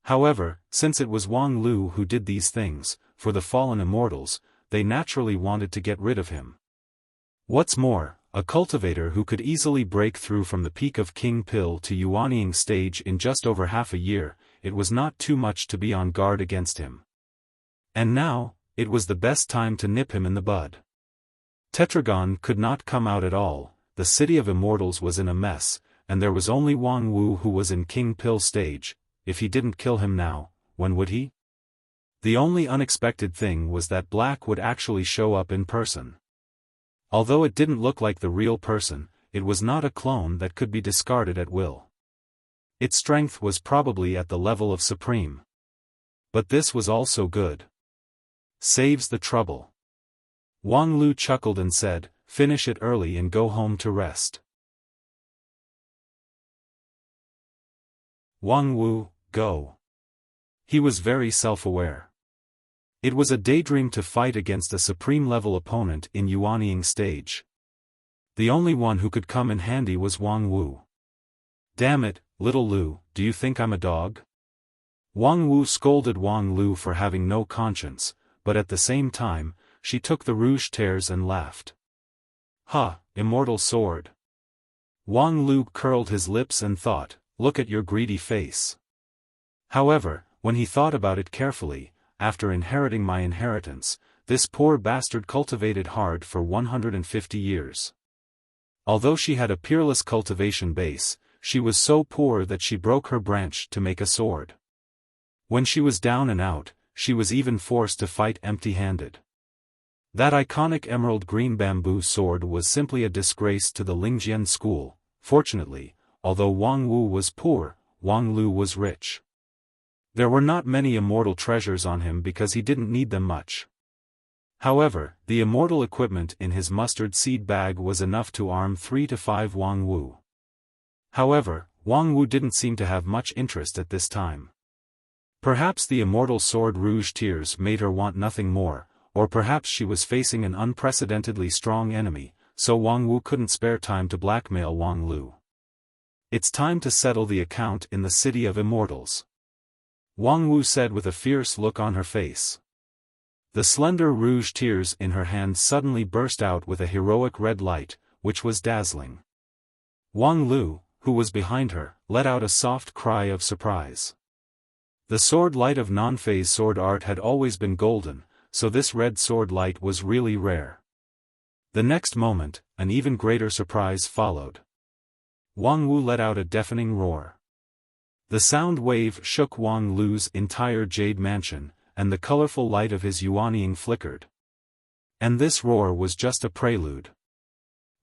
However, since it was Wang Lu who did these things, for the fallen immortals, they naturally wanted to get rid of him. What's more, a cultivator who could easily break through from the peak of King Pill to Yuanying stage in just over half a year, it was not too much to be on guard against him. And now, it was the best time to nip him in the bud. Tetragon could not come out at all, the City of Immortals was in a mess, and there was only Wang Wu who was in King Pill stage. If he didn't kill him now, when would he? The only unexpected thing was that Black would actually show up in person. Although it didn't look like the real person, it was not a clone that could be discarded at will. Its strength was probably at the level of Supreme. But this was also good. Saves the trouble. Wang Lu chuckled and said, "Finish it early and go home to rest." Wang Wu, go. He was very self-aware. It was a daydream to fight against a supreme-level opponent in Yuanying stage. The only one who could come in handy was Wang Wu. "Damn it, little Lu, do you think I'm a dog?" Wang Wu scolded Wang Lu for having no conscience, but at the same time, she took the rouge tears and laughed. "Ha, immortal sword." Wang Lu curled his lips and thought, "Look at your greedy face." However, when he thought about it carefully, after inheriting my inheritance, this poor bastard cultivated hard for 150 years. Although she had a peerless cultivation base, she was so poor that she broke her branch to make a sword. When she was down and out, she was even forced to fight empty-handed. That iconic emerald green bamboo sword was simply a disgrace to the Lingjian school. Fortunately, although Wang Wu was poor, Wang Lu was rich. There were not many immortal treasures on him because he didn't need them much. However, the immortal equipment in his mustard seed bag was enough to arm 3 to 5 Wang Wu. However, Wang Wu didn't seem to have much interest at this time. Perhaps the immortal sword Rouge Tears made her want nothing more, or perhaps she was facing an unprecedentedly strong enemy, so Wang Wu couldn't spare time to blackmail Wang Lu. "It's time to settle the account in the City of Immortals," Wang Wu said with a fierce look on her face. The slender Rouge Tears in her hand suddenly burst out with a heroic red light, which was dazzling. Wang Lu, who was behind her, let out a soft cry of surprise. The sword light of non-phase sword art had always been golden, so this red sword light was really rare. The next moment, an even greater surprise followed. Wang Wu let out a deafening roar. The sound wave shook Wang Lu's entire jade mansion, and the colorful light of his Yuanying flickered. And this roar was just a prelude.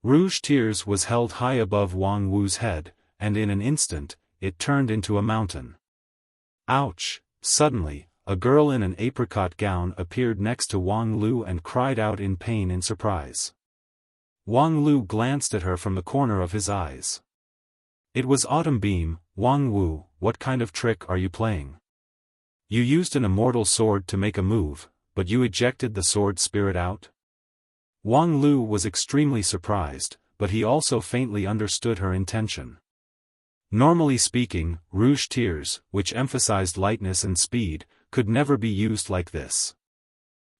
Rouge Tears was held high above Wang Wu's head, and in an instant, it turned into a mountain. Ouch! Suddenly, a girl in an apricot gown appeared next to Wang Lu and cried out in pain and surprise. Wang Lu glanced at her from the corner of his eyes. It was Autumn Beam. "Wang Wu, what kind of trick are you playing? You used an immortal sword to make a move, but you ejected the sword spirit out?" Wang Lu was extremely surprised, but he also faintly understood her intention. Normally speaking, Rouge Tears, which emphasized lightness and speed, could never be used like this.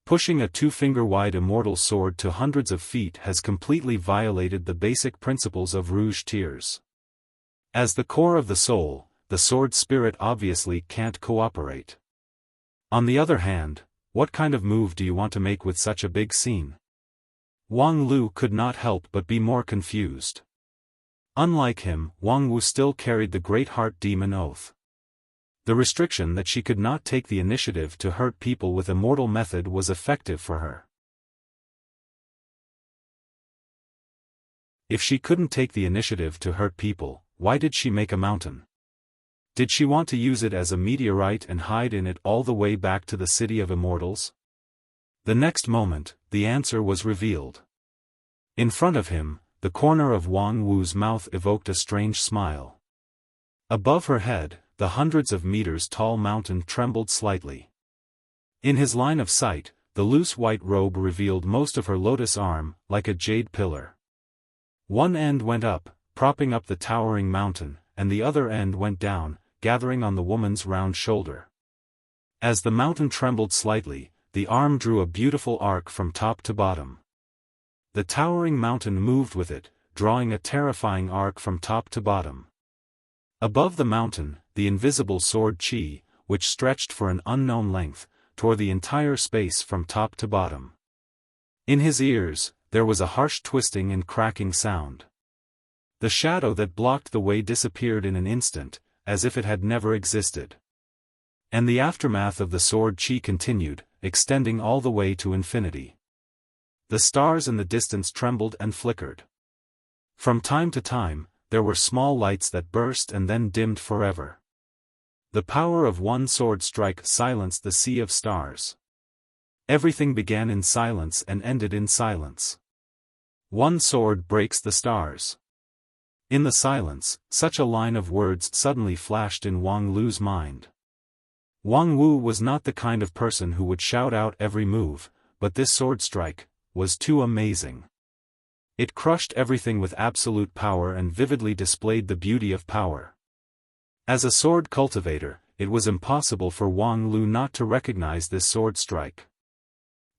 Pushing a 2-finger-wide immortal sword to hundreds of feet has completely violated the basic principles of Rouge Tears. As the core of the soul, the sword spirit obviously can't cooperate. On the other hand, what kind of move do you want to make with such a big scene? Wang Lu could not help but be more confused. Unlike him, Wang Wu still carried the Great Heart Demon Oath. The restriction that she could not take the initiative to hurt people with immortal method was effective for her. If she couldn't take the initiative to hurt people, why did she make a mountain? Did she want to use it as a meteorite and hide in it all the way back to the City of Immortals? The next moment, the answer was revealed. In front of him, the corner of Wang Wu's mouth evoked a strange smile. Above her head, the hundreds of meters tall mountain trembled slightly. In his line of sight, the loose white robe revealed most of her lotus arm, like a jade pillar. One end went up, propping up the towering mountain, and the other end went down, gathering on the woman's round shoulder. As the mountain trembled slightly, the arm drew a beautiful arc from top to bottom. The towering mountain moved with it, drawing a terrifying arc from top to bottom. Above the mountain, the invisible sword Qi, which stretched for an unknown length, tore the entire space from top to bottom. In his ears, there was a harsh twisting and cracking sound. The shadow that blocked the way disappeared in an instant, as if it had never existed. And the aftermath of the sword chi continued, extending all the way to infinity. The stars in the distance trembled and flickered. From time to time, there were small lights that burst and then dimmed forever. The power of one sword strike silenced the sea of stars. Everything began in silence and ended in silence. One sword breaks the stars. In the silence, such a line of words suddenly flashed in Wang Lu's mind. Wang Wu was not the kind of person who would shout out every move, but this sword strike was too amazing. It crushed everything with absolute power and vividly displayed the beauty of power. As a sword cultivator, it was impossible for Wang Lu not to recognize this sword strike.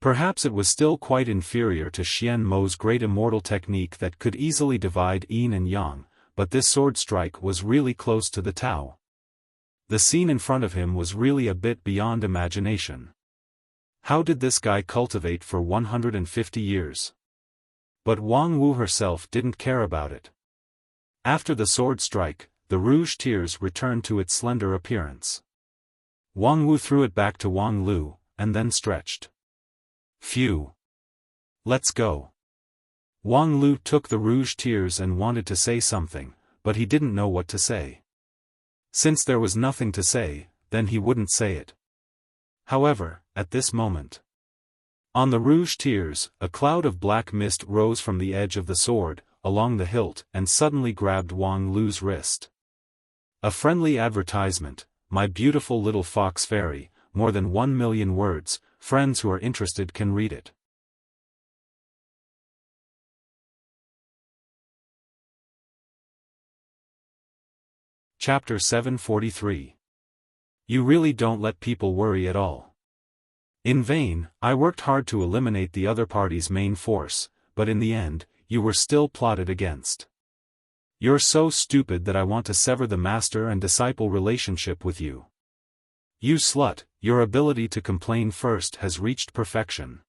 Perhaps it was still quite inferior to Xian Mo's great immortal technique that could easily divide yin and yang, but this sword strike was really close to the Tao. The scene in front of him was really a bit beyond imagination. How did this guy cultivate for 150 years? But Wang Wu herself didn't care about it. After the sword strike, the rouge tears returned to its slender appearance. Wang Wu threw it back to Wang Lu, and then stretched. Phew. Let's go. Wang Lu took the rouge tears and wanted to say something, but he didn't know what to say. Since there was nothing to say, then he wouldn't say it. However, at this moment, on the rouge tears, a cloud of black mist rose from the edge of the sword, along the hilt, and suddenly grabbed Wang Lu's wrist. A friendly advertisement, my beautiful little fox fairy, more than 1 million words, friends who are interested can read it. Chapter 743. You really don't let people worry at all. In vain, I worked hard to eliminate the other party's main force, but in the end, you were still plotted against. You're so stupid that I want to sever the master and disciple relationship with you. You slut, your ability to complain first has reached perfection.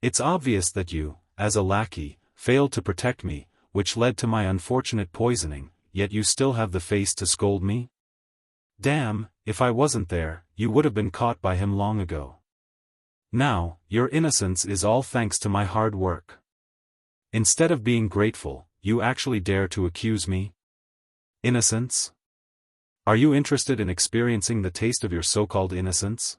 It's obvious that you, as a lackey, failed to protect me, which led to my unfortunate poisoning, yet you still have the face to scold me? Damn, if I wasn't there, you would have been caught by him long ago. Now, your innocence is all thanks to my hard work. Instead of being grateful, you actually dare to accuse me? Innocence? Are you interested in experiencing the taste of your so-called innocence?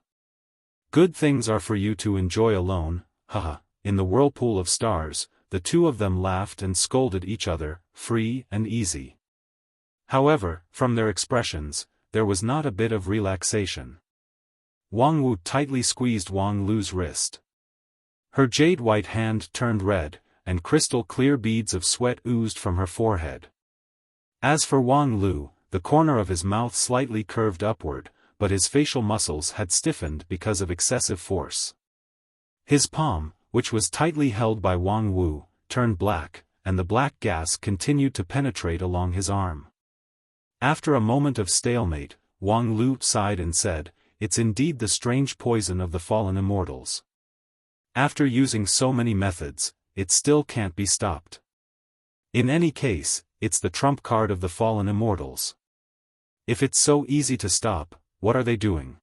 Good things are for you to enjoy alone, haha. In the whirlpool of stars, the two of them laughed and scolded each other, free and easy. However, from their expressions, there was not a bit of relaxation. Wang Wu tightly squeezed Wang Lu's wrist. Her jade-white hand turned red, and crystal-clear beads of sweat oozed from her forehead. As for Wang Lu, the corner of his mouth slightly curved upward, but his facial muscles had stiffened because of excessive force. His palm, which was tightly held by Wang Wu, turned black, and the black gas continued to penetrate along his arm. After a moment of stalemate, Wang Lu sighed and said, "It's indeed the strange poison of the fallen immortals. After using so many methods, it still can't be stopped. In any case, it's the trump card of the fallen immortals. If it's so easy to stop, what are they doing?"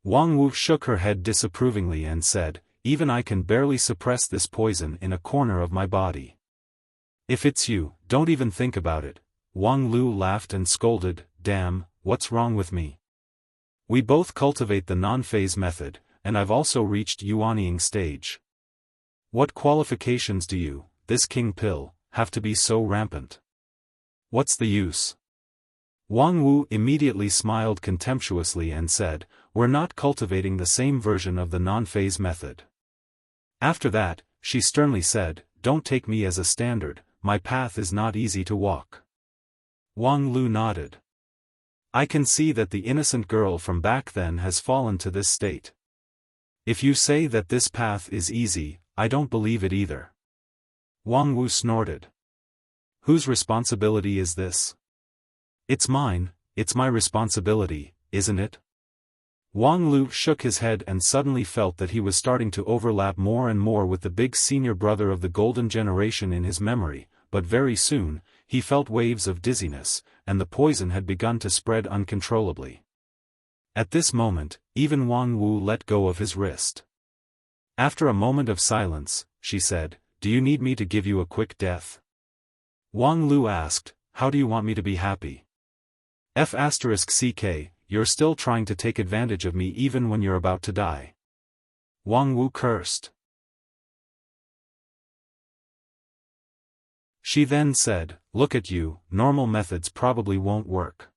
Wang Wu shook her head disapprovingly and said, "Even I can barely suppress this poison in a corner of my body. If it's you, don't even think about it." Wang Lu laughed and scolded, "Damn, what's wrong with me? We both cultivate the non-phase method, and I've also reached yuanying stage. What qualifications do you, this king pill, have to be so rampant? What's the use?" Wang Wu immediately smiled contemptuously and said, "We're not cultivating the same version of the non-phase method." After that, she sternly said, "Don't take me as a standard, my path is not easy to walk." Wang Lu nodded. "I can see that the innocent girl from back then has fallen to this state. If you say that this path is easy, I don't believe it either." Wang Wu snorted. "Whose responsibility is this?" "It's mine, it's my responsibility, isn't it?" Wang Lu shook his head and suddenly felt that he was starting to overlap more and more with the big senior brother of the golden generation in his memory, but very soon, he felt waves of dizziness, and the poison had begun to spread uncontrollably. At this moment, even Wang Wu let go of his wrist. After a moment of silence, she said, "Do you need me to give you a quick death?" Wang Lu asked, "How do you want me to be happy?" *CK, you're still trying to take advantage of me even when you're about to die. Wang Wu cursed. She then said, "Look at you, normal methods probably won't work.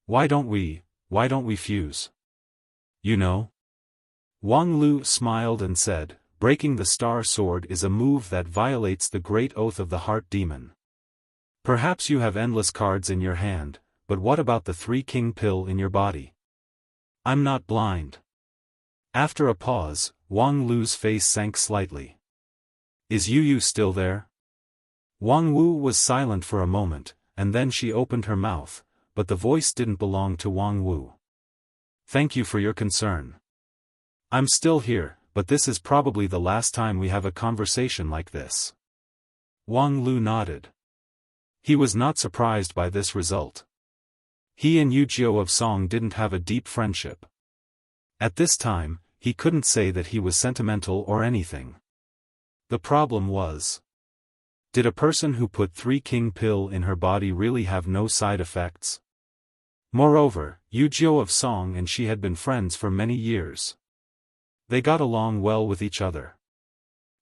Why don't we fuse? You know?" Wang Lu smiled and said, "Breaking the star sword is a move that violates the great oath of the heart demon. Perhaps you have endless cards in your hand, but what about the 3-king pill in your body? I'm not blind." After a pause, Wang Lu's face sank slightly. "Is Yu still there?" Wang Wu was silent for a moment, and then she opened her mouth, but the voice didn't belong to Wang Wu. "Thank you for your concern. I'm still here, but this is probably the last time we have a conversation like this." Wang Lu nodded. He was not surprised by this result. He and Wuxia of Song didn't have a deep friendship. At this time, he couldn't say that he was sentimental or anything. The problem was, did a person who put 3-king pill in her body really have no side effects? Moreover, Wuxia of Song and she had been friends for many years. They got along well with each other.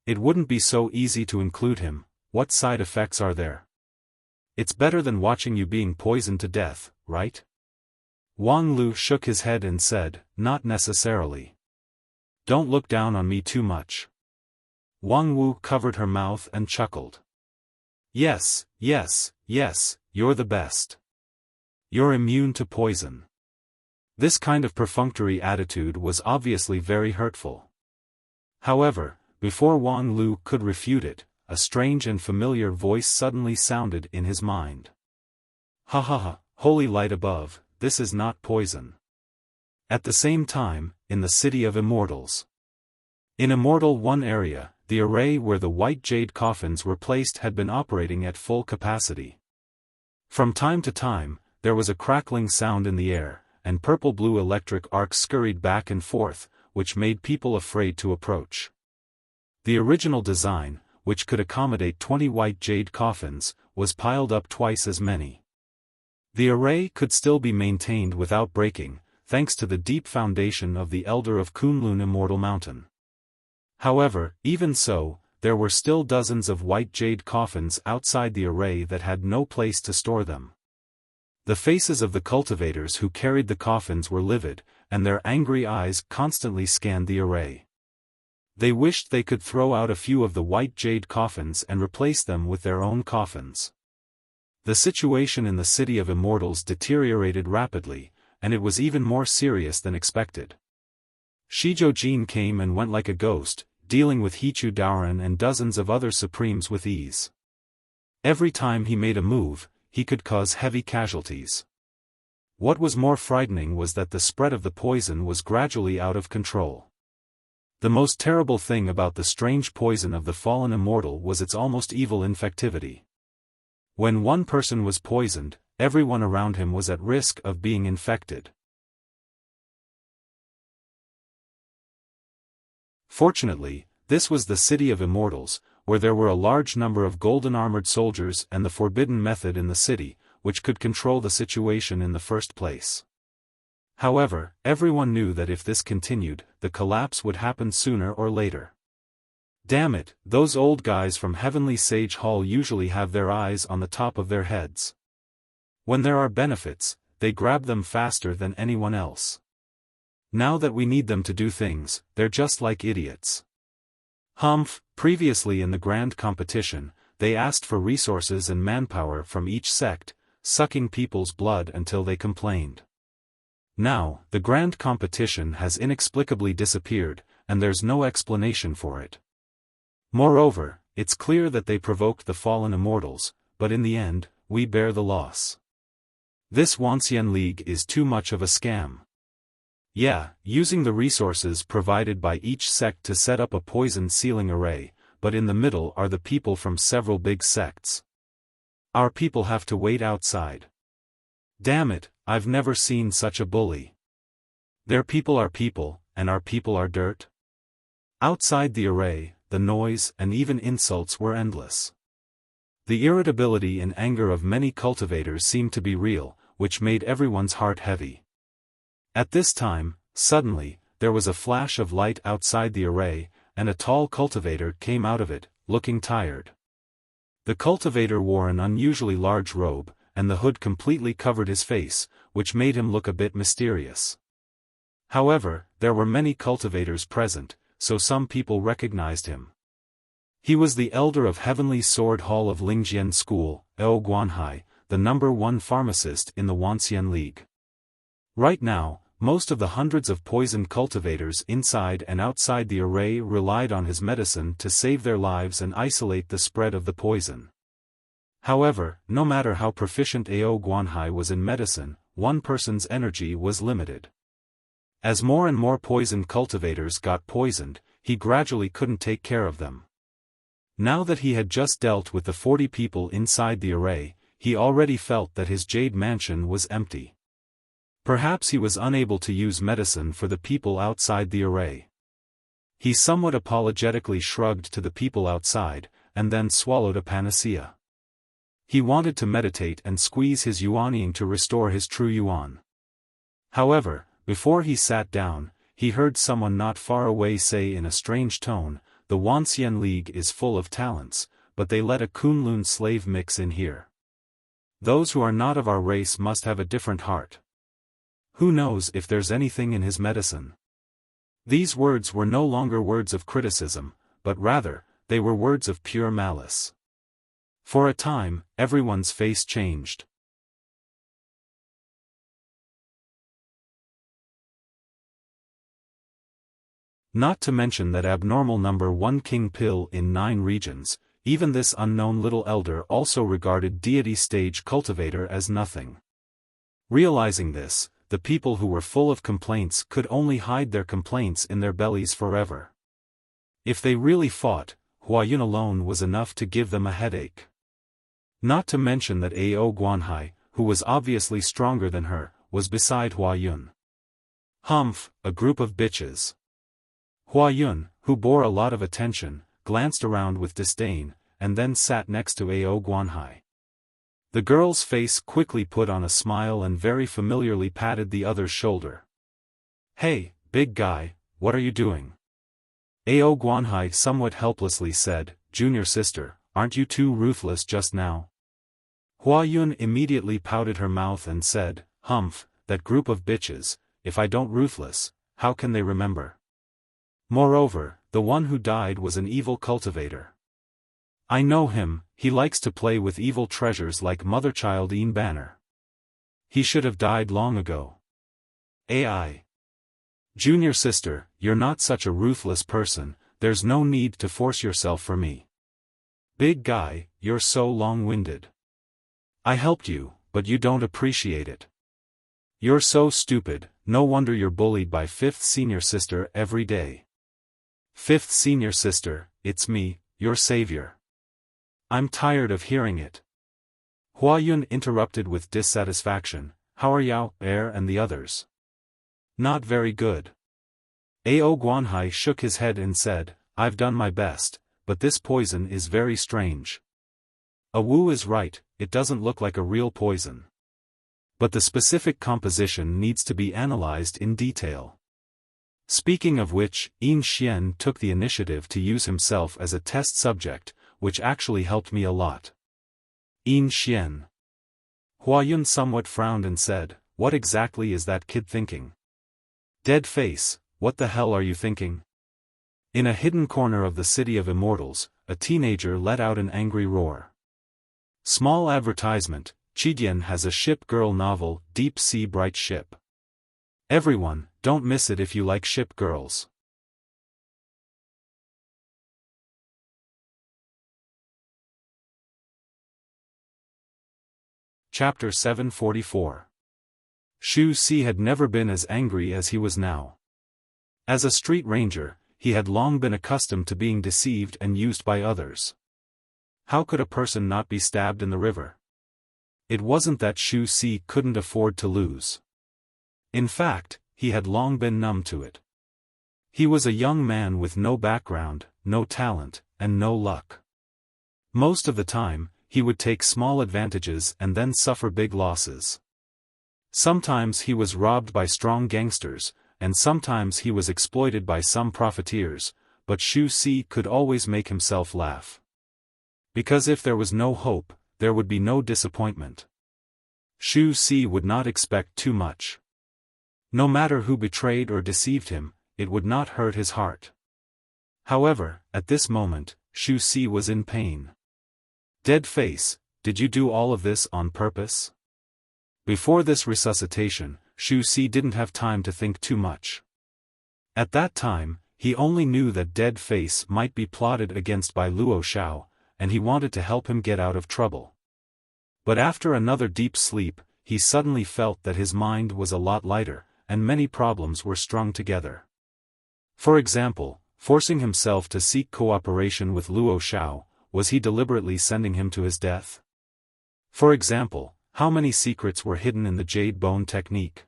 It wouldn't be so easy to include him. What side effects are there? It's better than watching you being poisoned to death, right? Wang Lu shook his head and said, "Not necessarily. Don't look down on me too much." Wang Wu covered her mouth and chuckled. Yes, you're the best. You're immune to poison." This kind of perfunctory attitude was obviously very hurtful. However, before Wang Lu could refute it, a strange and familiar voice suddenly sounded in his mind. "Ha ha ha, holy light above, this is not poison." At the same time, in the City of Immortals. In Immortal 1 area, the array where the white jade coffins were placed had been operating at full capacity. From time to time, there was a crackling sound in the air, and purple-blue electric arcs scurried back and forth, which made people afraid to approach. The original design, which could accommodate 20 white jade coffins, was piled up twice as many. The array could still be maintained without breaking, thanks to the deep foundation of the Elder of Kunlun Immortal Mountain. However, even so, there were still dozens of white jade coffins outside the array that had no place to store them. The faces of the cultivators who carried the coffins were livid, and their angry eyes constantly scanned the array. They wished they could throw out a few of the white jade coffins and replace them with their own coffins. The situation in the City of Immortals deteriorated rapidly, and it was even more serious than expected. Shizhou came and went like a ghost, dealing with Hichu Daoran and dozens of other supremes with ease. Every time he made a move, he could cause heavy casualties. What was more frightening was that the spread of the poison was gradually out of control. The most terrible thing about the strange poison of the fallen immortal was its almost evil infectivity. When one person was poisoned, everyone around him was at risk of being infected. Fortunately, this was the City of Immortals, where there were a large number of golden-armored soldiers and the forbidden method in the city, which could control the situation in the first place. However, everyone knew that if this continued, the collapse would happen sooner or later. Damn it, those old guys from Heavenly Sage Hall usually have their eyes on the top of their heads. When there are benefits, they grab them faster than anyone else. Now that we need them to do things, they're just like idiots. Previously in the grand competition, they asked for resources and manpower from each sect, sucking people's blood until they complained. Now, the grand competition has inexplicably disappeared, and there's no explanation for it. Moreover, it's clear that they provoked the fallen immortals, but in the end, we bear the loss. This Wanxian League is too much of a scam. Yeah, using the resources provided by each sect to set up a poison sealing array, but in the middle are the people from several big sects. Our people have to wait outside. Damn it, I've never seen such a bully. Their people are people, and our people are dirt? Outside the array, the noise and even insults were endless. The irritability and anger of many cultivators seemed to be real, which made everyone's heart heavy. At this time, suddenly, there was a flash of light outside the array, and a tall cultivator came out of it, looking tired. The cultivator wore an unusually large robe, and the hood completely covered his face, which made him look a bit mysterious. However, there were many cultivators present, so some people recognized him. He was the elder of Heavenly Sword Hall of Lingjian School, Eo Guanhai, the #1 pharmacist in the Wanxian League. Right now, most of the hundreds of poisoned cultivators inside and outside the array relied on his medicine to save their lives and isolate the spread of the poison. However, no matter how proficient Eo Guanhai was in medicine, one person's energy was limited. As more and more poisoned cultivators got poisoned, he gradually couldn't take care of them. Now that he had just dealt with the 40 people inside the array, he already felt that his jade mansion was empty. Perhaps he was unable to use medicine for the people outside the array. He somewhat apologetically shrugged to the people outside, and then swallowed a panacea. He wanted to meditate and squeeze his yuanying to restore his true yuan. However, before he sat down, he heard someone not far away say in a strange tone, "The Wanxian League is full of talents, but they let a Kunlun slave mix in here. Those who are not of our race must have a different heart. Who knows if there's anything in his medicine?" These words were no longer words of criticism, but rather, they were words of pure malice. For a time, everyone's face changed. Not to mention that abnormal #1 king pill in 9 regions, even this unknown little elder also regarded deity stage cultivator as nothing. Realizing this, the people who were full of complaints could only hide their complaints in their bellies forever. If they really fought, Huayun alone was enough to give them a headache. Not to mention that Eo Guanhai, who was obviously stronger than her, was beside Huayun. Humph, a group of bitches. Huayun, who bore a lot of attention, glanced around with disdain, and then sat next to Eo Guanhai. The girl's face quickly put on a smile and very familiarly patted the other's shoulder. "Hey, big guy, what are you doing?" Eo Guanhai somewhat helplessly said, "Junior sister, aren't you too ruthless just now?" Huayun immediately pouted her mouth and said, "Humph, that group of bitches, if I don't ruthless, how can they remember? Moreover, the one who died was an evil cultivator. I know him, he likes to play with evil treasures like mother-child Een Banner. He should have died long ago." AI. "Junior sister, you're not such a ruthless person, there's no need to force yourself for me. Big guy, you're so long-winded. I helped you, but you don't appreciate it. You're so stupid, no wonder you're bullied by 5th senior sister every day. 5th senior sister, it's me, your savior. I'm tired of hearing it." Huayun interrupted with dissatisfaction, "How are Yao, Air and the others?" "Not very good." Eo Guanhai shook his head and said, "I've done my best, but this poison is very strange. Wu is right, it doesn't look like a real poison. But the specific composition needs to be analyzed in detail." Speaking of which, Yin Xian took the initiative to use himself as a test subject, which actually helped me a lot. Yin Xian. Huayun somewhat frowned and said, "What exactly is that kid thinking?" "Dead face, what the hell are you thinking?" In a hidden corner of the City of Immortals, a teenager let out an angry roar. Small advertisement, Chidian has a ship girl novel, Deep Sea Bright Ship. Everyone, don't miss it if you like ship girls. Chapter 744. Xu Si had never been as angry as he was now. As a street ranger, he had long been accustomed to being deceived and used by others. How could a person not be stabbed in the river? It wasn't that Xu Si couldn't afford to lose. In fact, he had long been numb to it. He was a young man with no background, no talent, and no luck. Most of the time, he would take small advantages and then suffer big losses. Sometimes he was robbed by strong gangsters, and sometimes he was exploited by some profiteers, but Xu Si could always make himself laugh. Because if there was no hope, there would be no disappointment. Xu Si would not expect too much. No matter who betrayed or deceived him, it would not hurt his heart. However, at this moment, Xu Si was in pain. Dead face, did you do all of this on purpose? Before this resuscitation, Xu Si didn't have time to think too much. At that time, he only knew that Dead Face might be plotted against by Luo Xiao, and he wanted to help him get out of trouble. But after another deep sleep, he suddenly felt that his mind was a lot lighter, and many problems were strung together. For example, forcing himself to seek cooperation with Luo Xiao, was he deliberately sending him to his death? For example, how many secrets were hidden in the jade bone technique?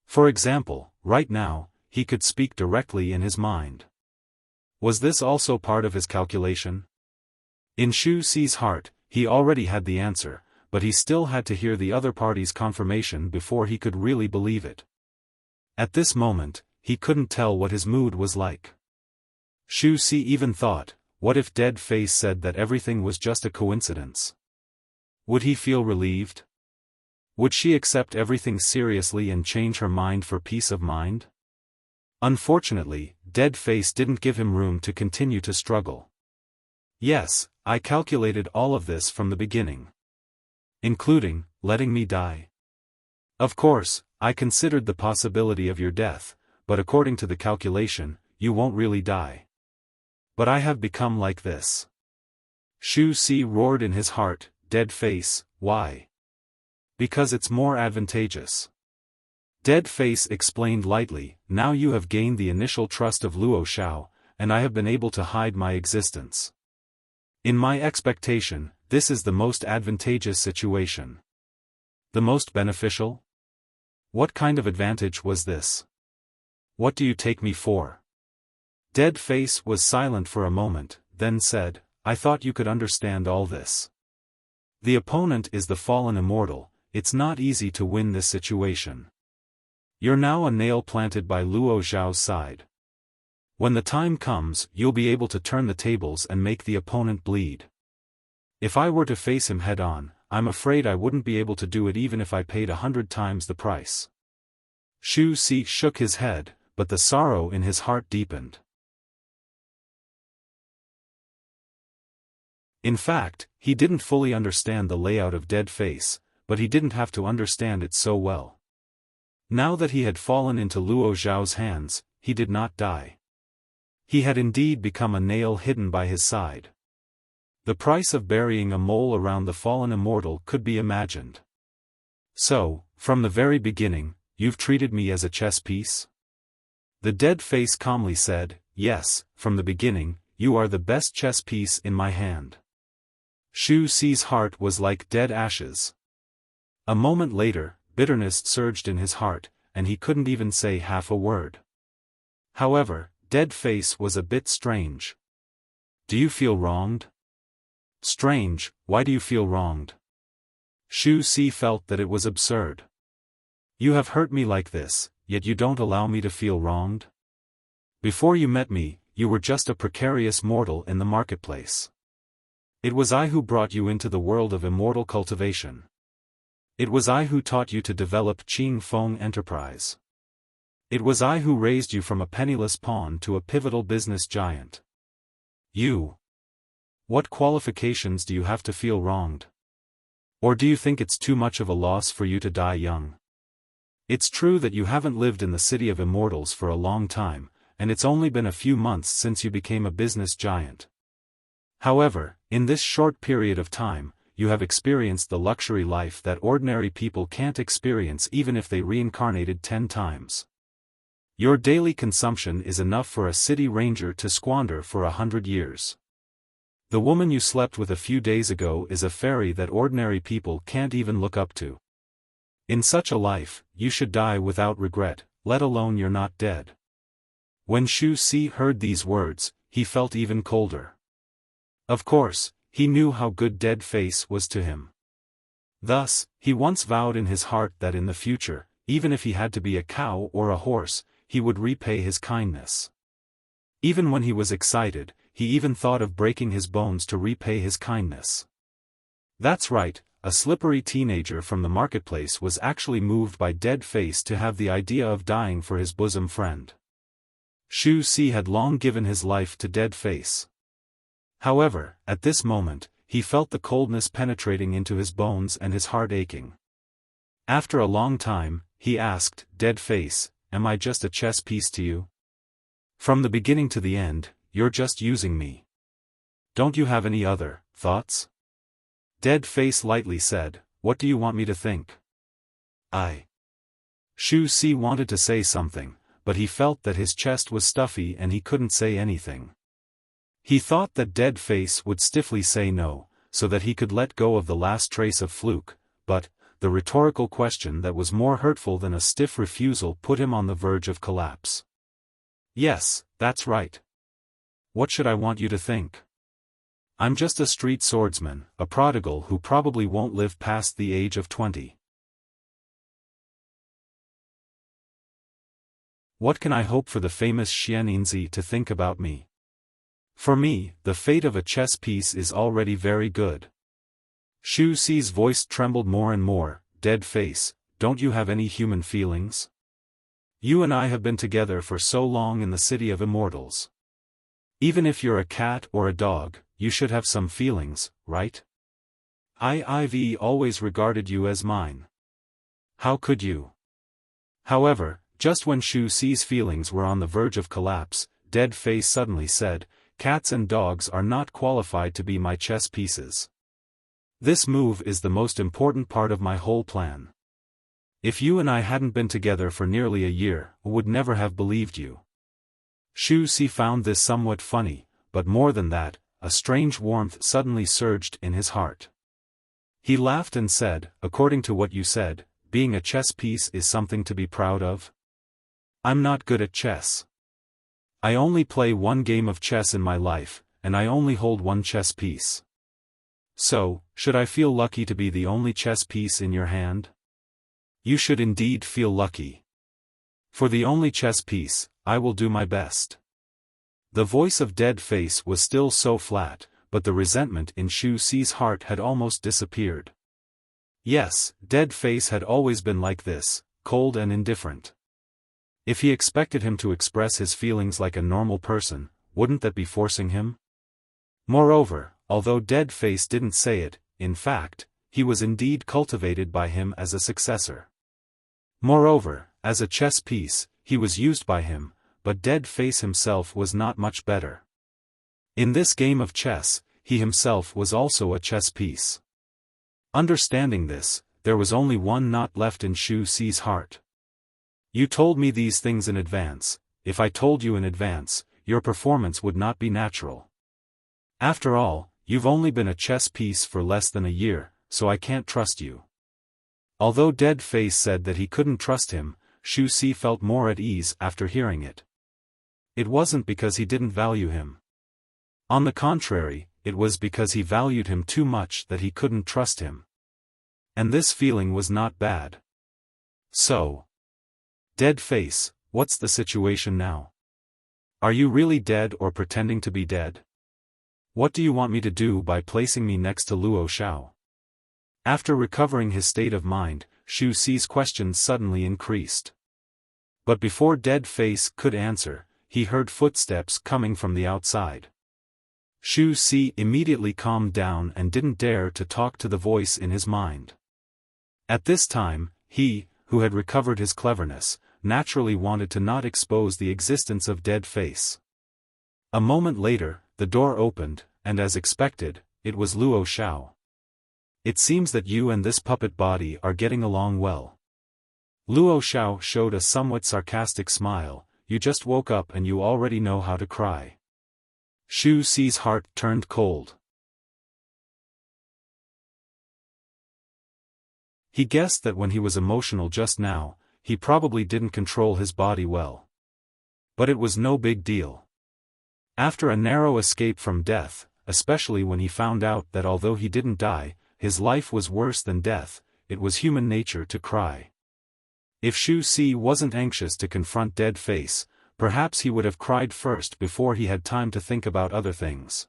For example, right now, he could speak directly in his mind. Was this also part of his calculation? In Xu Si's heart, he already had the answer, but he still had to hear the other party's confirmation before he could really believe it. At this moment, he couldn't tell what his mood was like. Xu Si even thought, what if Dead Face said that everything was just a coincidence? Would he feel relieved? Would she accept everything seriously and change her mind for peace of mind? Unfortunately, Dead Face didn't give him room to continue to struggle. Yes, I calculated all of this from the beginning. Including, letting me die. Of course, I considered the possibility of your death, but according to the calculation, you won't really die. But I have become like this. Xu Si roared in his heart, Dead Face, why? Because it's more advantageous. Dead Face explained lightly, now you have gained the initial trust of Luo Xiao, and I have been able to hide my existence. In my expectation, this is the most advantageous situation. The most beneficial? What kind of advantage was this? What do you take me for? Dead Face was silent for a moment, then said, I thought you could understand all this. The opponent is the fallen immortal, it's not easy to win this situation. You're now a nail planted by Luo Xiao's side. When the time comes, you'll be able to turn the tables and make the opponent bleed. If I were to face him head-on, I'm afraid I wouldn't be able to do it even if I paid 100 times the price. Xu Si shook his head, but the sorrow in his heart deepened. In fact, he didn't fully understand the layout of Dead Face, but he didn't have to understand it so well. Now that he had fallen into Luo Xiao's hands, he did not die. He had indeed become a nail hidden by his side. The price of burying a mole around the fallen immortal could be imagined. So, from the very beginning, you've treated me as a chess piece? The Dead Face calmly said, yes, from the beginning, you are the best chess piece in my hand. Xu Si's heart was like dead ashes. A moment later, bitterness surged in his heart, and he couldn't even say half a word. However, Dead Face was a bit strange. Do you feel wronged? Strange, why do you feel wronged? Xu Si felt that it was absurd. You have hurt me like this, yet you don't allow me to feel wronged? Before you met me, you were just a precarious mortal in the marketplace. It was I who brought you into the world of immortal cultivation. It was I who taught you to develop Qing Feng Enterprise. It was I who raised you from a penniless pawn to a pivotal business giant. You. What qualifications do you have to feel wronged? Or do you think it's too much of a loss for you to die young? It's true that you haven't lived in the city of immortals for a long time, and it's only been a few months since you became a business giant. However, in this short period of time, you have experienced the luxury life that ordinary people can't experience even if they reincarnated 10 times. Your daily consumption is enough for a city ranger to squander for 100 years. The woman you slept with a few days ago is a fairy that ordinary people can't even look up to. In such a life, you should die without regret, let alone you're not dead. When Shu Si heard these words, he felt even colder. Of course, he knew how good Dead Face was to him. Thus, he once vowed in his heart that in the future, even if he had to be a cow or a horse, he would repay his kindness. Even when he was excited, he even thought of breaking his bones to repay his kindness. That's right, a slippery teenager from the marketplace was actually moved by Dead Face to have the idea of dying for his bosom friend. Shu Si had long given his life to Dead Face. However, at this moment, he felt the coldness penetrating into his bones and his heart aching. After a long time, he asked, Dead Face, am I just a chess piece to you? From the beginning to the end, you're just using me. Don't you have any other thoughts? Dead Face lightly said, what do you want me to think? Shu Si wanted to say something, but he felt that his chest was stuffy and he couldn't say anything. He thought that Dead Face would stiffly say no, so that he could let go of the last trace of fluke, but, the rhetorical question that was more hurtful than a stiff refusal put him on the verge of collapse. Yes, that's right. What should I want you to think? I'm just a street swordsman, a prodigal who probably won't live past the age of 20. What can I hope for the famous Xianinzi to think about me? For me, the fate of a chess piece is already very good. Shu Si's voice trembled more and more. Dead Face, don't you have any human feelings? You and I have been together for so long in the city of immortals. Even if you're a cat or a dog, you should have some feelings, right? I've always regarded you as mine. How could you? However, just when Shu Si's feelings were on the verge of collapse, Dead Face suddenly said, cats and dogs are not qualified to be my chess pieces. This move is the most important part of my whole plan. If you and I hadn't been together for nearly a year, I would never have believed you. Shu Si found this somewhat funny, but more than that, a strange warmth suddenly surged in his heart. He laughed and said, according to what you said, being a chess piece is something to be proud of? I'm not good at chess. I only play one game of chess in my life, and I only hold one chess piece. So, should I feel lucky to be the only chess piece in your hand? You should indeed feel lucky. For the only chess piece, I will do my best. The voice of Dead Face was still so flat, but the resentment in Shu Si's heart had almost disappeared. Yes, Dead Face had always been like this, cold and indifferent. If he expected him to express his feelings like a normal person, wouldn't that be forcing him? Moreover, although Dead Face didn't say it, in fact, he was indeed cultivated by him as a successor. Moreover, as a chess piece, he was used by him, but Dead Face himself was not much better. In this game of chess, he himself was also a chess piece. Understanding this, there was only one knot left in Shu Si's heart. You told me these things in advance. If I told you in advance, your performance would not be natural. After all, you've only been a chess piece for less than a year, so I can't trust you. Although Dead Face said that he couldn't trust him, Shu Si felt more at ease after hearing it. It wasn't because he didn't value him. On the contrary, it was because he valued him too much that he couldn't trust him. And this feeling was not bad. So, Dead Face, what's the situation now? Are you really dead or pretending to be dead? What do you want me to do by placing me next to Luo Xiao? After recovering his state of mind, Shu Si's questions suddenly increased. But before Dead Face could answer, he heard footsteps coming from the outside. Shu Si immediately calmed down and didn't dare to talk to the voice in his mind. At this time, he, who had recovered his cleverness, naturally wanted to not expose the existence of Dead Face. A moment later, the door opened, and as expected, it was Luo Xiao. It seems that you and this puppet body are getting along well. Luo Xiao showed a somewhat sarcastic smile. You just woke up and you already know how to cry. Shu Si's heart turned cold. He guessed that when he was emotional just now, he probably didn't control his body well. But it was no big deal. After a narrow escape from death, especially when he found out that although he didn't die, his life was worse than death, it was human nature to cry. If Xu Si wasn't anxious to confront dead face, perhaps he would have cried first before he had time to think about other things.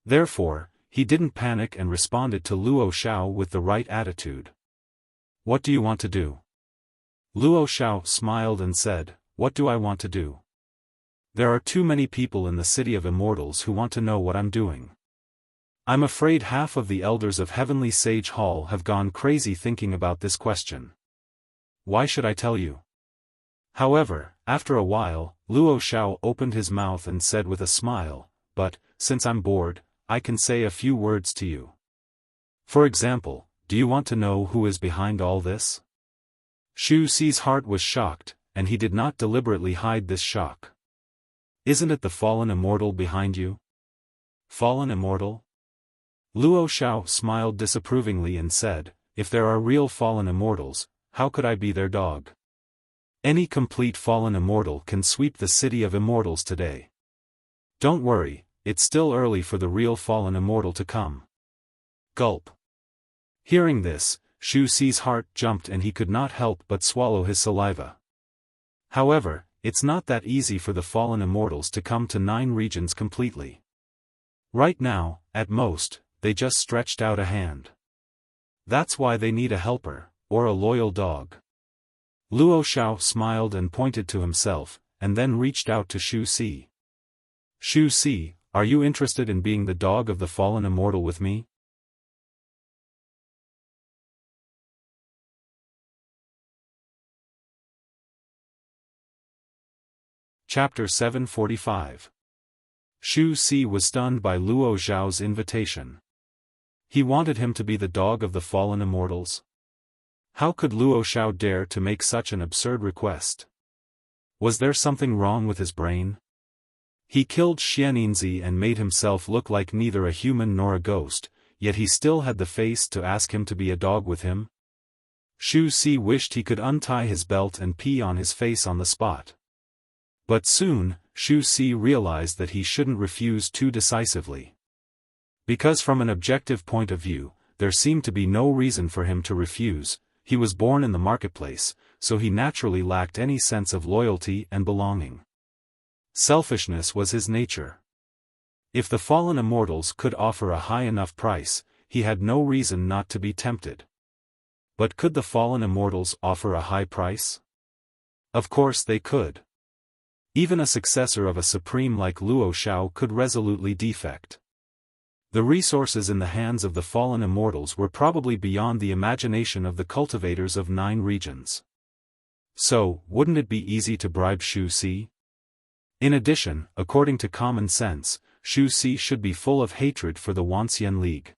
Therefore, he didn't panic and responded to Luo Xiao with the right attitude. "What do you want to do?" Luo Xiao smiled and said, "What do I want to do? There are too many people in the City of Immortals who want to know what I'm doing. I'm afraid half of the elders of Heavenly Sage Hall have gone crazy thinking about this question. Why should I tell you?" However, after a while, Luo Xiao opened his mouth and said with a smile, "But, since I'm bored, I can say a few words to you. For example, do you want to know who is behind all this?" Xu Si's heart was shocked, and he did not deliberately hide this shock. "Isn't it the fallen immortal behind you?" "Fallen immortal?" Luo Xiao smiled disapprovingly and said, "If there are real fallen immortals, how could I be their dog? Any complete fallen immortal can sweep the City of Immortals today. Don't worry, it's still early for the real fallen immortal to come." Gulp. Hearing this, Xu Si's heart jumped and he could not help but swallow his saliva. However, it's not that easy for the fallen immortals to come to 9 regions completely. Right now, at most, they just stretched out a hand. That's why they need a helper, or a loyal dog. Luo Xiao smiled and pointed to himself, and then reached out to Xu Si. "Xu Si, are you interested in being the dog of the fallen immortal with me?" Chapter 745. Xu Si was stunned by Luo Xiao's invitation. He wanted him to be the dog of the fallen immortals. How could Luo Xiao dare to make such an absurd request? Was there something wrong with his brain? He killed Xianninzi and made himself look like neither a human nor a ghost, yet he still had the face to ask him to be a dog with him? Xu Si wished he could untie his belt and pee on his face on the spot. But soon, Xu Si realized that he shouldn't refuse too decisively. Because from an objective point of view, there seemed to be no reason for him to refuse. He was born in the marketplace, so he naturally lacked any sense of loyalty and belonging. Selfishness was his nature. If the fallen immortals could offer a high enough price, he had no reason not to be tempted. But could the fallen immortals offer a high price? Of course they could. Even a successor of a supreme like Luo Xiao could resolutely defect. The resources in the hands of the fallen immortals were probably beyond the imagination of the cultivators of 9 regions. So, wouldn't it be easy to bribe Xu Si? In addition, according to common sense, Xu Si should be full of hatred for the Wanxian League.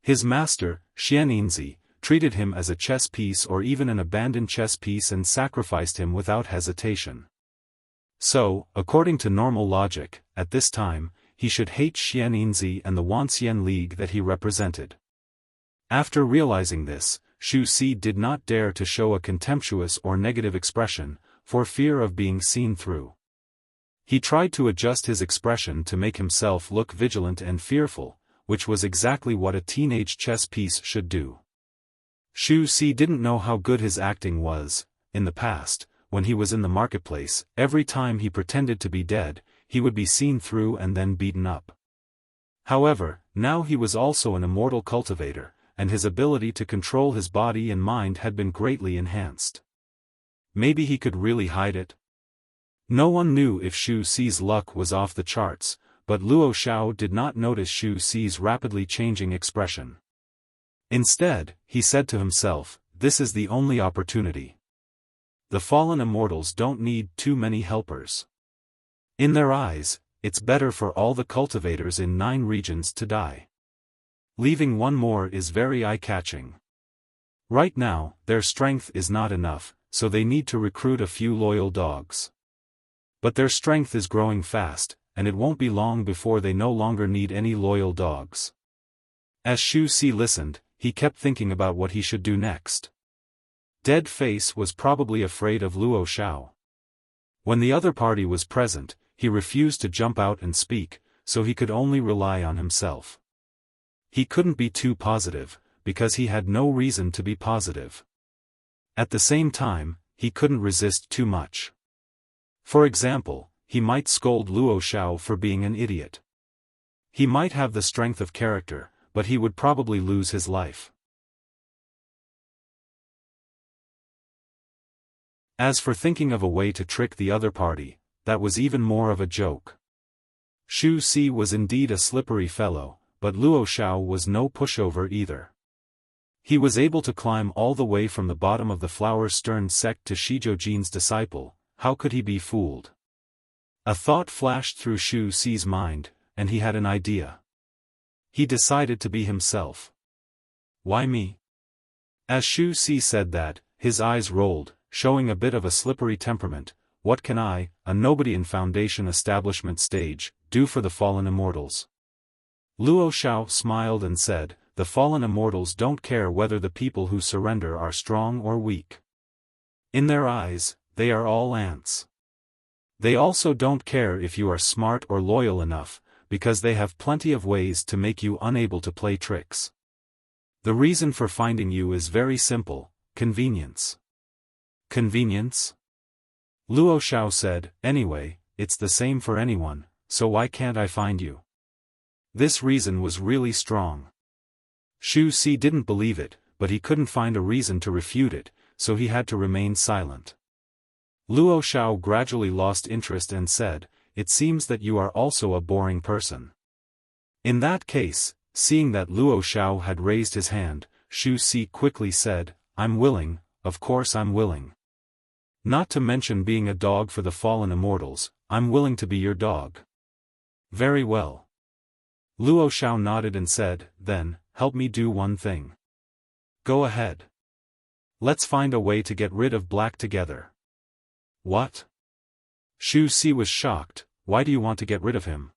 His master, Xianninzi, treated him as a chess piece or even an abandoned chess piece and sacrificed him without hesitation. So, according to normal logic, at this time, he should hate Xianninzi and the Wanxian League that he represented. After realizing this, Xu Si did not dare to show a contemptuous or negative expression, for fear of being seen through. He tried to adjust his expression to make himself look vigilant and fearful, which was exactly what a teenage chess piece should do. Xu Si didn't know how good his acting was. In the past, when he was in the marketplace, every time he pretended to be dead, he would be seen through and then beaten up. However, now he was also an immortal cultivator, and his ability to control his body and mind had been greatly enhanced. Maybe he could really hide it? No one knew if Xu Si's luck was off the charts, but Luo Xiao did not notice Xu Si's rapidly changing expression. Instead, he said to himself, "This is the only opportunity. The fallen immortals don't need too many helpers. In their eyes, it's better for all the cultivators in 9 regions to die. Leaving one more is very eye-catching. Right now, their strength is not enough, so they need to recruit a few loyal dogs. But their strength is growing fast, and it won't be long before they no longer need any loyal dogs." As Xu Si listened, he kept thinking about what he should do next. dead face was probably afraid of Luo Xiao. When the other party was present, he refused to jump out and speak, so he could only rely on himself. He couldn't be too positive, because he had no reason to be positive. At the same time, he couldn't resist too much. For example, he might scold Luo Xiao for being an idiot. He might have the strength of character, but he would probably lose his life. As for thinking of a way to trick the other party, that was even more of a joke. Xu Si was indeed a slippery fellow, but Luo Xiao was no pushover either. He was able to climb all the way from the bottom of the flower-stern sect to Shizhou Jin's disciple. How could he be fooled? A thought flashed through Xu Si's mind, and he had an idea. He decided to be himself. Why me? As Xu Si said that, his eyes rolled, showing a bit of a slippery temperament. What can I, a nobody in Foundation establishment stage, do for the fallen immortals? Luo Xiao smiled and said, the fallen immortals don't care whether the people who surrender are strong or weak. In their eyes, they are all ants. They also don't care if you are smart or loyal enough, because they have plenty of ways to make you unable to play tricks. The reason for finding you is very simple: convenience. Convenience? Luo Xiao said, anyway, it's the same for anyone, so why can't I find you? This reason was really strong. Xu Si didn't believe it, but he couldn't find a reason to refute it, so he had to remain silent. Luo Xiao gradually lost interest and said, it seems that you are also a boring person. In that case, seeing that Luo Xiao had raised his hand, Xu Si quickly said, I'm willing, of course I'm willing. Not to mention being a dog for the fallen immortals, I'm willing to be your dog. Very well. Luo Xiao nodded and said, then, help me do one thing. Go ahead. Let's find a way to get rid of Black together. What? Xu Si was shocked. Why do you want to get rid of him?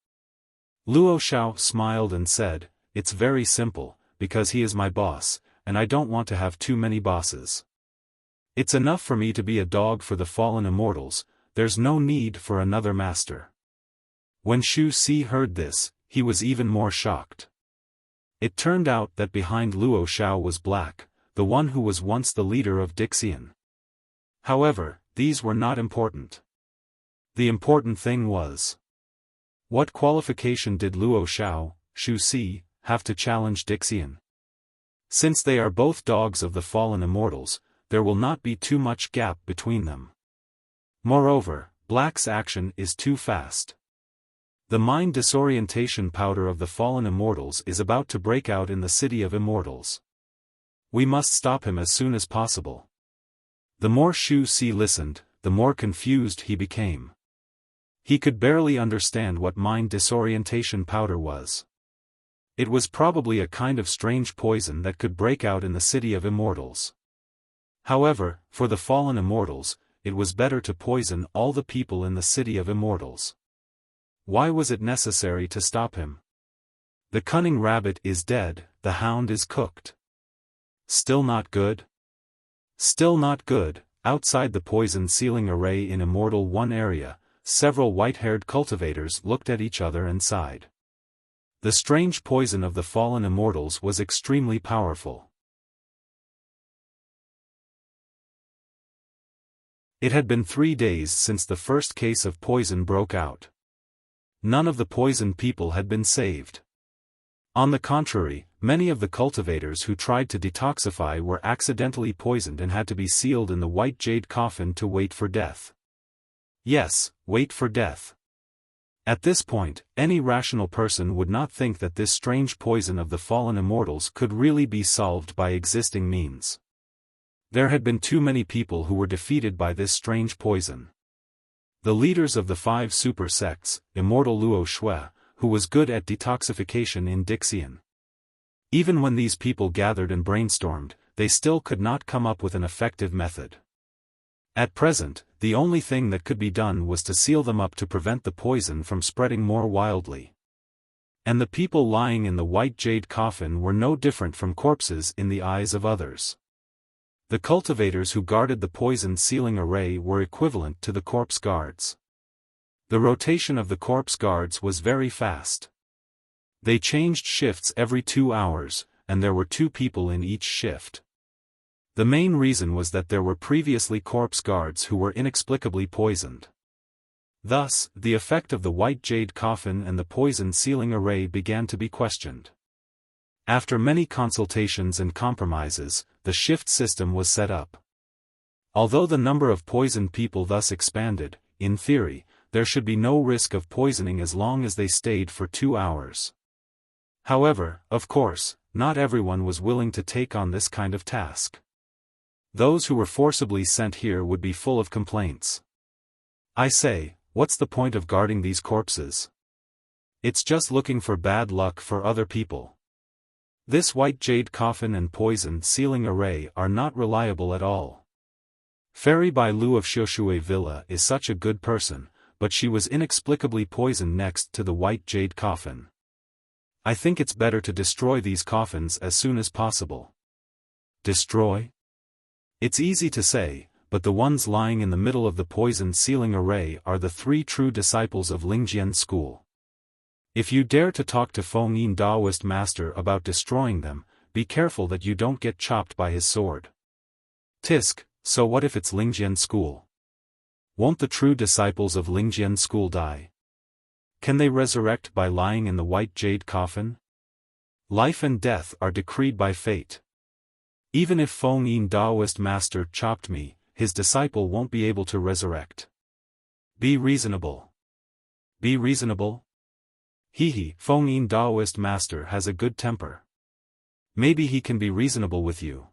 Luo Xiao smiled and said, it's very simple, because he is my boss, and I don't want to have too many bosses. It's enough for me to be a dog for the fallen immortals, there's no need for another master. When Xu Si heard this, he was even more shocked. It turned out that behind Luo Xiao was Black, the one who was once the leader of Dixian. However, these were not important. The important thing was, what qualification did Luo Xiao, Xu Si, have to challenge Dixian? Since they are both dogs of the fallen immortals, there will not be too much gap between them. Moreover, Black's action is too fast. The mind disorientation powder of the fallen immortals is about to break out in the city of immortals. We must stop him as soon as possible. The more Xu Si listened, the more confused he became. He could barely understand what mind disorientation powder was. It was probably a kind of strange poison that could break out in the city of immortals. However, for the fallen immortals, it was better to poison all the people in the city of immortals. Why was it necessary to stop him? The cunning rabbit is dead, the hound is cooked. Still not good? Still not good. Outside the poison sealing array in Immortal 1 area, several white-haired cultivators looked at each other and sighed. The strange poison of the fallen immortals was extremely powerful. It had been 3 days since the first case of poison broke out. None of the poisoned people had been saved. On the contrary, many of the cultivators who tried to detoxify were accidentally poisoned and had to be sealed in the white jade coffin to wait for death. Yes, wait for death. At this point, any rational person would not think that this strange poison of the fallen immortals could really be solved by existing means. There had been too many people who were defeated by this strange poison. The leaders of the 5 super sects, Immortal Luo Shui, who was good at detoxification in Dixian. Even when these people gathered and brainstormed, they still could not come up with an effective method. At present, the only thing that could be done was to seal them up to prevent the poison from spreading more wildly. And the people lying in the white jade coffin were no different from corpses in the eyes of others. The cultivators who guarded the poison sealing array were equivalent to the corpse guards. The rotation of the corpse guards was very fast. They changed shifts every 2 hours, and there were 2 people in each shift. The main reason was that there were previously corpse guards who were inexplicably poisoned. Thus, the effect of the white jade coffin and the poison sealing array began to be questioned. After many consultations and compromises, the shift system was set up. Although the number of poisoned people thus expanded, in theory, there should be no risk of poisoning as long as they stayed for 2 hours. However, of course, not everyone was willing to take on this kind of task. Those who were forcibly sent here would be full of complaints. I say, what's the point of guarding these corpses? It's just looking for bad luck for other people. This white jade coffin and poison sealing array are not reliable at all. Fairy Bai Lu of Xiaoshui Villa is such a good person, but she was inexplicably poisoned next to the white jade coffin. I think it's better to destroy these coffins as soon as possible. Destroy? It's easy to say, but the ones lying in the middle of the poison sealing array are the 3 true disciples of Lingjian school. If you dare to talk to Feng Yin Daoist master about destroying them, be careful that you don't get chopped by his sword. Tisk, so what if it's Lingjian school? Won't the true disciples of Lingjian school die? Can they resurrect by lying in the white jade coffin? Life and death are decreed by fate. Even if Feng Yin Daoist master chopped me, his disciple won't be able to resurrect. Be reasonable. Be reasonable? Hehe, Feng Yin Daoist master has a good temper. Maybe he can be reasonable with you.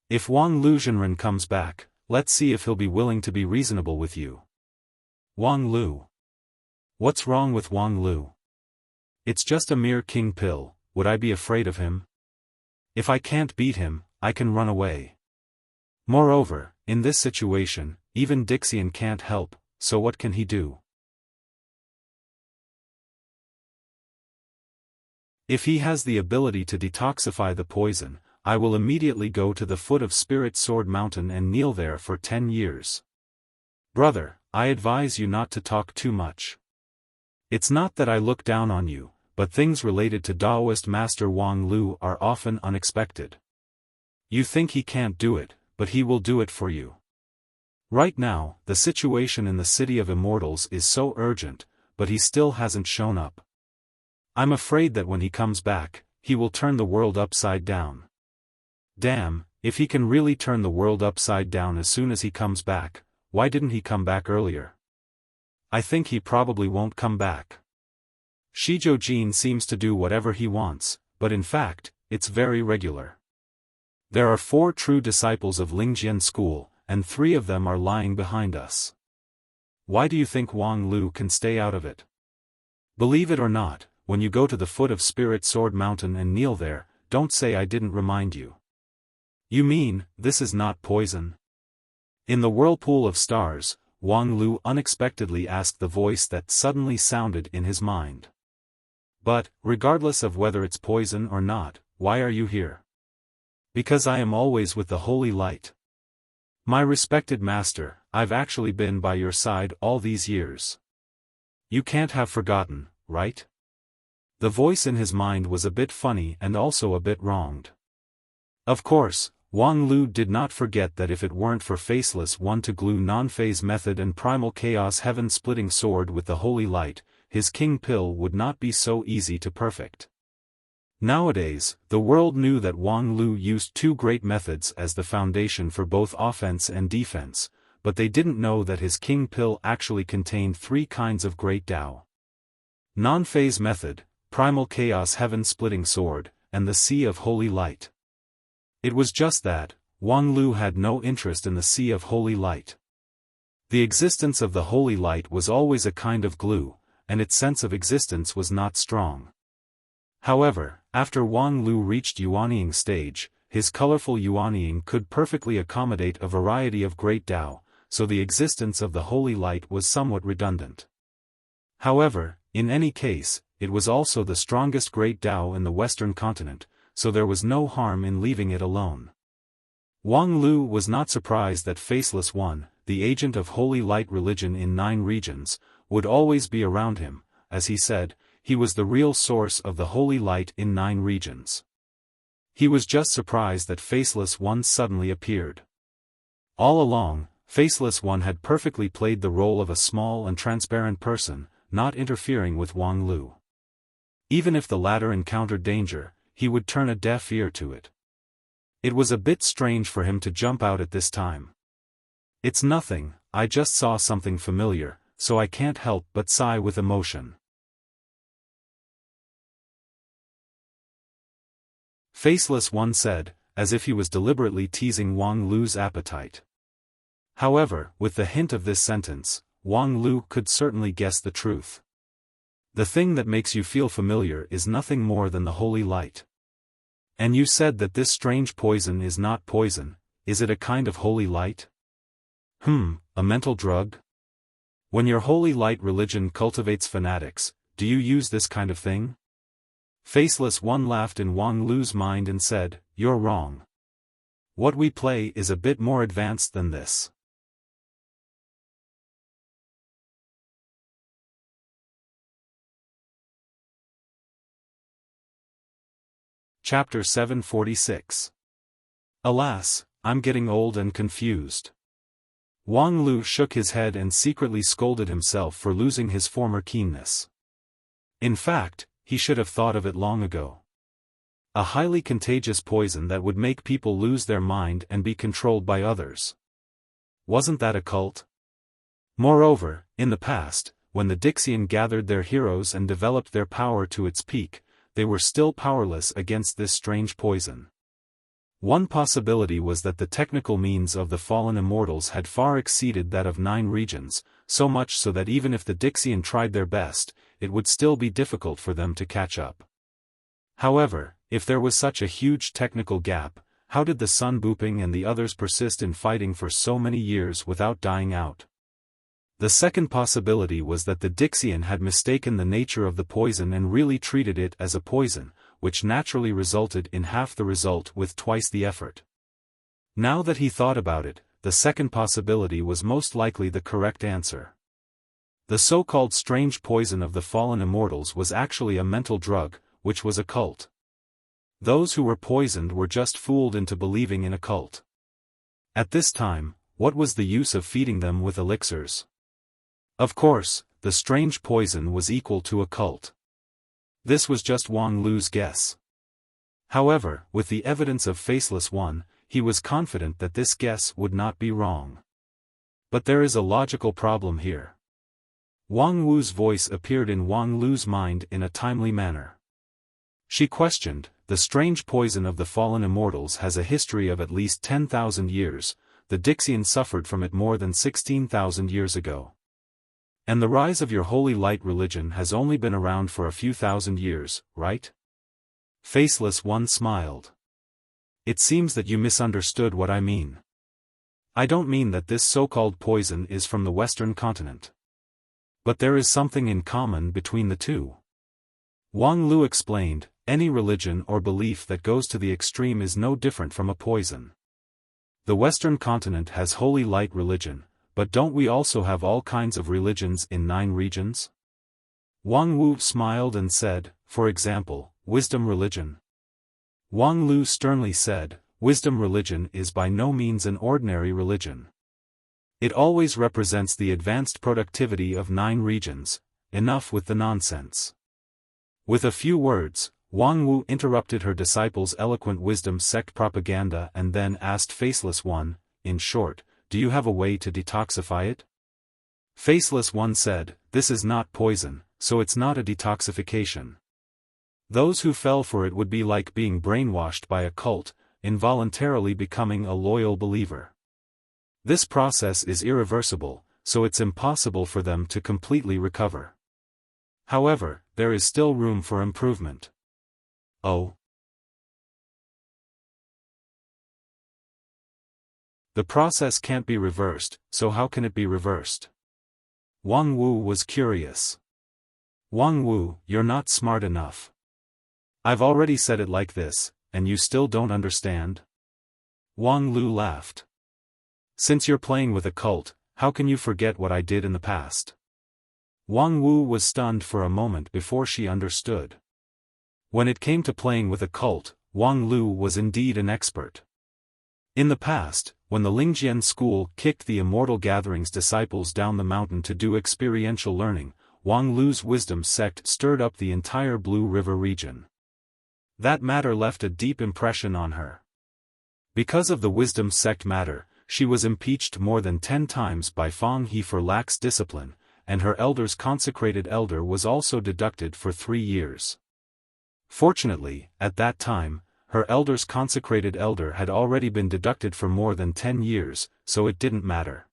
If Wang Lu Zhenren comes back, let's see if he'll be willing to be reasonable with you. Wang Lu. What's wrong with Wang Lu? It's just a mere king pill, would I be afraid of him? If I can't beat him, I can run away. Moreover, in this situation, even Dixian can't help, so what can he do? If he has the ability to detoxify the poison, I will immediately go to the foot of Spirit Sword Mountain and kneel there for 10 years. Brother, I advise you not to talk too much. It's not that I look down on you, but things related to Daoist Master Wang Lu are often unexpected. You think he can't do it, but he will do it for you. Right now, the situation in the City of Immortals is so urgent, but he still hasn't shown up. I'm afraid that when he comes back, he will turn the world upside down. Damn, if he can really turn the world upside down as soon as he comes back, why didn't he come back earlier? I think he probably won't come back. Shizhou Jin seems to do whatever he wants, but in fact, it's very regular. There are 4 true disciples of Lingjian school, and 3 of them are lying behind us. Why do you think Wang Lu can stay out of it? Believe it or not, when you go to the foot of Spirit Sword Mountain and kneel there, don't say I didn't remind you. You mean, this is not poison? In the whirlpool of stars, Wang Lu unexpectedly asked the voice that suddenly sounded in his mind. But, regardless of whether it's poison or not, why are you here? Because I am always with the holy light. My respected master, I've actually been by your side all these years. You can't have forgotten, right? The voice in his mind was a bit funny and also a bit wronged. Of course, Wang Lu did not forget that if it weren't for Faceless One to glue non-phase method and primal chaos heaven-splitting sword with the holy light, his king pill would not be so easy to perfect. Nowadays, the world knew that Wang Lu used 2 great methods as the foundation for both offense and defense, but they didn't know that his king pill actually contained 3 kinds of great Tao. Non-phase method, primal chaos heaven-splitting sword, and the sea of holy light. It was just that, Wang Lu had no interest in the sea of holy light. The existence of the holy light was always a kind of glue, and its sense of existence was not strong. However, after Wang Lu reached Yuanying stage, his colorful Yuanying could perfectly accommodate a variety of great Tao, so the existence of the holy light was somewhat redundant. However, in any case, it was also the strongest great Tao in the Western continent, so there was no harm in leaving it alone. Wang Lu was not surprised that Faceless One, the agent of Holy Light religion in 9 regions, would always be around him. As he said, he was the real source of the Holy Light in 9 regions. He was just surprised that Faceless One suddenly appeared. All along, Faceless One had perfectly played the role of a small and transparent person, not interfering with Wang Lu. Even if the latter encountered danger, he would turn a deaf ear to it. It was a bit strange for him to jump out at this time. "It's nothing, I just saw something familiar, so I can't help but sigh with emotion," Faceless One said, as if he was deliberately teasing Wang Lu's appetite. However, with the hint of this sentence, Wang Lu could certainly guess the truth. The thing that makes you feel familiar is nothing more than the holy light. And you said that this strange poison is not poison, is it a kind of holy light? A mental drug? When your holy light religion cultivates fanatics, do you use this kind of thing? Faceless One laughed in Wang Lu's mind and said, "You're wrong. What we play is a bit more advanced than this." Chapter 746. Alas, I'm getting old and confused. Wang Lu shook his head and secretly scolded himself for losing his former keenness. In fact, he should have thought of it long ago. A highly contagious poison that would make people lose their mind and be controlled by others. Wasn't that a cult? Moreover, in the past, when the Dixian gathered their heroes and developed their power to its peak, they were still powerless against this strange poison. One possibility was that the technical means of the fallen immortals had far exceeded that of 9 regions, so much so that even if the Dixian tried their best, it would still be difficult for them to catch up. However, if there was such a huge technical gap, how did the Sun Booping and the others persist in fighting for so many years without dying out? The second possibility was that the Dixian had mistaken the nature of the poison and really treated it as a poison, which naturally resulted in half the result with twice the effort. Now that he thought about it, the second possibility was most likely the correct answer. The so-called strange poison of the fallen immortals was actually a mental drug, which was a cult. Those who were poisoned were just fooled into believing in a cult. At this time, what was the use of feeding them with elixirs? Of course, the strange poison was equal to a cult. This was just Wang Lu's guess. However, with the evidence of Faceless One, he was confident that this guess would not be wrong. But there is a logical problem here. Wang Wu's voice appeared in Wang Lu's mind in a timely manner. She questioned, "The strange poison of the fallen immortals has a history of at least 10,000 years, the Dixian suffered from it more than 16,000 years ago. And the rise of your holy light religion has only been around for a few thousand years, right?" Faceless One smiled. "It seems that you misunderstood what I mean. I don't mean that this so-called poison is from the Western continent. But there is something in common between the two." Wang Lu explained, "Any religion or belief that goes to the extreme is no different from a poison. The Western continent has holy light religion, but don't we also have all kinds of religions in 9 regions?" Wang Wu smiled and said, "For example, wisdom religion." Wang Lu sternly said, "Wisdom religion is by no means an ordinary religion. It always represents the advanced productivity of 9 regions, enough with the nonsense." With a few words, Wang Wu interrupted her disciples' eloquent wisdom sect propaganda and then asked Faceless One, "In short, do you have a way to detoxify it?" Faceless One said, "This is not poison, so it's not a detoxification. Those who fell for it would be like being brainwashed by a cult, involuntarily becoming a loyal believer. This process is irreversible, so it's impossible for them to completely recover. However, there is still room for improvement." "Oh? The process can't be reversed, so how can it be reversed?" Wang Wu was curious. "Wang Wu, you're not smart enough. I've already said it like this, and you still don't understand?" Wang Lu laughed. Since you're playing with a cult, how can you forget what I did in the past? Wang Wu was stunned for a moment before she understood. When it came to playing with a cult, Wang Lu was indeed an expert. In the past, when the Lingjian school kicked the Immortal Gatherings disciples down the mountain to do experiential learning, Wang Lu's wisdom sect stirred up the entire Blue River region. That matter left a deep impression on her. Because of the wisdom sect matter, she was impeached more than 10 times by Fang He for lax discipline, and her elder's consecrated elder was also deducted for 3 years. Fortunately, at that time, her elder's consecrated elder had already been deducted for more than 10 years, so it didn't matter.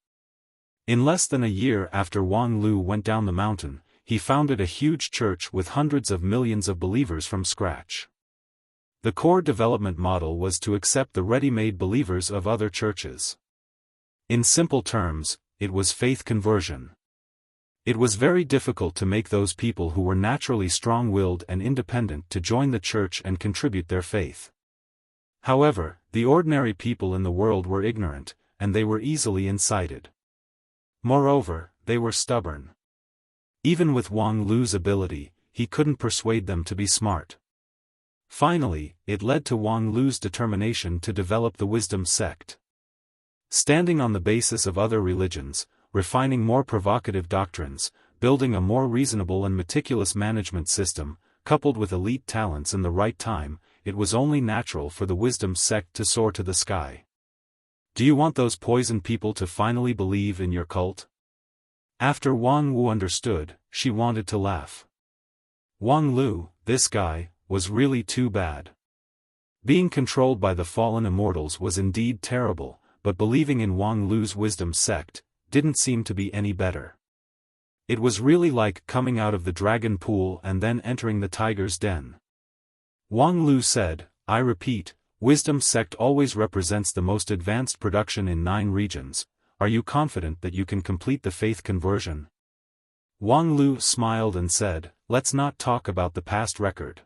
In less than a year after Wang Lu went down the mountain, he founded a huge church with hundreds of millions of believers from scratch. The core development model was to accept the ready-made believers of other churches. In simple terms, it was faith conversion. It was very difficult to make those people who were naturally strong-willed and independent to join the church and contribute their faith. However, the ordinary people in the world were ignorant, and they were easily incited. Moreover, they were stubborn. Even with Wang Lu's ability, he couldn't persuade them to be smart. Finally, it led to Wang Lu's determination to develop the wisdom sect. Standing on the basis of other religions, refining more provocative doctrines, building a more reasonable and meticulous management system, coupled with elite talents in the right time, it was only natural for the wisdom sect to soar to the sky. Do you want those poison people to finally believe in your cult? After Wang Wu understood, she wanted to laugh. Wang Lu, this guy, was really too bad. Being controlled by the fallen immortals was indeed terrible, but believing in Wang Lu's wisdom sect didn't seem to be any better. It was really like coming out of the dragon pool and then entering the tiger's den. Wang Lu said, I repeat, wisdom sect always represents the most advanced production in 9 regions. Are you confident that you can complete the faith conversion? Wang Lu smiled and said, let's not talk about the past record.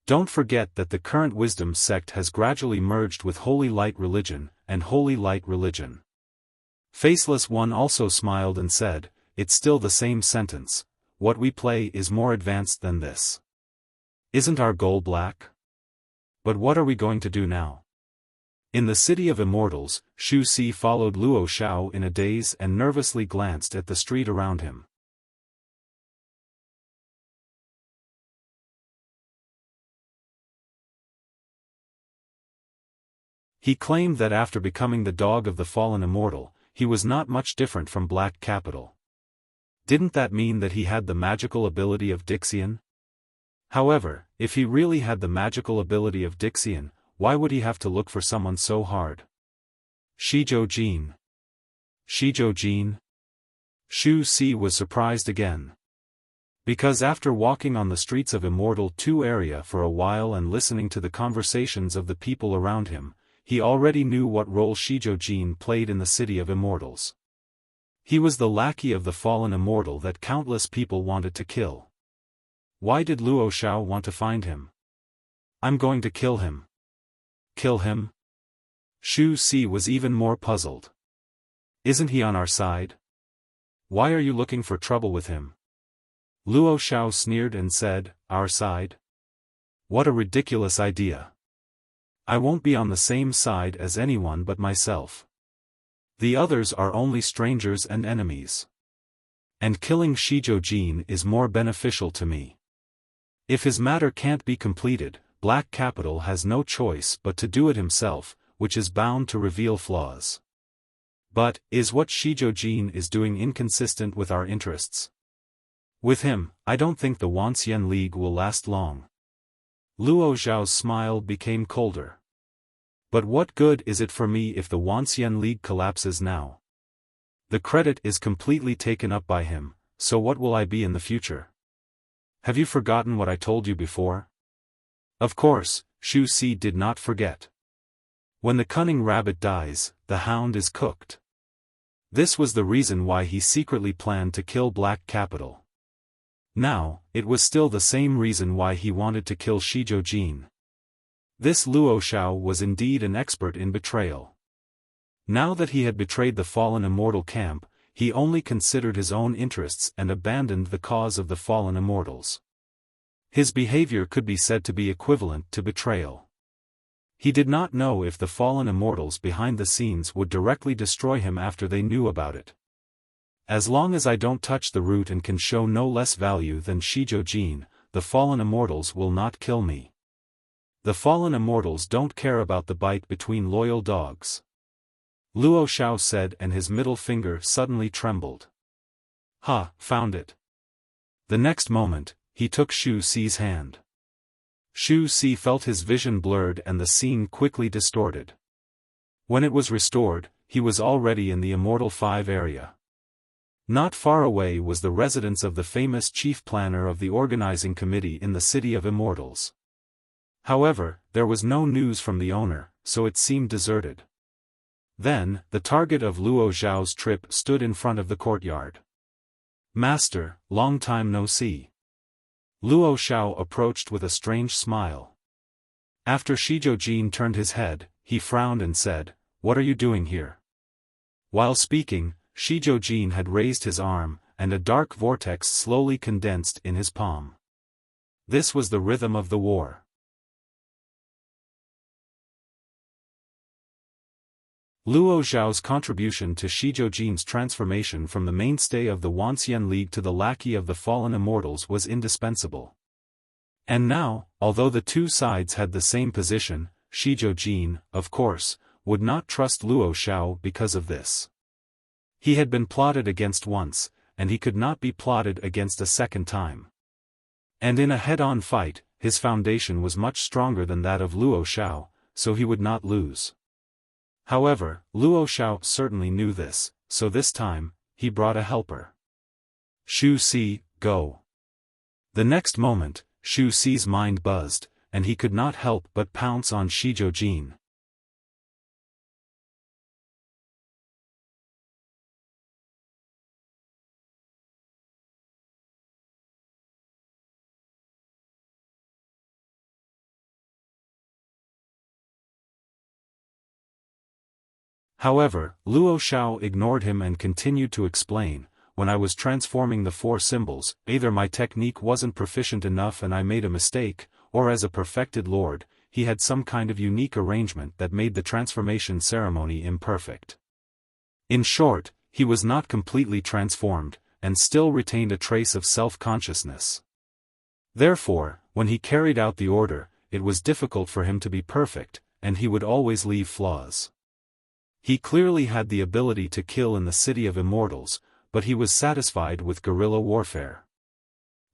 Don't forget that the current wisdom sect has gradually merged with Holy Light religion and Holy Light religion. Faceless One also smiled and said, it's still the same sentence, what we play is more advanced than this. Isn't our goal black? But what are we going to do now? In the city of immortals, Xu Si followed Luo Xiao in a daze and nervously glanced at the street around him. He claimed that after becoming the dog of the fallen immortal, he was not much different from Black Capital. Didn't that mean that he had the magical ability of Dixian? However, if he really had the magical ability of Dixian, why would he have to look for someone so hard? Shizhou Jin. Shizhou Jin? Xu Si was surprised again. Because after walking on the streets of Immortal 2 area for a while and listening to the conversations of the people around him, he already knew what role Shizhou Jin played in the city of immortals. He was the lackey of the fallen immortal that countless people wanted to kill. Why did Luo Xiao want to find him? I'm going to kill him. Kill him? Xu Si was even more puzzled. Isn't he on our side? Why are you looking for trouble with him? Luo Xiao sneered and said, our side? What a ridiculous idea. I won't be on the same side as anyone but myself. The others are only strangers and enemies. And killing Shizhou Jin is more beneficial to me. If his matter can't be completed, Black Capital has no choice but to do it himself, which is bound to reveal flaws. But, is what Shizhou Jin is doing inconsistent with our interests? With him, I don't think the Wanxian League will last long. Luo Xiao's smile became colder. But what good is it for me if the Wanxian League collapses now? The credit is completely taken up by him, so what will I be in the future? Have you forgotten what I told you before? Of course, Xu Si did not forget. When the cunning rabbit dies, the hound is cooked. This was the reason why he secretly planned to kill Black Capital. Now, it was still the same reason why he wanted to kill Shizhou Jin. This Luo Xiao was indeed an expert in betrayal. Now that he had betrayed the fallen immortal camp, he only considered his own interests and abandoned the cause of the fallen immortals. His behavior could be said to be equivalent to betrayal. He did not know if the fallen immortals behind the scenes would directly destroy him after they knew about it. As long as I don't touch the root and can show no less value than Shizhou, the fallen immortals will not kill me. The fallen immortals don't care about the bite between loyal dogs. Luo Xiao said, and his middle finger suddenly trembled. Ha, found it. The next moment, he took Xu Si's hand. Xu Si felt his vision blurred and the scene quickly distorted. When it was restored, he was already in the Immortal 5 area. Not far away was the residence of the famous chief planner of the organizing committee in the City of Immortals. However, there was no news from the owner, so it seemed deserted. Then, the target of Luo Xiao's trip stood in front of the courtyard. Master, long time no see. Luo Xiao approached with a strange smile. After Shizhou turned his head, he frowned and said, "What are you doing here?" While speaking, Shizhou had raised his arm, and a dark vortex slowly condensed in his palm. This was the rhythm of the war. Luo Xiao's contribution to Shizhou's transformation from the mainstay of the Wanxian League to the lackey of the fallen immortals was indispensable. And now, although the two sides had the same position, Shizhou, of course, would not trust Luo Xiao because of this. He had been plotted against once, and he could not be plotted against a second time. And in a head-on fight, his foundation was much stronger than that of Luo Xiao, so he would not lose. However, Luo Xiao certainly knew this, so this time, he brought a helper. Xu Si, go. The next moment, Xu Si's mind buzzed, and he could not help but pounce on Shizhou. However, Luo Xiao ignored him and continued to explain, "When I was transforming the 4 symbols, either my technique wasn't proficient enough and I made a mistake, or as a perfected lord, he had some kind of unique arrangement that made the transformation ceremony imperfect. In short, he was not completely transformed, and still retained a trace of self-consciousness. Therefore, when he carried out the order, it was difficult for him to be perfect, and he would always leave flaws. He clearly had the ability to kill in the City of Immortals, but he was satisfied with guerrilla warfare.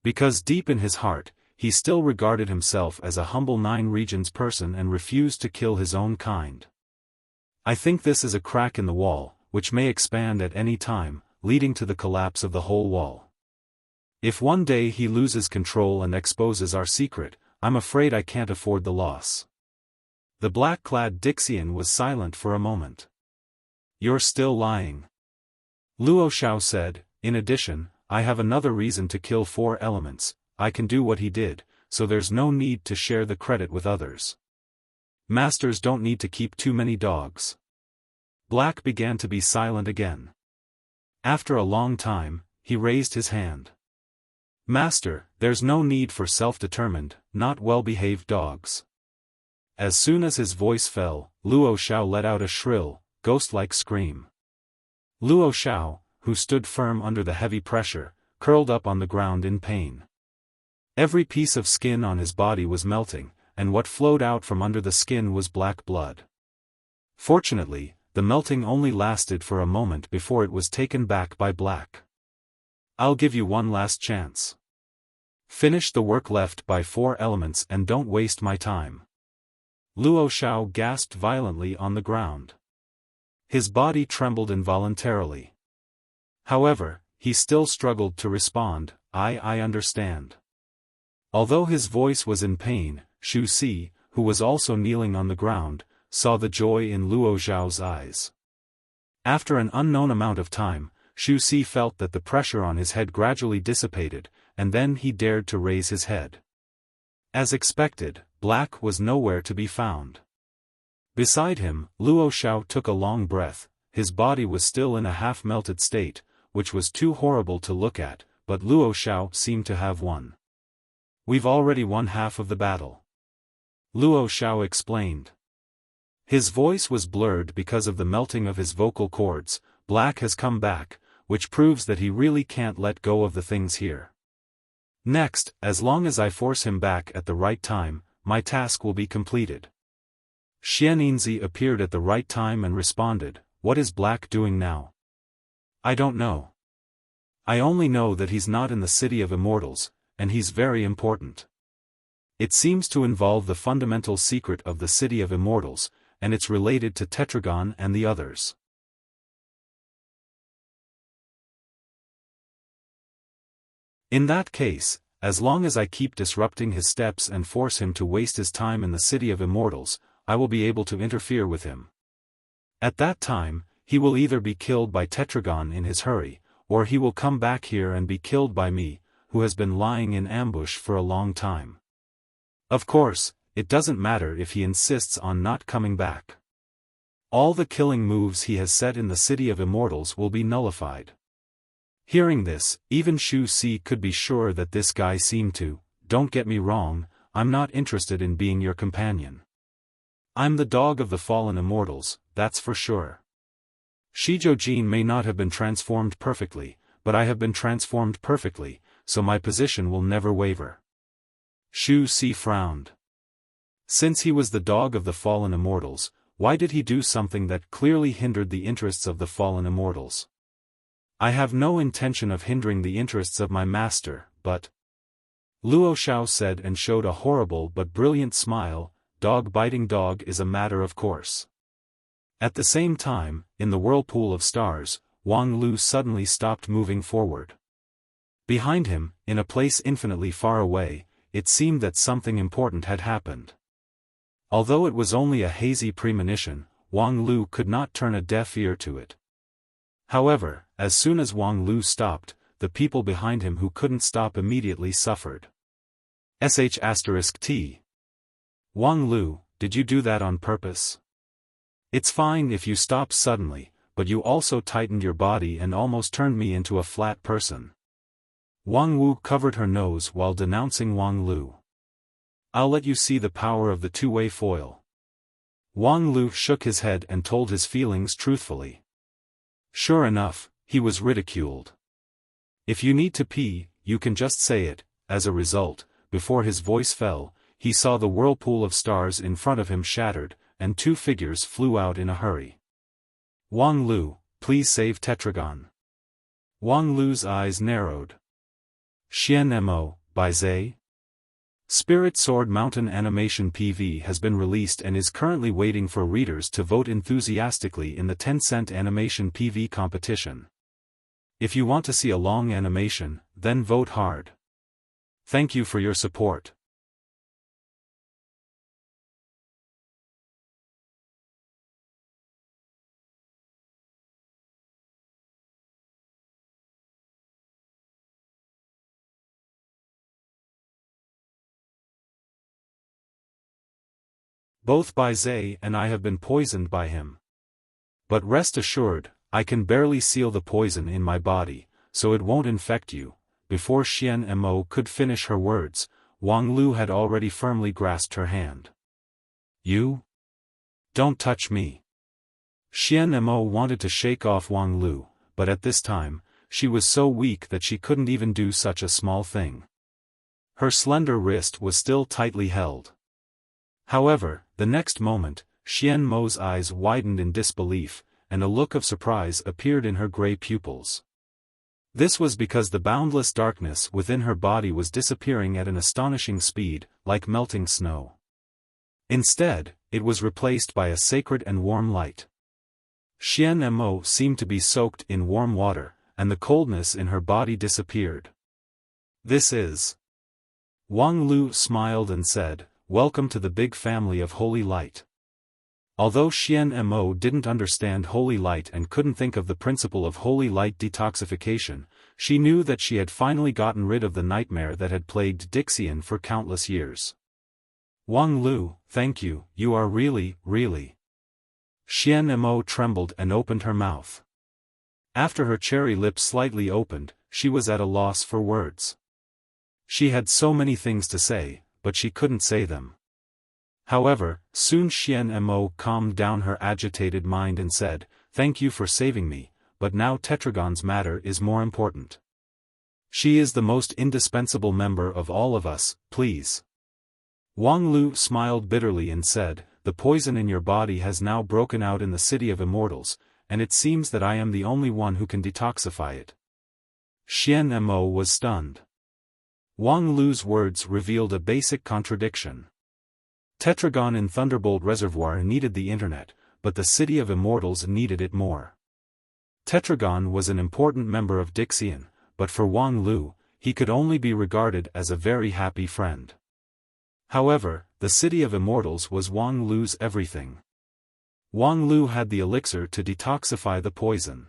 Because deep in his heart, he still regarded himself as a humble 9 regions person and refused to kill his own kind. I think this is a crack in the wall, which may expand at any time, leading to the collapse of the whole wall. If one day he loses control and exposes our secret, I'm afraid I can't afford the loss." The black-clad Dixian was silent for a moment. "You're still lying," Luo Xiao said. "In addition, I have another reason to kill 4 elements. I can do what he did, so there's no need to share the credit with others. Masters don't need to keep too many dogs." Black began to be silent again. After a long time, he raised his hand. "Master, there's no need for self-determined, not well-behaved dogs." As soon as his voice fell, Luo Xiao let out a shrill, ghost-like scream. Luo Xiao, who stood firm under the heavy pressure, curled up on the ground in pain. Every piece of skin on his body was melting, and what flowed out from under the skin was black blood. Fortunately, the melting only lasted for a moment before it was taken back by Black. "I'll give you one last chance. Finish the work left by 4 elements and don't waste my time." Luo Xiao gasped violently on the ground. His body trembled involuntarily. However, he still struggled to respond, I understand." Although his voice was in pain, Xu Si, who was also kneeling on the ground, saw the joy in Luo Xiao's eyes. After an unknown amount of time, Xu Si felt that the pressure on his head gradually dissipated, and then he dared to raise his head. As expected, Black was nowhere to be found. Beside him, Luo Xiao took a long breath. His body was still in a half-melted state, which was too horrible to look at, but Luo Xiao seemed to have won. "We've already won half of the battle," Luo Xiao explained. His voice was blurred because of the melting of his vocal cords. Black has come back, which proves that he really can't let go of the things here. Next, as long as I force him back at the right time, my task will be completed. Xian Yinzi appeared at the right time and responded, "What is Black doing now?" "I don't know. I only know that he's not in the City of Immortals, and he's very important. It seems to involve the fundamental secret of the City of Immortals, and it's related to Tetragon and the others." "In that case, as long as I keep disrupting his steps and force him to waste his time in the City of Immortals, I will be able to interfere with him. At that time, he will either be killed by Tetragon in his hurry, or he will come back here and be killed by me, who has been lying in ambush for a long time. Of course, it doesn't matter if he insists on not coming back. All the killing moves he has set in the City of Immortals will be nullified." Hearing this, even Xu Si could be sure that this guy seemed to, "Don't get me wrong, I'm not interested in being your companion. I'm the dog of the fallen immortals, that's for sure. Shizhou may not have been transformed perfectly, but I have been transformed perfectly, so my position will never waver." Xu Si frowned. Since he was the dog of the fallen immortals, why did he do something that clearly hindered the interests of the fallen immortals? "I have no intention of hindering the interests of my master, but," Luo Xiao said and showed a horrible but brilliant smile, "dog biting dog is a matter of course." At the same time, in the whirlpool of stars, Wang Lu suddenly stopped moving forward. Behind him, in a place infinitely far away, it seemed that something important had happened. Although it was only a hazy premonition, Wang Lu could not turn a deaf ear to it. However, as soon as Wang Lu stopped, the people behind him who couldn't stop immediately suffered. *T. Wang Lu, did you do that on purpose? It's fine if you stop suddenly, but you also tightened your body and almost turned me into a flat person. Wang Wu covered her nose while denouncing Wang Lu. "I'll let you see the power of the two-way foil." Wang Lu shook his head and told his feelings truthfully. Sure enough, he was ridiculed. "If you need to pee, you can just say it." As a result, before his voice fell, he saw the whirlpool of stars in front of him shattered, and two figures flew out in a hurry. "Wang Lu, please save Tetragon." Wang Lu's eyes narrowed. Xian Mo, by Zhe. Spirit Sword Mountain Animation PV has been released and is currently waiting for readers to vote enthusiastically in the 10-cent animation PV competition. If you want to see a long animation, then vote hard. Thank you for your support. Both Bai Zhe and I have been poisoned by him. But rest assured, I can barely seal the poison in my body, so it won't infect you. Before Xian Mo could finish her words, Wang Lu had already firmly grasped her hand. "You? Don't touch me." Xian Mo wanted to shake off Wang Lu, but at this time, she was so weak that she couldn't even do such a small thing. Her slender wrist was still tightly held. However, the next moment, Xian Mo's eyes widened in disbelief, and a look of surprise appeared in her gray pupils. This was because the boundless darkness within her body was disappearing at an astonishing speed, like melting snow. Instead, it was replaced by a sacred and warm light. Xian Mo seemed to be soaked in warm water, and the coldness in her body disappeared. "This is..." Wang Lu smiled and said, "Welcome to the big family of Holy Light." Although Xian Mo didn't understand Holy Light and couldn't think of the principle of Holy Light detoxification, she knew that she had finally gotten rid of the nightmare that had plagued Dixian for countless years. Wang Lu, thank you, you are really, really. Xian Mo trembled and opened her mouth. After her cherry lips slightly opened, she was at a loss for words. She had so many things to say, but she couldn't say them. However, soon Xian Mo calmed down her agitated mind and said, "Thank you for saving me, but now Tetragon's matter is more important. She is the most indispensable member of all of us, please." Wang Lu smiled bitterly and said, "The poison in your body has now broken out in the City of Immortals, and it seems that I am the only one who can detoxify it." Xian Mo was stunned. Wang Lu's words revealed a basic contradiction. Tetragon in Thunderbolt Reservoir needed the internet, but the City of Immortals needed it more. Tetragon was an important member of Dixian, but for Wang Lu, he could only be regarded as a very happy friend. However, the City of Immortals was Wang Lu's everything. Wang Lu had the elixir to detoxify the poison.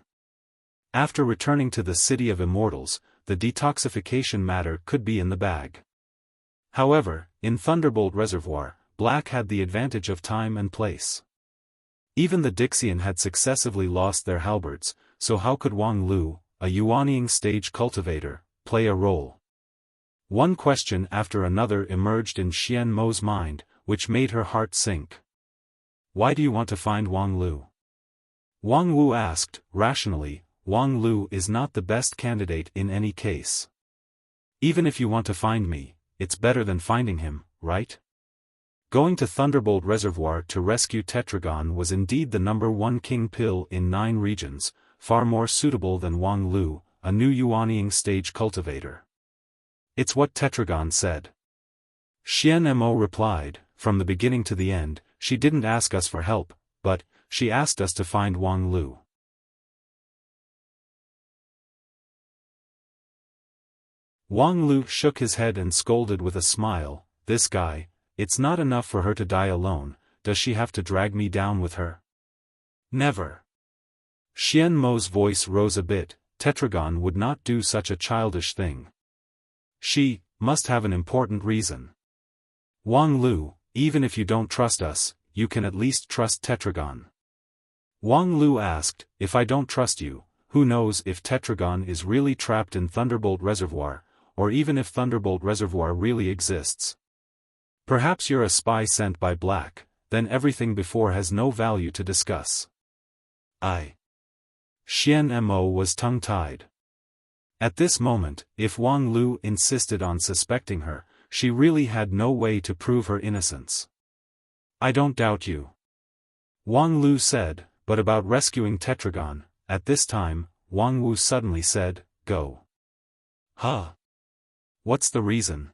After returning to the City of Immortals, the detoxification matter could be in the bag. However, in Thunderbolt Reservoir, Black had the advantage of time and place. Even the Dixian had successively lost their halberds, so how could Wang Lu, a Yuanying stage cultivator, play a role? One question after another emerged in Xian Mo's mind, which made her heart sink. "Why do you want to find Wang Lu?" Wang Wu asked, rationally. "Wang Lu is not the best candidate in any case. Even if you want to find me, it's better than finding him, right?" Going to Thunderbolt Reservoir to rescue Tetragon was indeed the #1 king pill in 9 regions, far more suitable than Wang Lu, a new Yuanying stage cultivator. "It's what Tetragon said." Xian Mo replied, "From the beginning to the end, she didn't ask us for help, but she asked us to find Wang Lu." Wang Lu shook his head and scolded with a smile, "This guy, it's not enough for her to die alone, does she have to drag me down with her? Never." Xian Mo's voice rose a bit, "Tetragon would not do such a childish thing. She must have an important reason. Wang Lu, even if you don't trust us, you can at least trust Tetragon." Wang Lu asked, "If I don't trust you, who knows if Tetragon is really trapped in Thunderbolt Reservoir, or even if Thunderbolt Reservoir really exists? Perhaps you're a spy sent by Black, then everything before has no value to discuss." Xian Mo was tongue-tied. At this moment, if Wang Lu insisted on suspecting her, she really had no way to prove her innocence. "I don't doubt you," Wang Lu said, "but about rescuing Tetragon." At this time, Wang Wu suddenly said, "Go." "Huh? What's the reason?"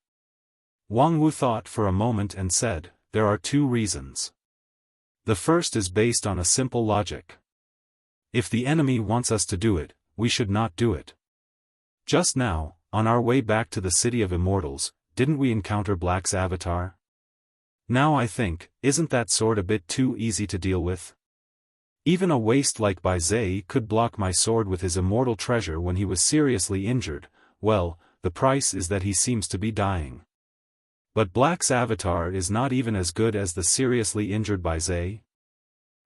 Wang Wu thought for a moment and said, "There are 2 reasons. The first is based on a simple logic. If the enemy wants us to do it, we should not do it. Just now, on our way back to the City of Immortals, didn't we encounter Black's avatar? Now I think, isn't that sword a bit too easy to deal with? Even a waste like Bai Zhe could block my sword with his immortal treasure when he was seriously injured. Well, the price is that he seems to be dying. But Black's avatar is not even as good as the seriously injured Bai Zhe."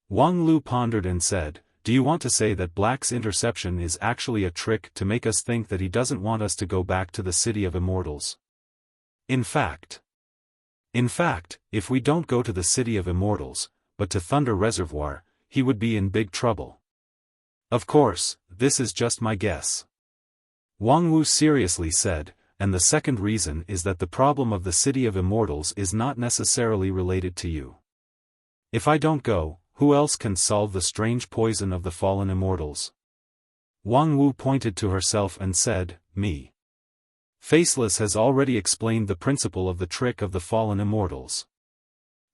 Wang Lu pondered and said, "Do you want to say that Black's interception is actually a trick to make us think that he doesn't want us to go back to the City of Immortals? In fact, if we don't go to the City of Immortals, but to Thunder Reservoir, he would be in big trouble. Of course, this is just my guess." Wang Wu seriously said, "And the second reason is that the problem of the City of Immortals is not necessarily related to you. If I don't go, who else can solve the strange poison of the fallen immortals?" Wang Wu pointed to herself and said, "Me. Faceless has already explained the principle of the trick of the fallen immortals.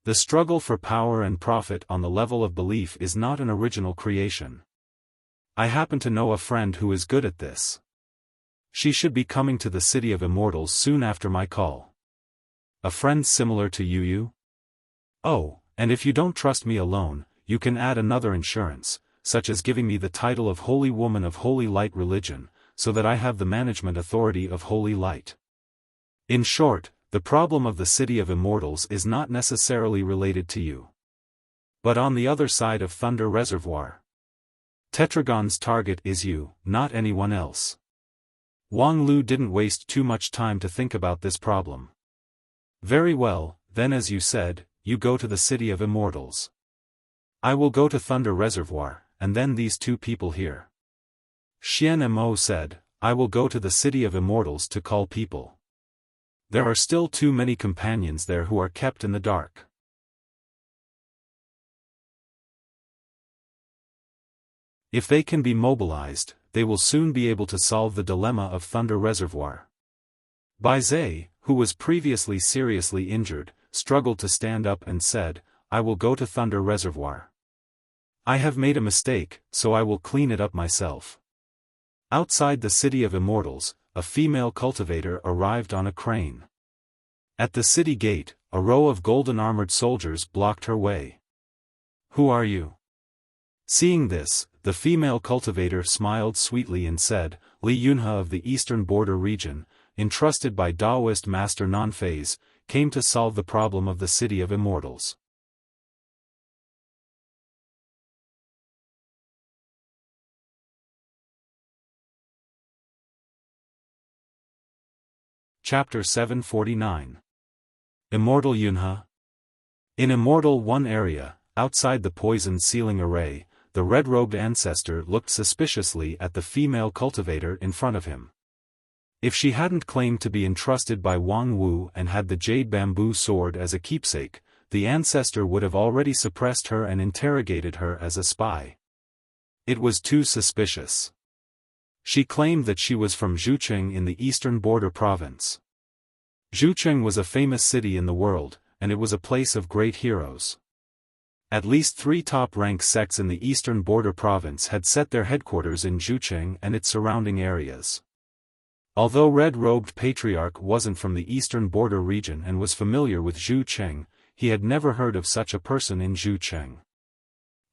The struggle for power and profit on the level of belief is not an original creation. I happen to know a friend who is good at this. She should be coming to the City of Immortals soon after my call." "A friend similar to Yu? Oh, and if you don't trust me alone, you can add another insurance, such as giving me the title of Holy Woman of Holy Light Religion, so that I have the management authority of Holy Light. In short, the problem of the City of Immortals is not necessarily related to you. But on the other side of Thunder Reservoir, Tetragon's target is you, not anyone else. Wang Lu didn't waste too much time to think about this problem. Very well, then as you said, you go to the City of Immortals. I will go to Thunder Reservoir, and then these two people here. Xian Mo said, I will go to the City of Immortals to call people. There are still too many companions there who are kept in the dark. If they can be mobilized, they will soon be able to solve the dilemma of Thunder Reservoir. Bai Zhe, who was previously seriously injured, struggled to stand up and said, I will go to Thunder Reservoir. I have made a mistake, so I will clean it up myself. Outside the City of Immortals, a female cultivator arrived on a crane. At the city gate, a row of golden-armored soldiers blocked her way. Who are you? Seeing this, the female cultivator smiled sweetly and said, Li Yunhe of the Eastern Border region, entrusted by Taoist Master Nanfei's, came to solve the problem of the City of Immortals. Chapter 749. Immortal Yunhe. In Immortal 1 area, outside the poisoned ceiling array, the red-robed ancestor looked suspiciously at the female cultivator in front of him. If she hadn't claimed to be entrusted by Wang Wu and had the jade bamboo sword as a keepsake, the ancestor would have already suppressed her and interrogated her as a spy. It was too suspicious. She claimed that she was from Zhucheng in the Eastern Border province. Zhucheng was a famous city in the world, and it was a place of great heroes. At least 3 top-rank sects in the Eastern Border province had set their headquarters in Zhucheng and its surrounding areas. Although Red-Robed Patriarch wasn't from the Eastern Border region and was familiar with Zhucheng, he had never heard of such a person in Zhucheng.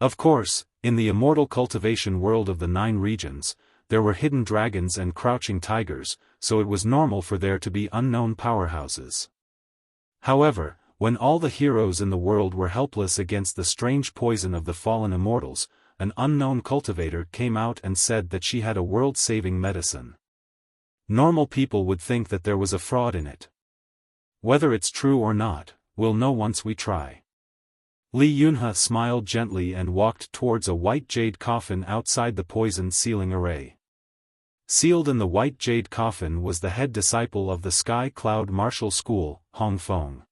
Of course, in the immortal cultivation world of the 9 regions, there were hidden dragons and crouching tigers, so it was normal for there to be unknown powerhouses. However, when all the heroes in the world were helpless against the strange poison of the fallen immortals, an unknown cultivator came out and said that she had a world-saving medicine. Normal people would think that there was a fraud in it. Whether it's true or not, we'll know once we try. Li Yunhe smiled gently and walked towards a white jade coffin outside the poisoned ceiling array. Sealed in the white jade coffin was the head disciple of the Sky Cloud Martial School, Hong Feng.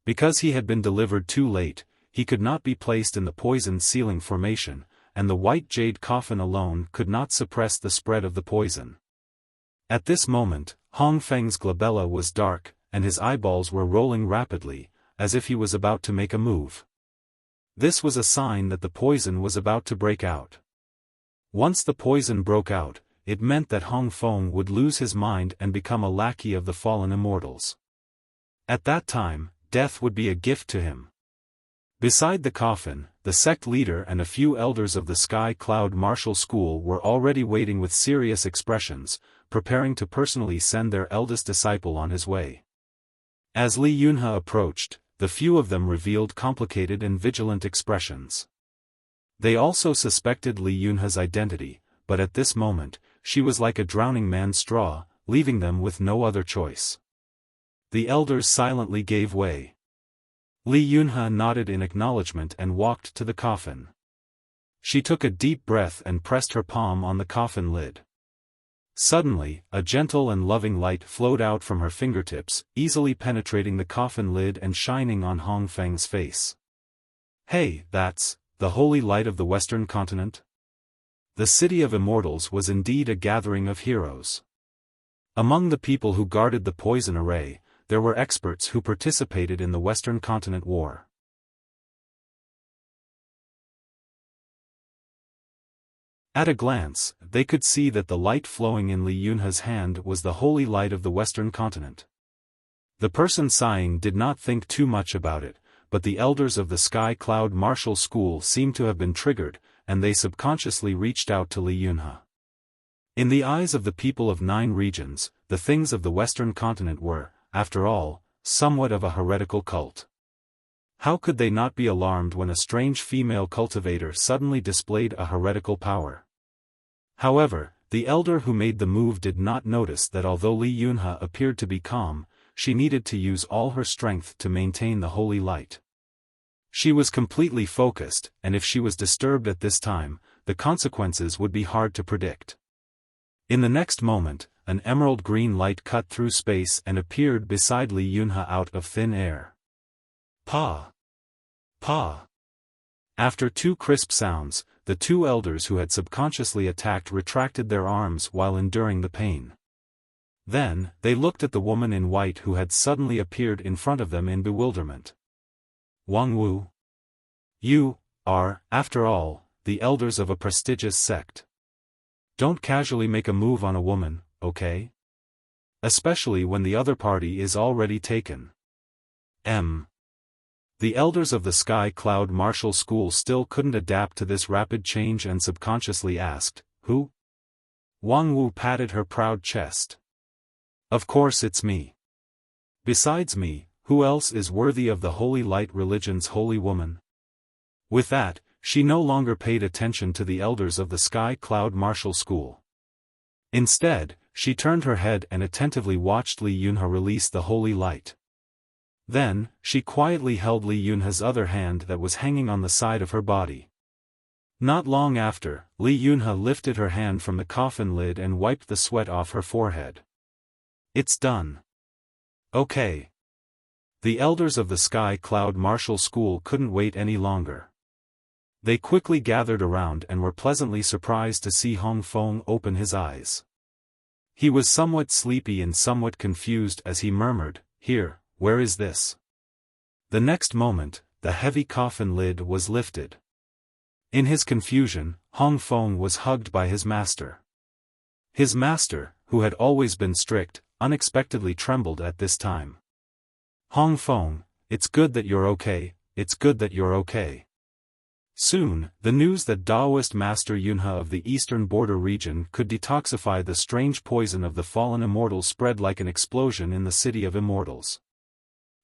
Because he had been delivered too late, he could not be placed in the poisoned ceiling formation, and the white jade coffin alone could not suppress the spread of the poison. At this moment, Hong Feng's glabella was dark, and his eyeballs were rolling rapidly, as if he was about to make a move. This was a sign that the poison was about to break out. Once the poison broke out, it meant that Hong Feng would lose his mind and become a lackey of the fallen immortals. At that time, death would be a gift to him. Beside the coffin, the sect leader and a few elders of the Sky Cloud Martial School were already waiting with serious expressions, preparing to personally send their eldest disciple on his way. As Li Yunhe approached, the few of them revealed complicated and vigilant expressions. They also suspected Li Yunhe's identity, but at this moment, she was like a drowning man's straw, leaving them with no other choice. The elders silently gave way. Li Yunhe nodded in acknowledgement and walked to the coffin. She took a deep breath and pressed her palm on the coffin lid. Suddenly, a gentle and loving light flowed out from her fingertips, easily penetrating the coffin lid and shining on Hong Feng's face. Hey, that's the holy light of the Western continent? The City of Immortals was indeed a gathering of heroes. Among the people who guarded the poison array, there were experts who participated in the Western Continent War. At a glance, they could see that the light flowing in Li Yunhe's hand was the holy light of the Western Continent. The person sighing did not think too much about it, but the elders of the Sky Cloud Martial School seemed to have been triggered, and they subconsciously reached out to Li Yunhe. In the eyes of the people of 9 regions, the things of the Western Continent were after all, somewhat of a heretical cult. How could they not be alarmed when a strange female cultivator suddenly displayed a heretical power? However, the elder who made the move did not notice that although Li Yunhe appeared to be calm, she needed to use all her strength to maintain the holy light. She was completely focused, and if she was disturbed at this time, the consequences would be hard to predict. In the next moment, an emerald green light cut through space and appeared beside Li Yunhe out of thin air. Pa! Pa! After two crisp sounds, the two elders who had subconsciously attacked retracted their arms while enduring the pain. Then, they looked at the woman in white who had suddenly appeared in front of them in bewilderment. Wang Wu. You are, after all, the elders of a prestigious sect. Don't casually make a move on a woman, okay? Especially when the other party is already taken. The elders of the Sky Cloud Martial School still couldn't adapt to this rapid change and subconsciously asked, Who? Wang Wu patted her proud chest. Of course it's me. Besides me, who else is worthy of the Holy Light religion's holy woman? With that, she no longer paid attention to the elders of the Sky Cloud Martial School. Instead, she turned her head and attentively watched Li Yunhe release the holy light. Then, she quietly held Li Yunhe's other hand that was hanging on the side of her body. Not long after, Li Yunhe lifted her hand from the coffin lid and wiped the sweat off her forehead. It's done. Okay. The elders of the Sky Cloud Martial School couldn't wait any longer. They quickly gathered around and were pleasantly surprised to see Hong Feng open his eyes. He was somewhat sleepy and somewhat confused as he murmured, Here, where is this? The next moment, the heavy coffin lid was lifted. In his confusion, Hong Feng was hugged by his master. His master, who had always been strict, unexpectedly trembled at this time. Hong Feng, it's good that you're okay, it's good that you're okay. Soon, the news that Taoist Master Yunhe of the eastern border region could detoxify the strange poison of the fallen immortals spread like an explosion in the city of immortals.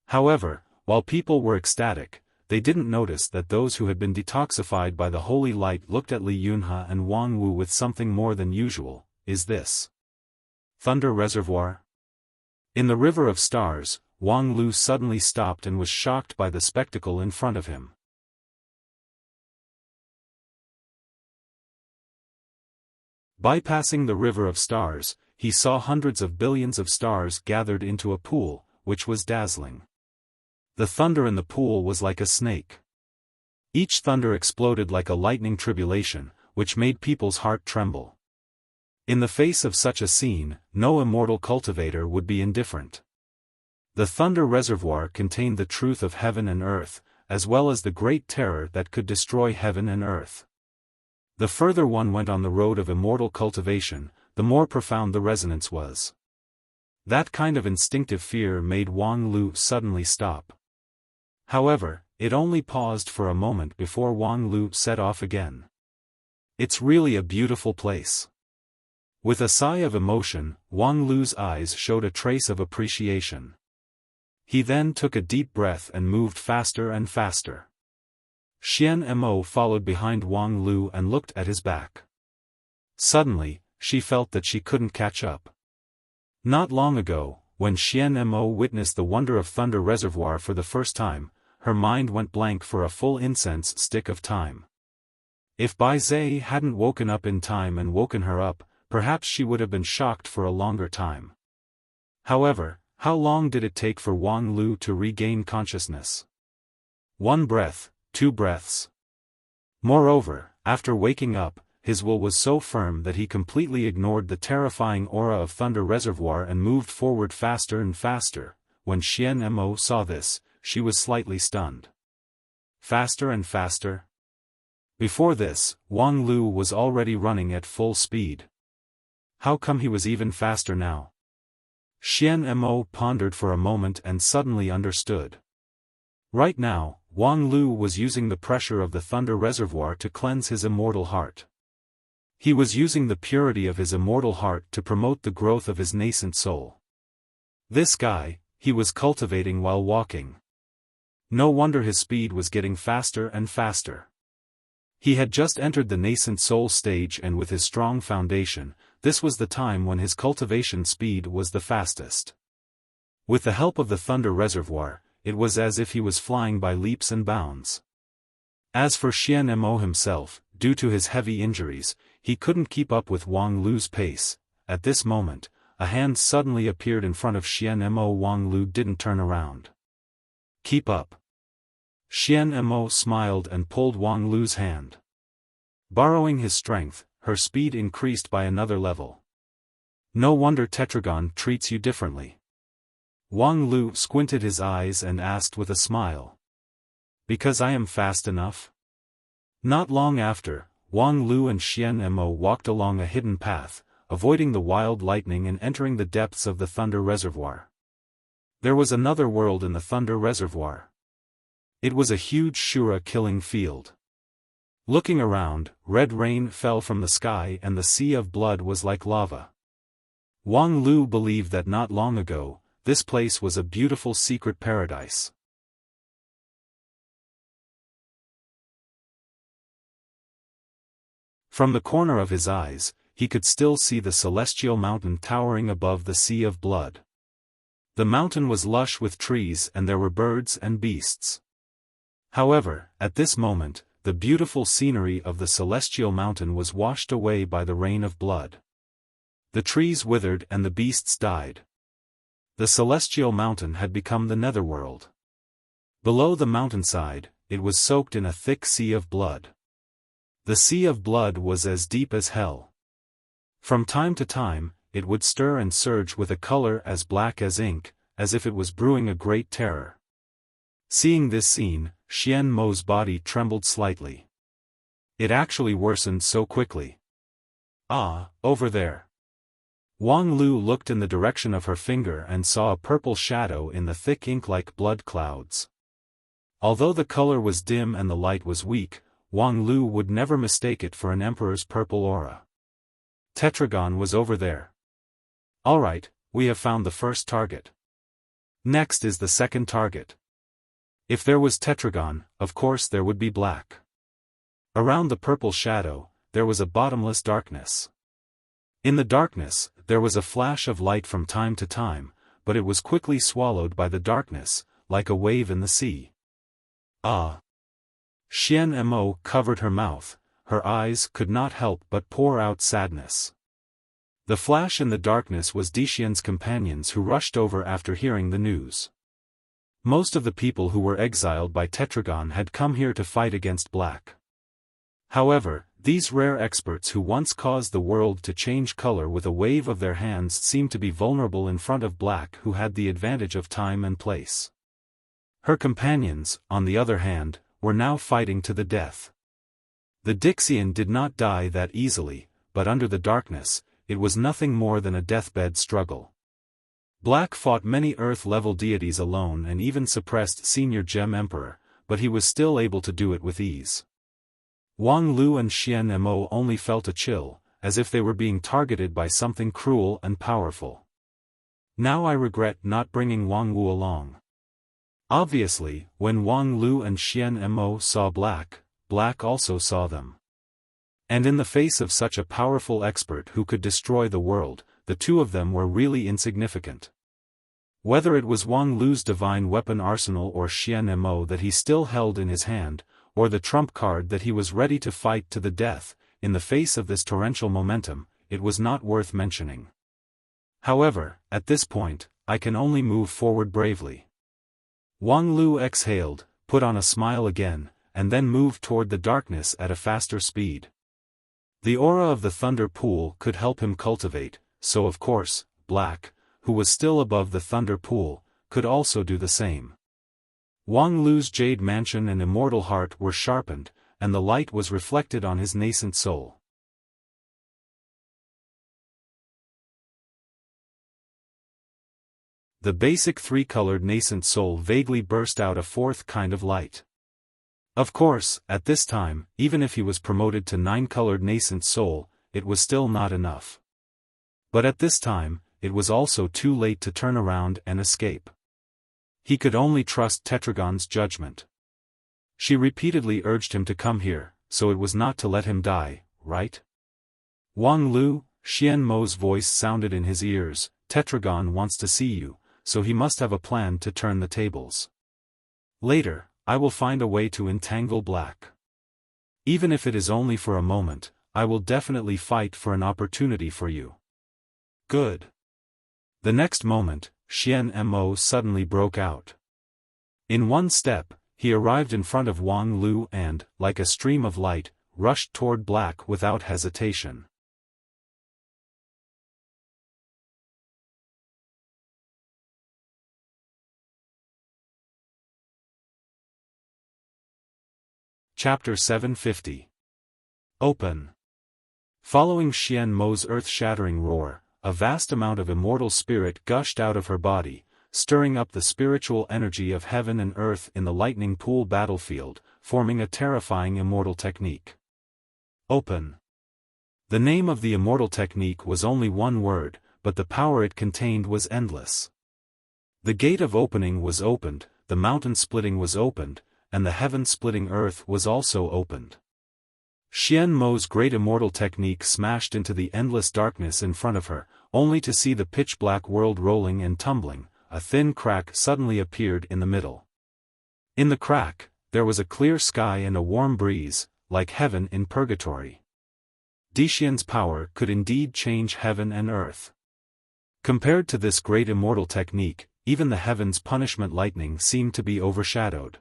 However, while people were ecstatic, they didn't notice that those who had been detoxified by the holy light looked at Li Yunhe and Wang Wu with something more than usual. Is this Thunder Reservoir? In the River of Stars, Wang Lu suddenly stopped and was shocked by the spectacle in front of him. Bypassing the River of Stars, he saw hundreds of billions of stars gathered into a pool, which was dazzling. The thunder in the pool was like a snake. Each thunder exploded like a lightning tribulation, which made people's heart tremble. In the face of such a scene, no immortal cultivator would be indifferent. The Thunder Reservoir contained the truth of heaven and earth, as well as the great terror that could destroy heaven and earth. The further one went on the road of immortal cultivation, the more profound the resonance was. That kind of instinctive fear made Wang Lu suddenly stop. However, it only paused for a moment before Wang Lu set off again. It's really a beautiful place. With a sigh of emotion, Wang Lu's eyes showed a trace of appreciation. He then took a deep breath and moved faster and faster. Xian Mo followed behind Wang Lu and looked at his back. Suddenly, she felt that she couldn't catch up. Not long ago, when Xian Mo witnessed the wonder of Thunder Reservoir for the first time, her mind went blank for a full incense stick of time. If Bai Zhe hadn't woken up in time and woken her up, perhaps she would have been shocked for a longer time. However, how long did it take for Wang Lu to regain consciousness? 1 breath, 2 breaths. Moreover, after waking up, his will was so firm that he completely ignored the terrifying aura of Thunder Reservoir and moved forward faster and faster. When Xian Mo saw this, she was slightly stunned. Faster and faster? Before this, Wang Lu was already running at full speed. How come he was even faster now? Xian Mo pondered for a moment and suddenly understood. Right now, Wang Lu was using the pressure of the Thunder Reservoir to cleanse his immortal heart. He was using the purity of his immortal heart to promote the growth of his nascent soul. This guy, he was cultivating while walking. No wonder his speed was getting faster and faster. He had just entered the nascent soul stage, and with his strong foundation, this was the time when his cultivation speed was the fastest. With the help of the Thunder Reservoir, it was as if he was flying by leaps and bounds. As for Xian Mo himself, due to his heavy injuries, he couldn't keep up with Wang Lu's pace. At this moment, a hand suddenly appeared in front of Xian Mo. Wang Lu didn't turn around. "Keep up." Xian Mo smiled and pulled Wang Lu's hand. Borrowing his strength, her speed increased by another level. "No wonder Tetragon treats you differently." Wang Lu squinted his eyes and asked with a smile. "Because I am fast enough?" Not long after, Wang Lu and Xian Mo walked along a hidden path, avoiding the wild lightning and entering the depths of the Thunder Reservoir. There was another world in the Thunder Reservoir. It was a huge Shura-killing field. Looking around, red rain fell from the sky and the sea of blood was like lava. Wang Lu believed that not long ago, this place was a beautiful secret paradise. From the corner of his eyes, he could still see the celestial mountain towering above the sea of blood. The mountain was lush with trees and there were birds and beasts. However, at this moment, the beautiful scenery of the celestial mountain was washed away by the rain of blood. The trees withered and the beasts died. The celestial mountain had become the netherworld. Below the mountainside, it was soaked in a thick sea of blood. The sea of blood was as deep as hell. From time to time, it would stir and surge with a color as black as ink, as if it was brewing a great terror. Seeing this scene, Xian Mo's body trembled slightly. It actually worsened so quickly. "Ah, over there." Wang Lu looked in the direction of her finger and saw a purple shadow in the thick ink-like blood clouds. Although the color was dim and the light was weak, Wang Lu would never mistake it for an emperor's purple aura. Tetragon was over there. "Alright, we have found the first target. Next is the second target." If there was Tetragon, of course there would be black. Around the purple shadow, there was a bottomless darkness. In the darkness, there was a flash of light from time to time, but it was quickly swallowed by the darkness, like a wave in the sea. "Ah!" Xian Mo covered her mouth, her eyes could not help but pour out sadness. The flash in the darkness was Dixian's companions who rushed over after hearing the news. Most of the people who were exiled by Tetragon had come here to fight against black. However, these rare experts who once caused the world to change color with a wave of their hands seemed to be vulnerable in front of black, who had the advantage of time and place. Her companions, on the other hand, were now fighting to the death. The Dixian did not die that easily, but under the darkness, it was nothing more than a deathbed struggle. Black fought many Earth-level deities alone and even suppressed Senior Gem Emperor, but he was still able to do it with ease. Wang Lu and Xian Mo only felt a chill, as if they were being targeted by something cruel and powerful. "Now I regret not bringing Wang Wu along." Obviously, when Wang Lu and Xian Mo saw black, black also saw them. And in the face of such a powerful expert who could destroy the world, the two of them were really insignificant. Whether it was Wang Lu's divine weapon arsenal or Xian Mo that he still held in his hand, or the trump card that he was ready to fight to the death, in the face of this torrential momentum, it was not worth mentioning. However, at this point, I can only move forward bravely. Wang Lu exhaled, put on a smile again, and then moved toward the darkness at a faster speed. The aura of the thunder pool could help him cultivate, so of course, Black, who was still above the thunder pool, could also do the same. Wang Lu's jade mansion and immortal heart were sharpened, and the light was reflected on his nascent soul. The basic three-colored nascent soul vaguely burst out a fourth kind of light. Of course, at this time, even if he was promoted to 9-colored nascent soul, it was still not enough. But at this time, it was also too late to turn around and escape. He could only trust Tetragon's judgment. She repeatedly urged him to come here, so it was not to let him die, right? Wang Lu, Xian Mo's voice sounded in his ears. Tetragon wants to see you, so he must have a plan to turn the tables. Later, I will find a way to entangle Black. Even if it is only for a moment, I will definitely fight for an opportunity for you. Good. The next moment, Xian Mo suddenly broke out. In one step, he arrived in front of Wang Lu and, like a stream of light, rushed toward Black without hesitation. Chapter 750. Open. Following Xian Mo's earth-shattering roar, a vast amount of immortal spirit gushed out of her body, stirring up the spiritual energy of heaven and earth in the lightning pool battlefield, forming a terrifying immortal technique. Open. The name of the immortal technique was only one word, but the power it contained was endless. The gate of opening was opened, the mountain splitting was opened, and the heaven-splitting earth was also opened. Xian Mo's great immortal technique smashed into the endless darkness in front of her, only to see the pitch-black world rolling and tumbling. A thin crack suddenly appeared in the middle. In the crack, there was a clear sky and a warm breeze, like heaven in purgatory. Dixian's power could indeed change heaven and earth. Compared to this great immortal technique, even the heaven's punishment lightning seemed to be overshadowed.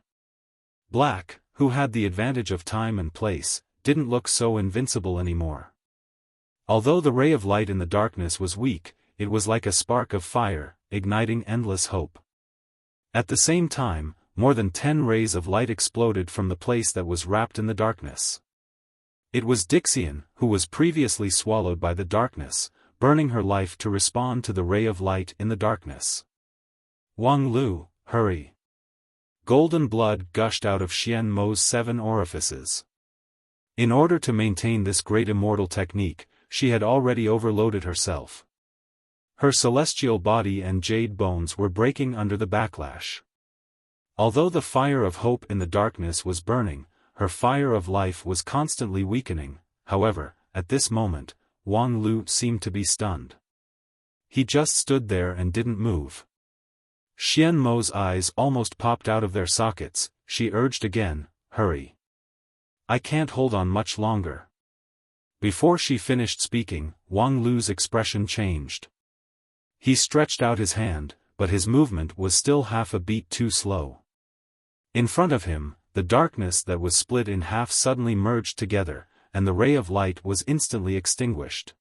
Black, who had the advantage of time and place, didn't look so invincible anymore. Although the ray of light in the darkness was weak, it was like a spark of fire, igniting endless hope. At the same time, more than 10 rays of light exploded from the place that was wrapped in the darkness. It was Dixian, who was previously swallowed by the darkness, burning her life to respond to the ray of light in the darkness. Wang Lu, hurry. Golden blood gushed out of Xian Mo's 7 orifices. In order to maintain this great immortal technique, she had already overloaded herself. Her celestial body and jade bones were breaking under the backlash. Although the fire of hope in the darkness was burning, her fire of life was constantly weakening. However, at this moment, Wang Lu seemed to be stunned. He just stood there and didn't move. Xian Mo's eyes almost popped out of their sockets. She urged again, hurry. I can't hold on much longer. Before she finished speaking, Wang Lu's expression changed. He stretched out his hand, but his movement was still half a beat too slow. In front of him, the darkness that was split in half suddenly merged together, and the ray of light was instantly extinguished.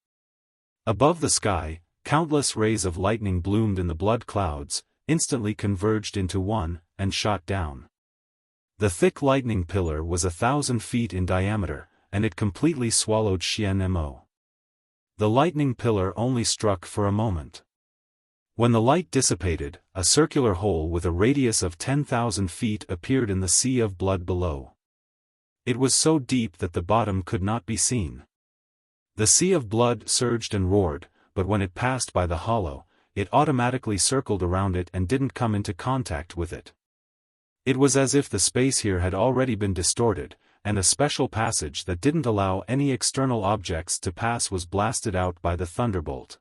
Above the sky, countless rays of lightning bloomed in the blood clouds, instantly converged into one, and shot down. The thick lightning pillar was 1,000 feet in diameter, and it completely swallowed Xian Mo. The lightning pillar only struck for a moment. When the light dissipated, a circular hole with a radius of 10,000 feet appeared in the sea of blood below. It was so deep that the bottom could not be seen. The sea of blood surged and roared, but when it passed by the hollow, it automatically circled around it and didn't come into contact with it. It was as if the space here had already been distorted, and a special passage that didn't allow any external objects to pass was blasted out by the thunderbolt.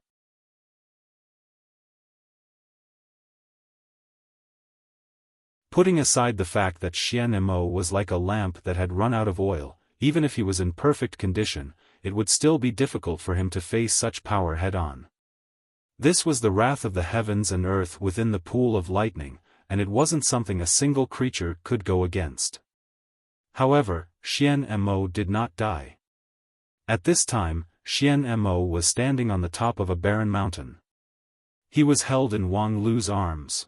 Putting aside the fact that Xian Mo was like a lamp that had run out of oil, even if he was in perfect condition, it would still be difficult for him to face such power head-on. This was the wrath of the heavens and earth within the pool of lightning, and it wasn't something a single creature could go against. However, Xian Mo did not die. At this time, Xian Mo was standing on the top of a barren mountain. He was held in Wang Lu's arms.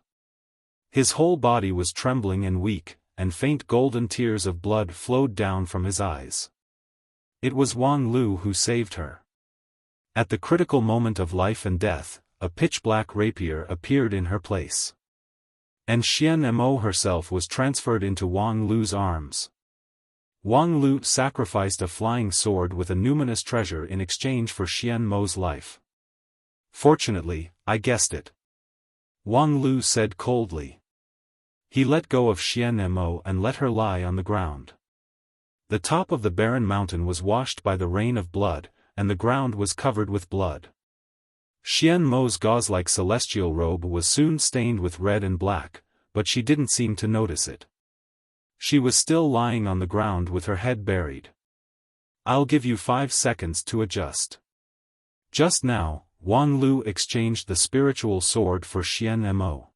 His whole body was trembling and weak, and faint golden tears of blood flowed down from his eyes. It was Wang Lu who saved her. At the critical moment of life and death, a pitch-black rapier appeared in her place. And Xian Mo herself was transferred into Wang Lu's arms. Wang Lu sacrificed a flying sword with a numinous treasure in exchange for Xian Mo's life. Fortunately, I guessed it. Wang Lu said coldly. He let go of Xian Mo and let her lie on the ground. The top of the barren mountain was washed by the rain of blood, and the ground was covered with blood. Xian Mo's gauze-like celestial robe was soon stained with red and black, but she didn't seem to notice it. She was still lying on the ground with her head buried. "I'll give you 5 seconds to adjust." Just now, Wang Lu exchanged the spiritual sword for Xian Mo.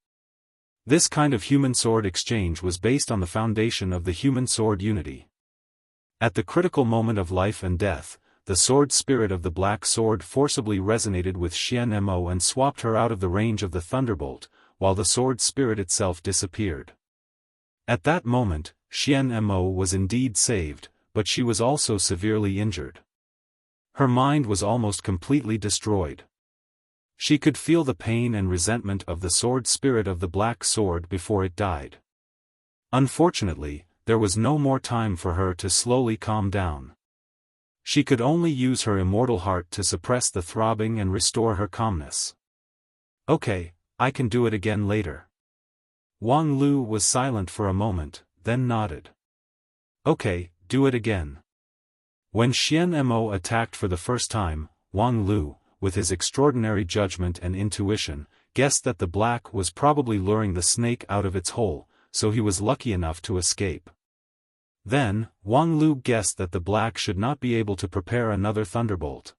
This kind of human sword exchange was based on the foundation of the human sword unity. At the critical moment of life and death, the sword spirit of the black sword forcibly resonated with Xian Mo and swapped her out of the range of the thunderbolt, while the sword spirit itself disappeared. At that moment, Xian Mo was indeed saved, but she was also severely injured. Her mind was almost completely destroyed. She could feel the pain and resentment of the sword spirit of the black sword before it died. Unfortunately, there was no more time for her to slowly calm down. She could only use her immortal heart to suppress the throbbing and restore her calmness. "Okay, I can do it again later." Wang Lu was silent for a moment, then nodded. "Okay, do it again." When Xian Mo attacked for the first time, Wang Lu, with his extraordinary judgment and intuition, guessed that the black was probably luring the snake out of its hole, so he was lucky enough to escape. Then, Wang Lu guessed that the black should not be able to prepare another thunderbolt.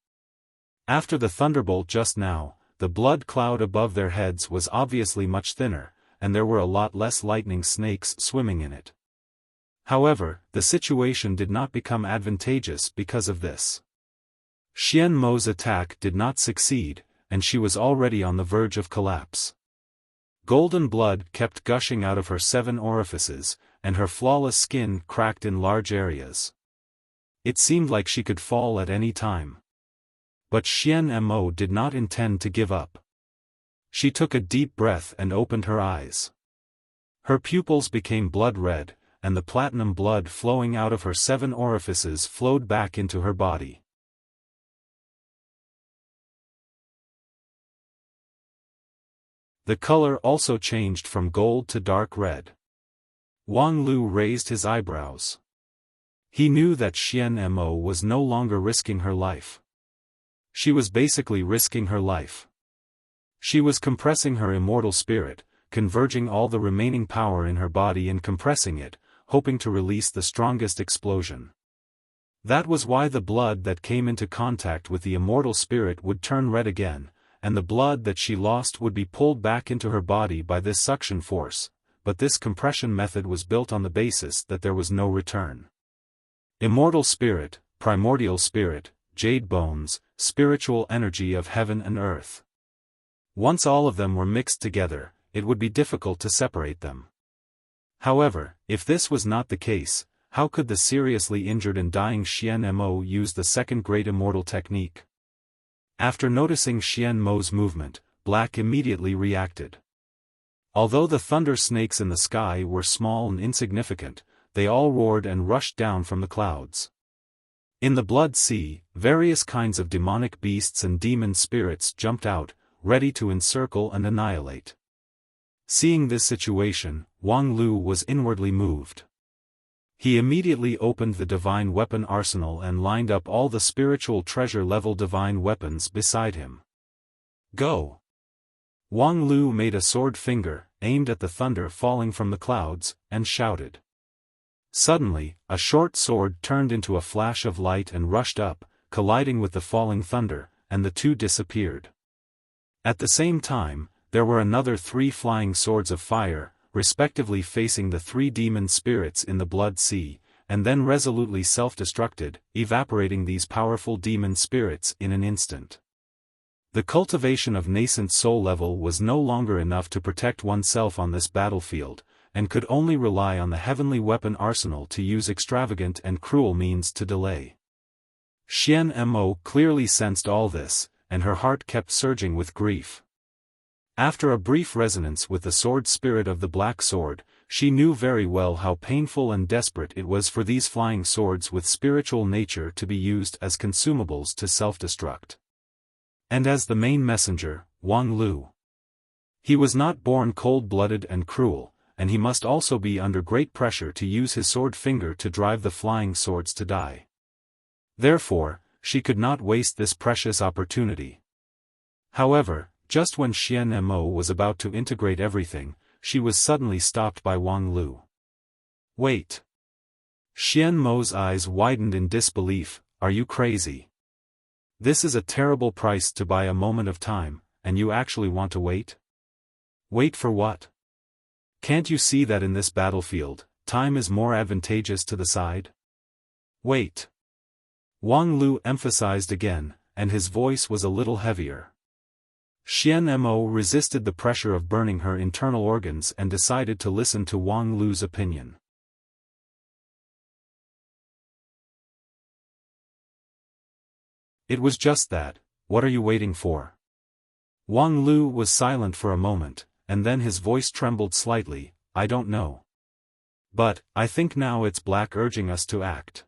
After the thunderbolt just now, the blood cloud above their heads was obviously much thinner, and there were a lot less lightning snakes swimming in it. However, the situation did not become advantageous because of this. Xian Mo's attack did not succeed, and she was already on the verge of collapse. Golden blood kept gushing out of her 7 orifices, and her flawless skin cracked in large areas. It seemed like she could fall at any time. But Xian Mo did not intend to give up. She took a deep breath and opened her eyes. Her pupils became blood red, and the platinum blood flowing out of her 7 orifices flowed back into her body. The color also changed from gold to dark red. Wang Lu raised his eyebrows. He knew that Xian Mo was no longer risking her life. She was basically risking her life. She was compressing her immortal spirit, converging all the remaining power in her body and compressing it, hoping to release the strongest explosion. That was why the blood that came into contact with the immortal spirit would turn red again, and the blood that she lost would be pulled back into her body by this suction force, but this compression method was built on the basis that there was no return. Immortal spirit, primordial spirit, jade bones, spiritual energy of heaven and earth. Once all of them were mixed together, it would be difficult to separate them. However, if this was not the case, how could the seriously injured and dying Xian Mo use the second great immortal technique? After noticing Xian Mo's movement, Black immediately reacted. Although the thunder snakes in the sky were small and insignificant, they all roared and rushed down from the clouds. In the blood sea, various kinds of demonic beasts and demon spirits jumped out, ready to encircle and annihilate. Seeing this situation, Wang Lu was inwardly moved. He immediately opened the divine weapon arsenal and lined up all the spiritual treasure-level divine weapons beside him. "Go!" Wang Lu made a sword finger, aimed at the thunder falling from the clouds, and shouted. Suddenly, a short sword turned into a flash of light and rushed up, colliding with the falling thunder, and the two disappeared. At the same time, there were another 3 flying swords of fire, respectively facing the 3 demon spirits in the blood sea, and then resolutely self-destructed, evaporating these powerful demon spirits in an instant. The cultivation of nascent soul level was no longer enough to protect oneself on this battlefield, and could only rely on the heavenly weapon arsenal to use extravagant and cruel means to delay. Xian Mo clearly sensed all this, and her heart kept surging with grief. After a brief resonance with the sword spirit of the black sword, she knew very well how painful and desperate it was for these flying swords with spiritual nature to be used as consumables to self-destruct. And as the main messenger, Wang Lu. He was not born cold-blooded and cruel, and he must also be under great pressure to use his sword finger to drive the flying swords to die. Therefore, she could not waste this precious opportunity. However, just when Xian Mo was about to integrate everything, she was suddenly stopped by Wang Lu. Wait. Xian Mo's eyes widened in disbelief. Are you crazy? This is a terrible price to buy a moment of time, and you actually want to wait? Wait for what? Can't you see that in this battlefield, time is more advantageous to the side? Wait. Wang Lu emphasized again, and his voice was a little heavier. Xian Mo resisted the pressure of burning her internal organs and decided to listen to Wang Lu's opinion. It was just that. What are you waiting for? Wang Lu was silent for a moment, and then his voice trembled slightly. I don't know. But, I think now it's Black urging us to act.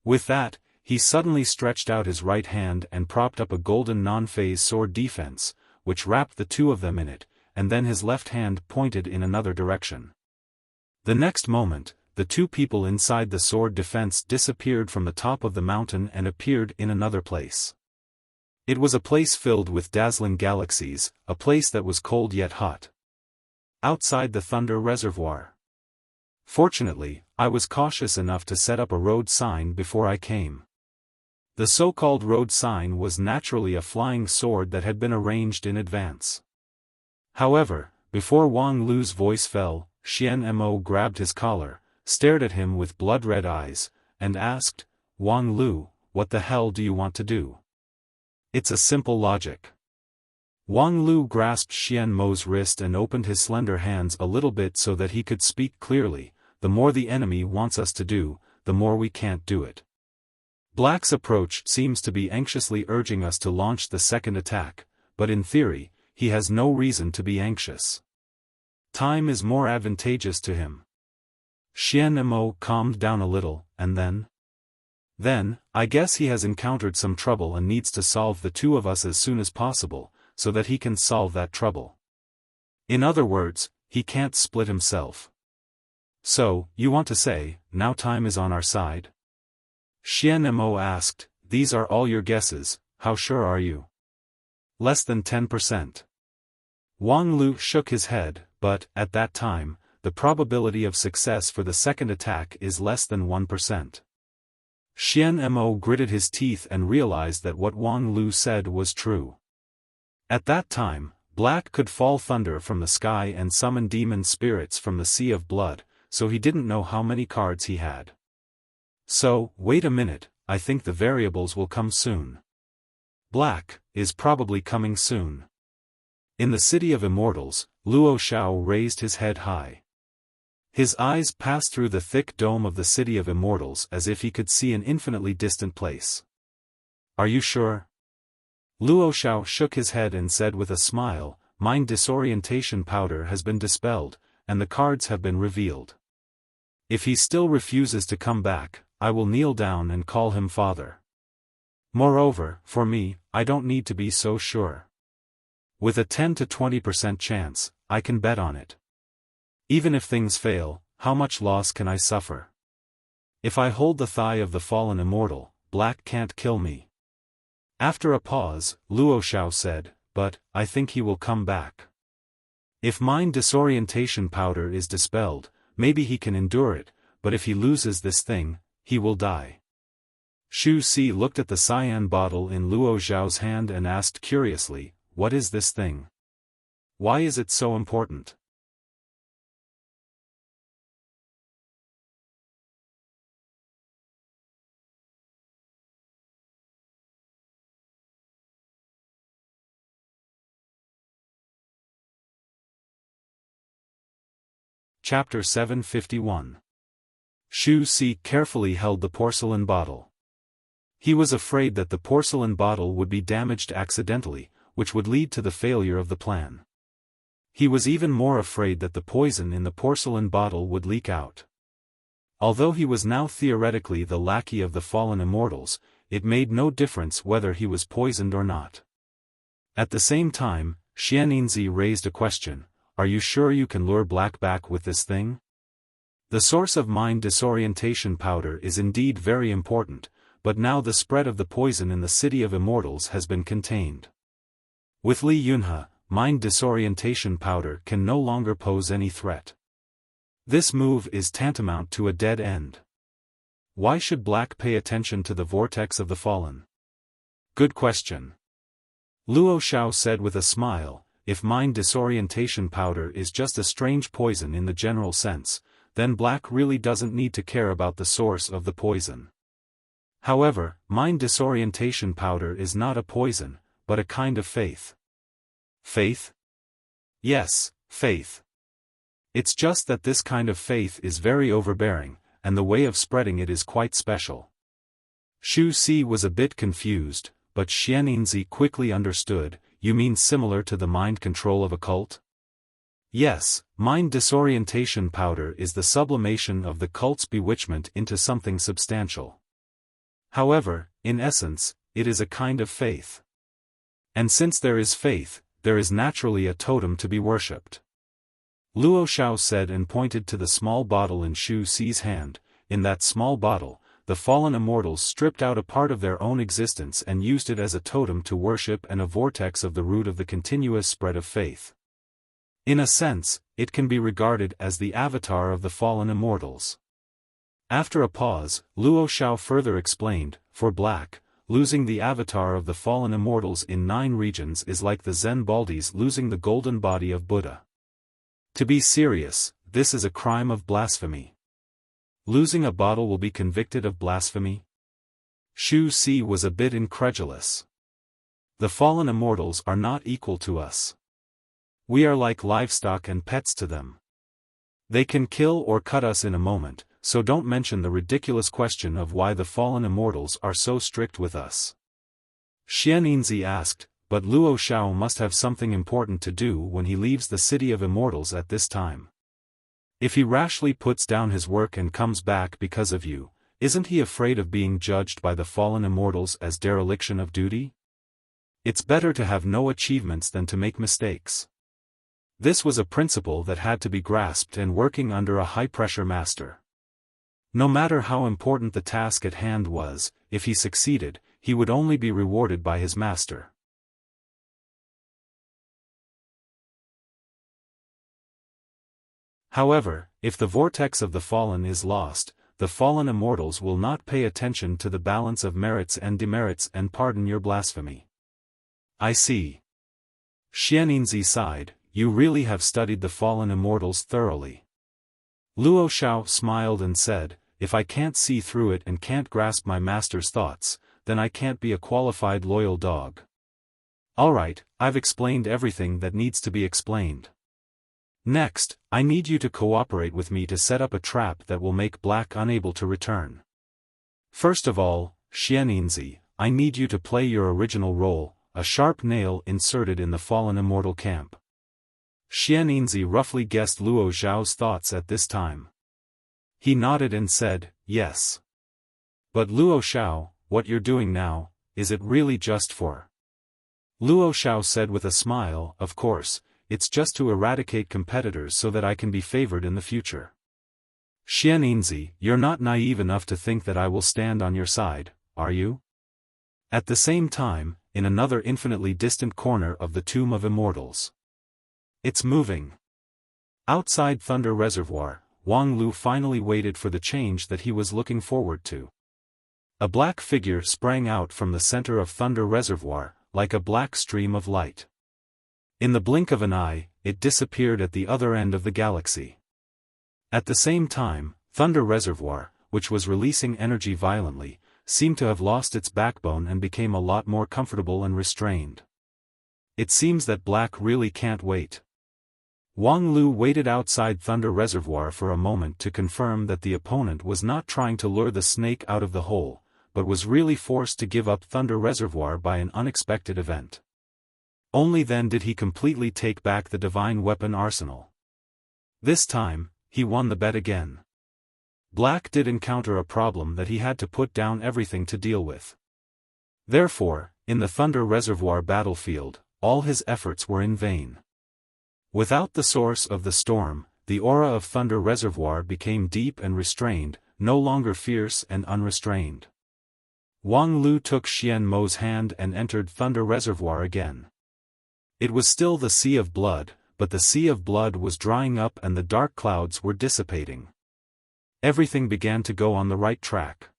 With that, he suddenly stretched out his right hand and propped up a golden non-phase sword defense, which wrapped the two of them in it, and then his left hand pointed in another direction. The next moment, the two people inside the sword defense disappeared from the top of the mountain and appeared in another place. It was a place filled with dazzling galaxies, a place that was cold yet hot. Outside the Thunder Reservoir. Fortunately, I was cautious enough to set up a road sign before I came. The so-called road sign was naturally a flying sword that had been arranged in advance. However, before Wang Lu's voice fell, Xian Mo grabbed his collar, stared at him with blood-red eyes, and asked, Wang Lu, what the hell do you want to do? It's a simple logic. Wang Lu grasped Xian Mo's wrist and opened his slender hands a little bit so that he could speak clearly. The more the enemy wants us to do, the more we can't do it. Black's approach seems to be anxiously urging us to launch the second attack, but in theory, he has no reason to be anxious. Time is more advantageous to him. Xian Mo calmed down a little, and then, I guess he has encountered some trouble and needs to solve the two of us as soon as possible, so that he can solve that trouble. In other words, he can't split himself. So, you want to say, now time is on our side? Xian Mo asked, these are all your guesses, how sure are you? Less than 10%. Wang Lu shook his head, but, at that time, the probability of success for the second attack is less than 1%. Xian Mo gritted his teeth and realized that what Wang Lu said was true. At that time, Black could fall thunder from the sky and summon demon spirits from the sea of blood, so he didn't know how many cards he had. So, wait a minute, I think the variables will come soon. Black is probably coming soon. In the City of Immortals, Luo Xiao raised his head high. His eyes passed through the thick dome of the City of Immortals as if he could see an infinitely distant place. Are you sure? Luo Xiao shook his head and said with a smile, mind disorientation powder has been dispelled, and the cards have been revealed. If he still refuses to come back, I will kneel down and call him father. Moreover, for me, I don't need to be so sure. With a 10 to 20% chance, I can bet on it. Even if things fail, how much loss can I suffer? If I hold the thigh of the fallen immortal, Black can't kill me. After a pause, Luo Xiao said, but, I think he will come back. If mind disorientation powder is dispelled, maybe he can endure it, but if he loses this thing, he will die. Xu Si looked at the cyan bottle in Luo Xiao's hand and asked curiously, what is this thing? Why is it so important? Chapter 751. Xu Si carefully held the porcelain bottle. He was afraid that the porcelain bottle would be damaged accidentally, which would lead to the failure of the plan. He was even more afraid that the poison in the porcelain bottle would leak out. Although he was now theoretically the lackey of the fallen immortals, it made no difference whether he was poisoned or not. At the same time, Xianxi raised a question, are you sure you can lure Black back with this thing? The source of mind disorientation powder is indeed very important, but now the spread of the poison in the City of Immortals has been contained. With Li Yunhe, mind disorientation powder can no longer pose any threat. This move is tantamount to a dead end. Why should Black pay attention to the vortex of the fallen? Good question. Luo Xiao said with a smile, if mind disorientation powder is just a strange poison in the general sense, then Black really doesn't need to care about the source of the poison. However, mind disorientation powder is not a poison, but a kind of faith. Faith? Yes, faith. It's just that this kind of faith is very overbearing, and the way of spreading it is quite special. Xu Si was a bit confused, but Xianninzi quickly understood. You mean similar to the mind control of a cult? Yes, mind disorientation powder is the sublimation of the cult's bewitchment into something substantial. However, in essence, it is a kind of faith. And since there is faith, there is naturally a totem to be worshipped. Luo Xiao said and pointed to the small bottle in Xu Si's hand. In that small bottle, the fallen immortals stripped out a part of their own existence and used it as a totem to worship and a vortex of the root of the continuous spread of faith. In a sense, it can be regarded as the avatar of the fallen immortals. After a pause, Luo Xiao further explained, for Black, losing the avatar of the fallen immortals in 9 regions is like the Zen Baldies losing the golden body of Buddha. To be serious, this is a crime of blasphemy. Losing a bottle will be convicted of blasphemy? Xu Si was a bit incredulous. The fallen immortals are not equal to us. We are like livestock and pets to them. They can kill or cut us in a moment, so don't mention the ridiculous question of why the fallen immortals are so strict with us. Xianninzi asked, but Luo Xiao must have something important to do when he leaves the City of Immortals at this time. If he rashly puts down his work and comes back because of you, isn't he afraid of being judged by the fallen immortals as dereliction of duty? It's better to have no achievements than to make mistakes. This was a principle that had to be grasped and working under a high-pressure master. No matter how important the task at hand was, if he succeeded, he would only be rewarded by his master. However, if the vortex of the fallen is lost, the fallen immortals will not pay attention to the balance of merits and demerits and pardon your blasphemy. I see. Xianninzi sighed, you really have studied the fallen immortals thoroughly. Luo Xiao smiled and said, if I can't see through it and can't grasp my master's thoughts, then I can't be a qualified loyal dog. Alright, I've explained everything that needs to be explained. Next, I need you to cooperate with me to set up a trap that will make Black unable to return. First of all, Xianninzi, I need you to play your original role, a sharp nail inserted in the fallen immortal camp. Xianninzi roughly guessed Luo Xiao's thoughts at this time. He nodded and said, yes. But Luo Xiao, what you're doing now, is it really just for? Luo Xiao said with a smile, of course, it's just to eradicate competitors so that I can be favored in the future. Xianninzi, you're not naive enough to think that I will stand on your side, are you? At the same time, in another infinitely distant corner of the Tomb of Immortals. It's moving. Outside Thunder Reservoir, Wang Lu finally waited for the change that he was looking forward to. A black figure sprang out from the center of Thunder Reservoir, like a black stream of light. In the blink of an eye, it disappeared at the other end of the galaxy. At the same time, Thunder Reservoir, which was releasing energy violently, seemed to have lost its backbone and became a lot more comfortable and restrained. It seems that Black really can't wait. Wang Lu waited outside Thunder Reservoir for a moment to confirm that the opponent was not trying to lure the snake out of the hole, but was really forced to give up Thunder Reservoir by an unexpected event. Only then did he completely take back the divine weapon arsenal. This time, he won the bet again. Black did encounter a problem that he had to put down everything to deal with. Therefore, in the Thunder Reservoir battlefield, all his efforts were in vain. Without the source of the storm, the aura of Thunder Reservoir became deep and restrained, no longer fierce and unrestrained. Wang Lu took Xian Mo's hand and entered Thunder Reservoir again. It was still the Sea of Blood, but the Sea of Blood was drying up and the dark clouds were dissipating. Everything began to go on the right track.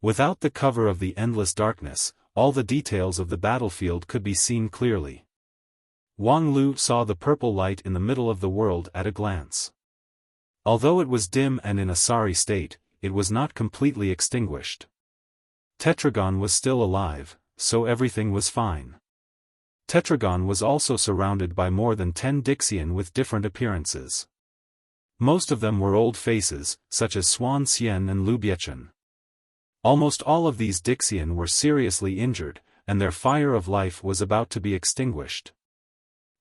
Without the cover of the endless darkness, all the details of the battlefield could be seen clearly. Wang Lu saw the purple light in the middle of the world at a glance. Although it was dim and in a sorry state, it was not completely extinguished. Tetragon was still alive, so everything was fine. Tetragon was also surrounded by more than 10 Dixian with different appearances. Most of them were old faces, such as Swan Xian and Lu Biechen. Almost all of these Dixian were seriously injured, and their fire of life was about to be extinguished.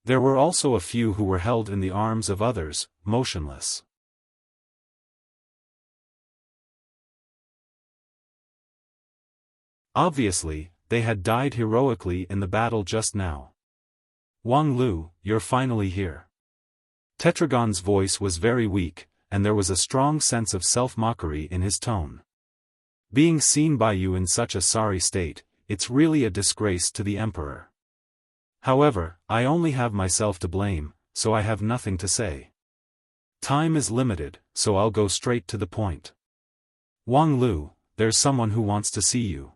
There were also a few who were held in the arms of others, motionless. Obviously, they had died heroically in the battle just now. Wang Lu, you're finally here. Tetragon's voice was very weak, and there was a strong sense of self-mockery in his tone. Being seen by you in such a sorry state, it's really a disgrace to the Emperor. However, I only have myself to blame, so I have nothing to say. Time is limited, so I'll go straight to the point. Wang Lu, there's someone who wants to see you.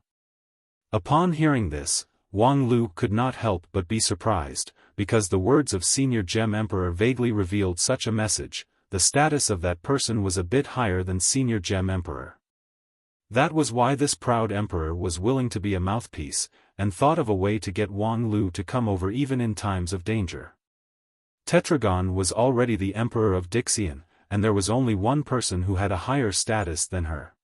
Upon hearing this, Wang Lu could not help but be surprised, because the words of Senior Gem Emperor vaguely revealed such a message. The status of that person was a bit higher than Senior Gem Emperor. That was why this proud emperor was willing to be a mouthpiece, and thought of a way to get Wang Lu to come over even in times of danger. Tetragon was already the emperor of Dixian, and there was only one person who had a higher status than her.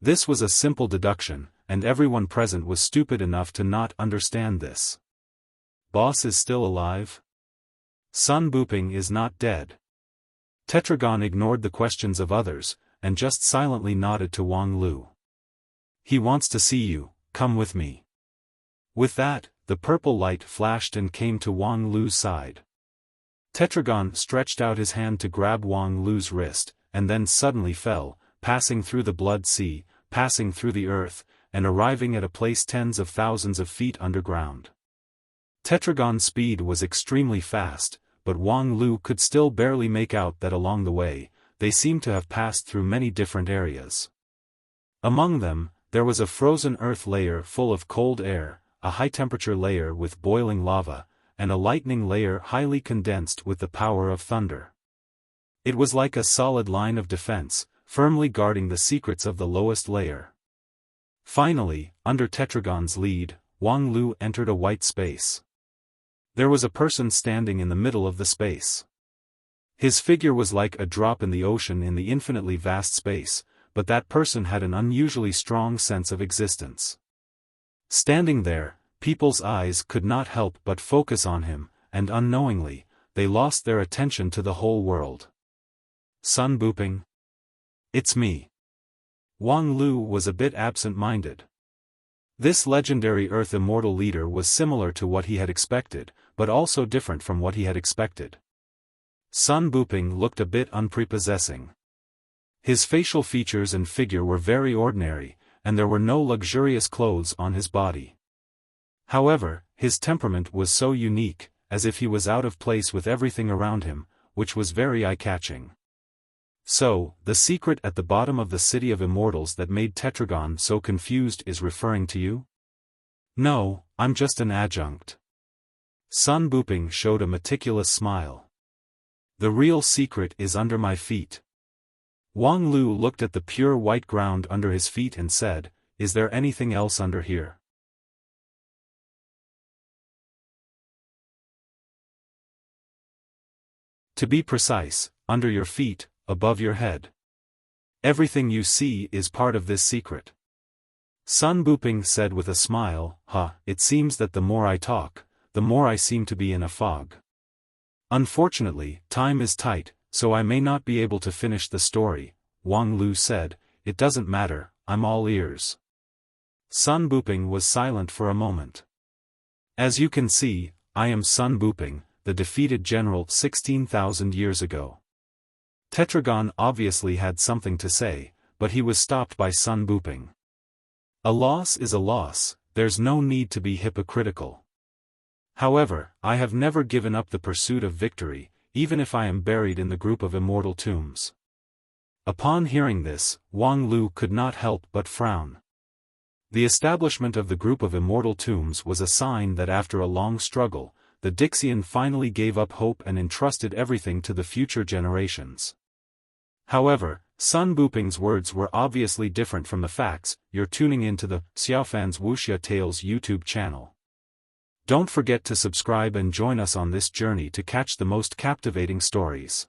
This was a simple deduction, and everyone present was stupid enough to not understand this. Boss is still alive? Sun Buping is not dead. Tetragon ignored the questions of others, and just silently nodded to Wang Lu. He wants to see you, come with me. With that, the purple light flashed and came to Wang Lu's side. Tetragon stretched out his hand to grab Wang Lu's wrist, and then suddenly fell, passing through the blood sea, passing through the earth, and arriving at a place tens of thousands of feet underground. Tetragon's speed was extremely fast, but Wang Lu could still barely make out that along the way, they seemed to have passed through many different areas. Among them, there was a frozen earth layer full of cold air, a high-temperature layer with boiling lava, and a lightning layer highly condensed with the power of thunder. It was like a solid line of defense, firmly guarding the secrets of the lowest layer. Finally, under Tetragon's lead, Wang Lu entered a white space. There was a person standing in the middle of the space. His figure was like a drop in the ocean in the infinitely vast space, but that person had an unusually strong sense of existence. Standing there, people's eyes could not help but focus on him, and unknowingly, they lost their attention to the whole world. Sun Buping? It's me. Wang Lu was a bit absent-minded. This legendary Earth Immortal leader was similar to what he had expected, but also different from what he had expected. Sun Buping looked a bit unprepossessing. His facial features and figure were very ordinary, and there were no luxurious clothes on his body. However, his temperament was so unique, as if he was out of place with everything around him, which was very eye-catching. So, the secret at the bottom of the City of Immortals that made Tetragon so confused is referring to you? No, I'm just an adjunct. Sun Buping showed a meticulous smile. The real secret is under my feet. Wang Lu looked at the pure white ground under his feet and said, "Is there anything else under here?" To be precise, under your feet, above your head. Everything you see is part of this secret. Sun Buping said with a smile, It seems that the more I talk, the more I seem to be in a fog. Unfortunately, time is tight, so I may not be able to finish the story," Wang Lu said. "It doesn't matter, I'm all ears." Sun Buping was silent for a moment. "As you can see, I am Sun Buping, the defeated general 16,000 years ago. Tetragon obviously had something to say, but he was stopped by Sun Buping. A loss is a loss, there's no need to be hypocritical. However, I have never given up the pursuit of victory, even if I am buried in the group of immortal tombs. Upon hearing this, Wang Lu could not help but frown. The establishment of the group of immortal tombs was a sign that after a long struggle, the Dixian finally gave up hope and entrusted everything to the future generations. However, Sun Buping's words were obviously different from the facts. You're tuning into the Xiaofan's Wuxia Tales YouTube channel. Don't forget to subscribe and join us on this journey to catch the most captivating stories.